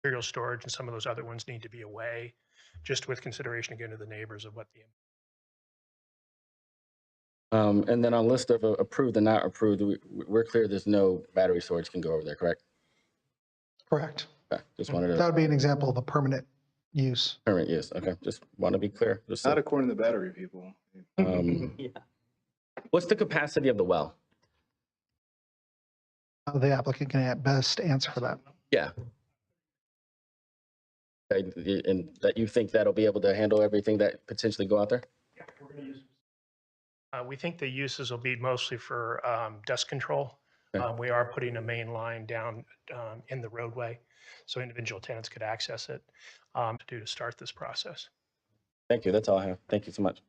material storage and some of those other ones, need to be away, just with consideration again to the neighbors of what the. And then on list of approved and not approved, we're clear there's no battery storage can go over there, correct? Correct. Okay, just wanted to. That would be an example of a permanent use. Permanent use, okay, just want to be clear. Just Not according to the battery people. Yeah. What's the capacity of the well? The applicant can at best answer for that. Yeah. Okay, and that you think that'll be able to handle everything that potentially go out there? We think the uses will be mostly for dust control. Okay. We are putting a main line down in the roadway, so individual tenants could access it to start this process. Thank you, that's all I have. Thank you so much.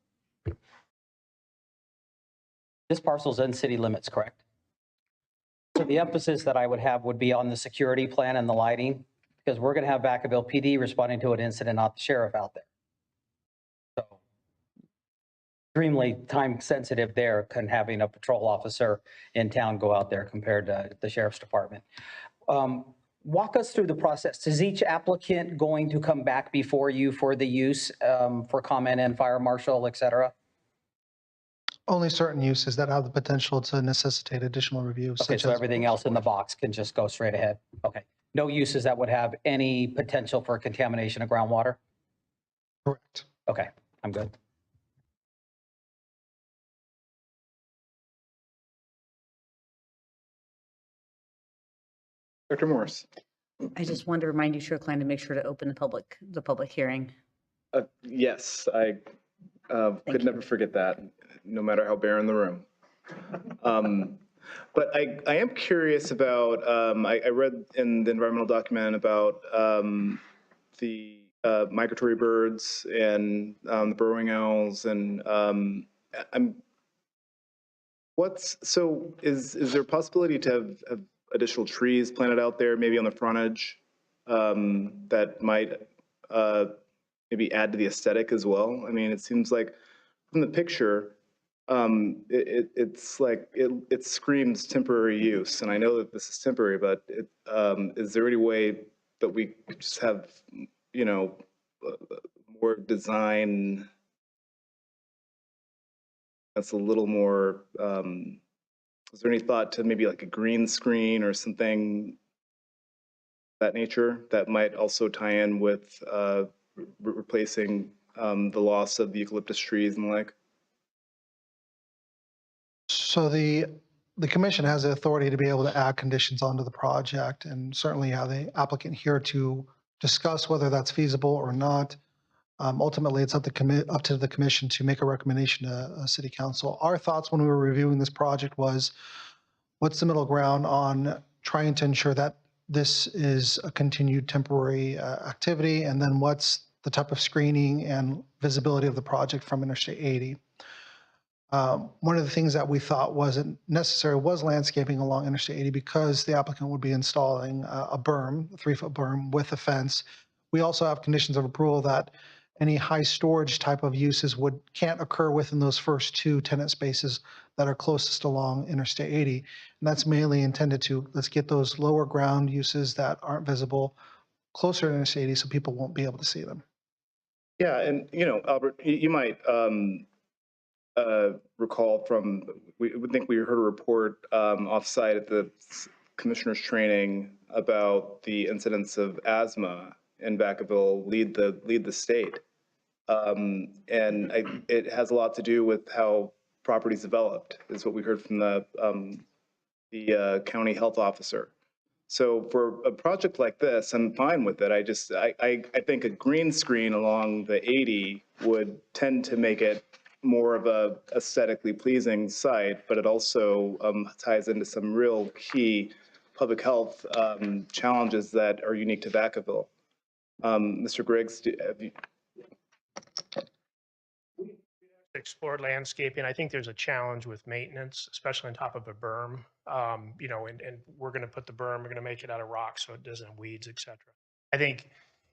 This parcel's in city limits, correct? So the emphasis that I would have would be on the security plan and the lighting, because we're going to have Vacaville PD responding to an incident, not the sheriff out there. So extremely time sensitive there, can having a patrol officer in town go out there compared to the sheriff's department. Walk us through the process. Is each applicant going to come back before you for the use, for comment and fire marshal, et cetera? Only certain uses that have the potential to necessitate additional review. Okay, so everything else in the box can just go straight ahead. Okay. No uses that would have any potential for contamination of groundwater? Correct. Okay, I'm good. Dr. Morris. I just wanted to remind you, Chair Klein, to make sure to open the public hearing. Yes, I could never forget that, no matter how bare in the room. But I am curious about, I read in the environmental document about the migratory birds and the burrowing owls, and is there a possibility to have additional trees planted out there, maybe on the frontage, that might maybe add to the aesthetic as well? I mean, it seems like from the picture, it's like it screams temporary use, and I know that this is temporary, but is there any way that we could just have, more design that's a little more? Is there any thought to maybe like a green screen or something of that nature that might also tie in with replacing the loss of the eucalyptus trees and the like? So the commission has the authority to be able to add conditions onto the project, and certainly have the applicant here to discuss whether that's feasible or not. Ultimately, it's up to the commission to make a recommendation to city council. Our thoughts when we were reviewing this project was, what's the middle ground on trying to ensure that this is a continued temporary activity, and then what's the type of screening and visibility of the project from Interstate 80. One of the things that we thought wasn't necessary was landscaping along Interstate 80, because the applicant would be installing a berm, a 3-foot berm with a fence. We also have conditions of approval that any high storage type of uses can't occur within those first 2 tenant spaces that are closest along Interstate 80. And that's mainly intended to, let's get those lower ground uses that aren't visible closer to Interstate 80 so people won't be able to see them. Yeah, and Albert, you might recall from, we would think we heard a report offsite at the commissioner's training about the incidence of asthma in Vacaville lead the state. And it has a lot to do with how properties developed, is what we heard from the county health officer. So for a project like this, I'm fine with it. I think a green screen along the 80 would tend to make it more of a aesthetically pleasing site, but it also ties into some real key public health challenges that are unique to Vacaville. Mr. Griggs, have you? Explored landscaping. I think there's a challenge with maintenance, especially on top of a berm. You know, and we're going to put the berm, we're going to make it out of rock so it doesn't have weeds, et cetera. I think,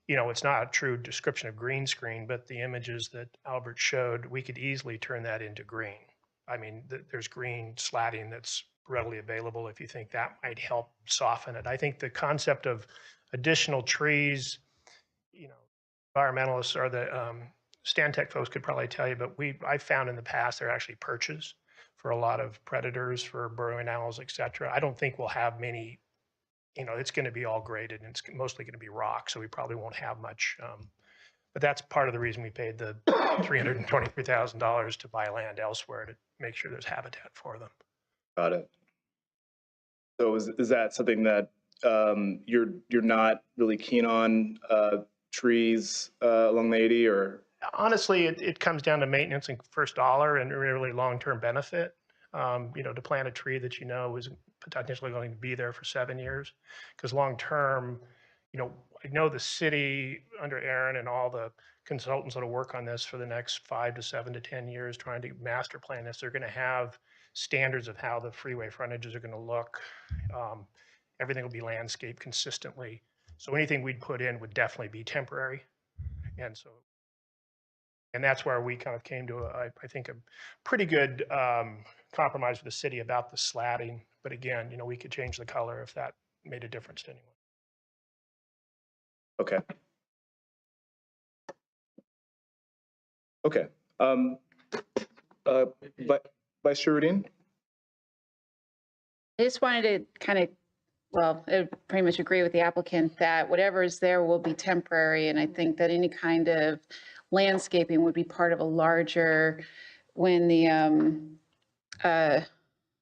you know, it's not a true description of green screen, but the images that Albert showed, we could easily turn that into green. I mean, there's green slatting that's readily available if you think that might help soften it. I think the concept of additional trees, you know, environmentalists or the Stantec folks could probably tell you, but I found in the past they're actually perches for a lot of predators, for burrowing owls, et cetera. I don't think we'll have many, you know, it's going to be all graded and it's mostly going to be rock, so we probably won't have much. But that's part of the reason we paid the $323,000 to buy land elsewhere, to make sure there's habitat for them. Got it. So is that something that you're not really keen on, trees along the 80, or? Honestly, it comes down to maintenance and first dollar and really long-term benefit. You know, to plant a tree that you know is potentially going to be there for 7 years, because long-term, you know, I know the city under Aaron and all the consultants that'll work on this for the next 5 to 7 to 10 years trying to master plan this. They're going to have standards of how the freeway frontages are going to look. Everything will be landscaped consistently. So anything we'd put in would definitely be temporary. And that's where we kind of came to, I think, a pretty good compromise with the city about the slatting. But again, you know, we could change the color if that made a difference to anyone. Okay. Okay. Vice Chair Rudin? I just wanted to kind of, well, I pretty much agree with the applicant that whatever is there will be temporary. And I think that any kind of landscaping would be part of a larger, when the,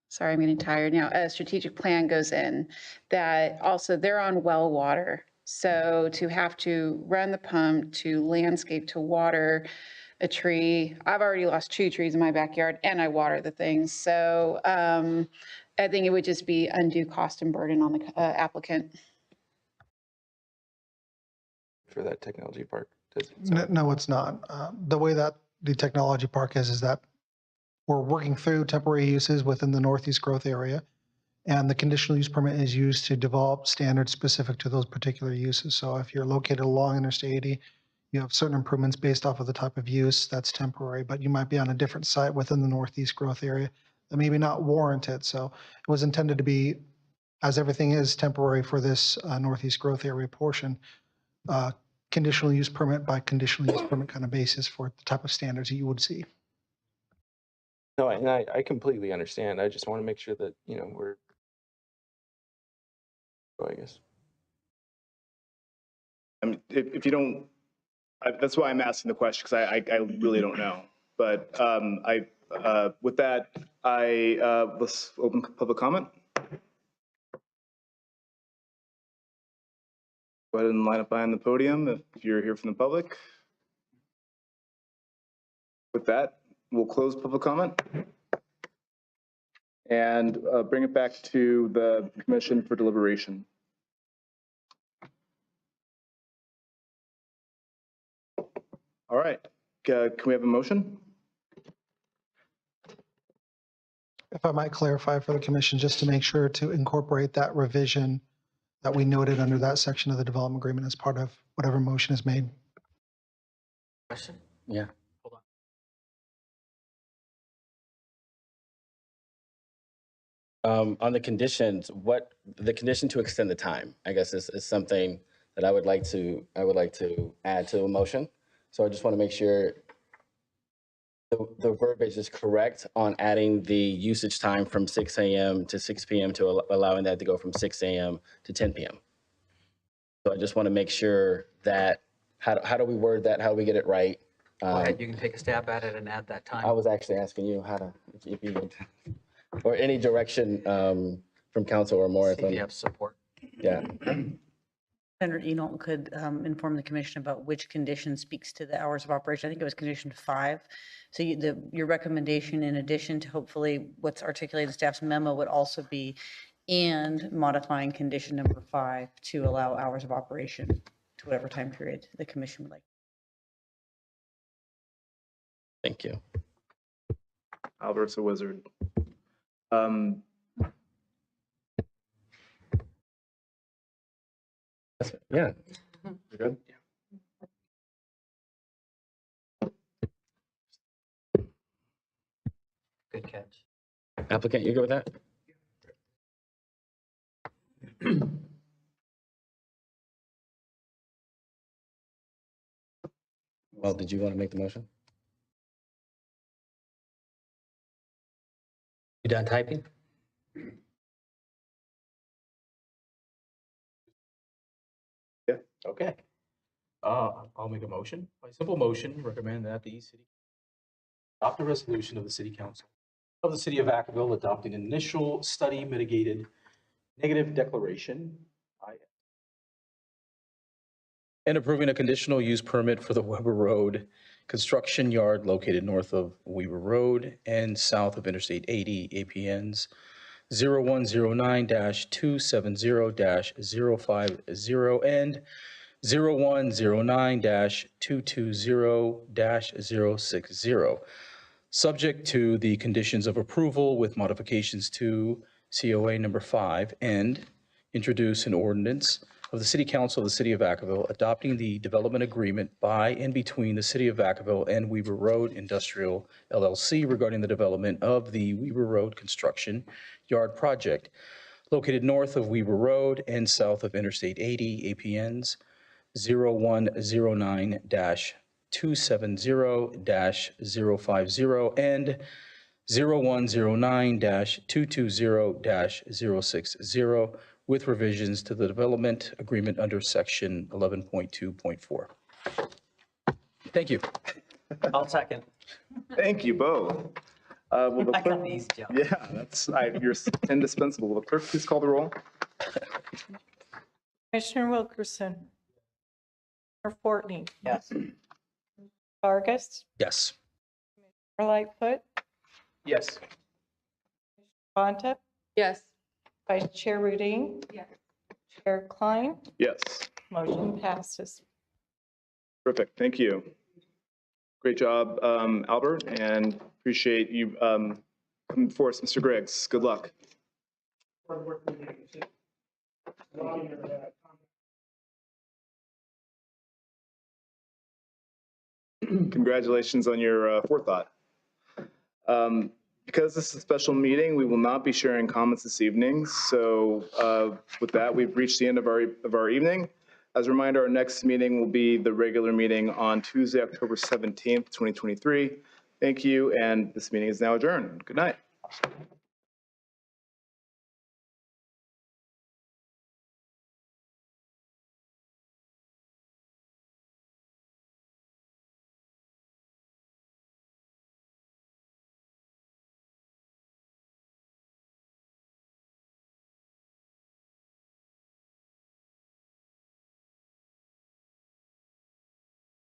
sorry, I'm getting tired now, a strategic plan goes in, that also they're on well water. So to have to run the pump, to landscape, to water a tree, I've already lost 2 trees in my backyard and I water the things. So I think it would just be undue cost and burden on the applicant. For that technology park? No, it's not. The way that the technology park is that we're working through temporary uses within the Northeast growth area. And the conditional use permit is used to develop standards specific to those particular uses. So if you're located along Interstate 80, you have certain improvements based off of the type of use that's temporary, but you might be on a different site within the Northeast growth area that maybe not warranted. So it was intended to be, as everything is temporary for this Northeast growth area portion, conditional use permit by conditional use permit kind of basis for the type of standards that you would see. No, and I completely understand. I just want to make sure that, you know, we're, I guess. I mean, if you don't, that's why I'm asking the question, because I really don't know. But with that, let's open public comment. Go ahead and line up behind the podium if you're here from the public. With that, we'll close public comment and bring it back to the commission for deliberation. All right, can we have a motion? If I might clarify for the commission, just to make sure to incorporate that revision that we noted under that section of the development agreement as part of whatever motion is made. Question? Yeah. On the conditions, what the condition to extend the time, I guess is something that I would like to add to a motion. So I just want to make sure the verbiage is correct on adding the usage time from 6 a.m. to 6 p.m. to allowing that to go from 6 a.m. to 10 p.m. So I just want to make sure that, how do we word that? How do we get it right? Go ahead, you can take a stab at it and add that time. I was actually asking you how to, if you would, or any direction from council or more. See if you have support. Yeah. Senator Enoch could inform the commission about which condition speaks to the hours of operation. I think it was condition 5. So your recommendation, in addition to hopefully what's articulated in staff's memo, would also be and modifying condition number 5 to allow hours of operation to whatever time period the commission would like. Thank you. Albert's a wizard. Yeah. You're good? Good catch. Applicant, you good with that? Well, did you want to make the motion? You done typing? Yeah. Okay. I'll make a motion. By simple motion, recommend that the city adopt a resolution of the city council of the city of Vacaville adopting an initial study mitigated negative declaration and approving a conditional use permit for the Weber Road construction yard located north of Weber Road and south of Interstate 80, APNs 0109-270-050 and 0109-220-060, subject to the conditions of approval with modifications to COA number 5, and introduce an ordinance of the City Council of the City of Vacaville adopting the development agreement by and between the City of Vacaville and Weber Road Industrial LLC regarding the development of the Weber Road construction yard project located north of Weber Road and south of Interstate 80, APNs 0109-270-050 and 0109-220-060 with revisions to the development agreement under section 11.2.4. Thank you. I'll second. Thank you both. Will the I got clerk- these, Joe. Yeah, you're indispensable. Will the clerk please call the roll? Commissioner Wilkerson. Commissioner Fortney. Yes. Vargas. Yes. Commissioner Lightfoot. Yes. Bonta. Yes. Vice Chair Rudine. Yes. Chair Klein. Yes. Motion passes. Terrific. Thank you. Great job, Albert, and appreciate you coming for us, Mr. Griggs. Good luck. Congratulations on your forethought. Because this is a special meeting, we will not be sharing comments this evening. So with that, we've reached the end of our evening. As a reminder, our next meeting will be the regular meeting on Tuesday, October 17th, 2023. Thank you, and this meeting is now adjourned. Good night.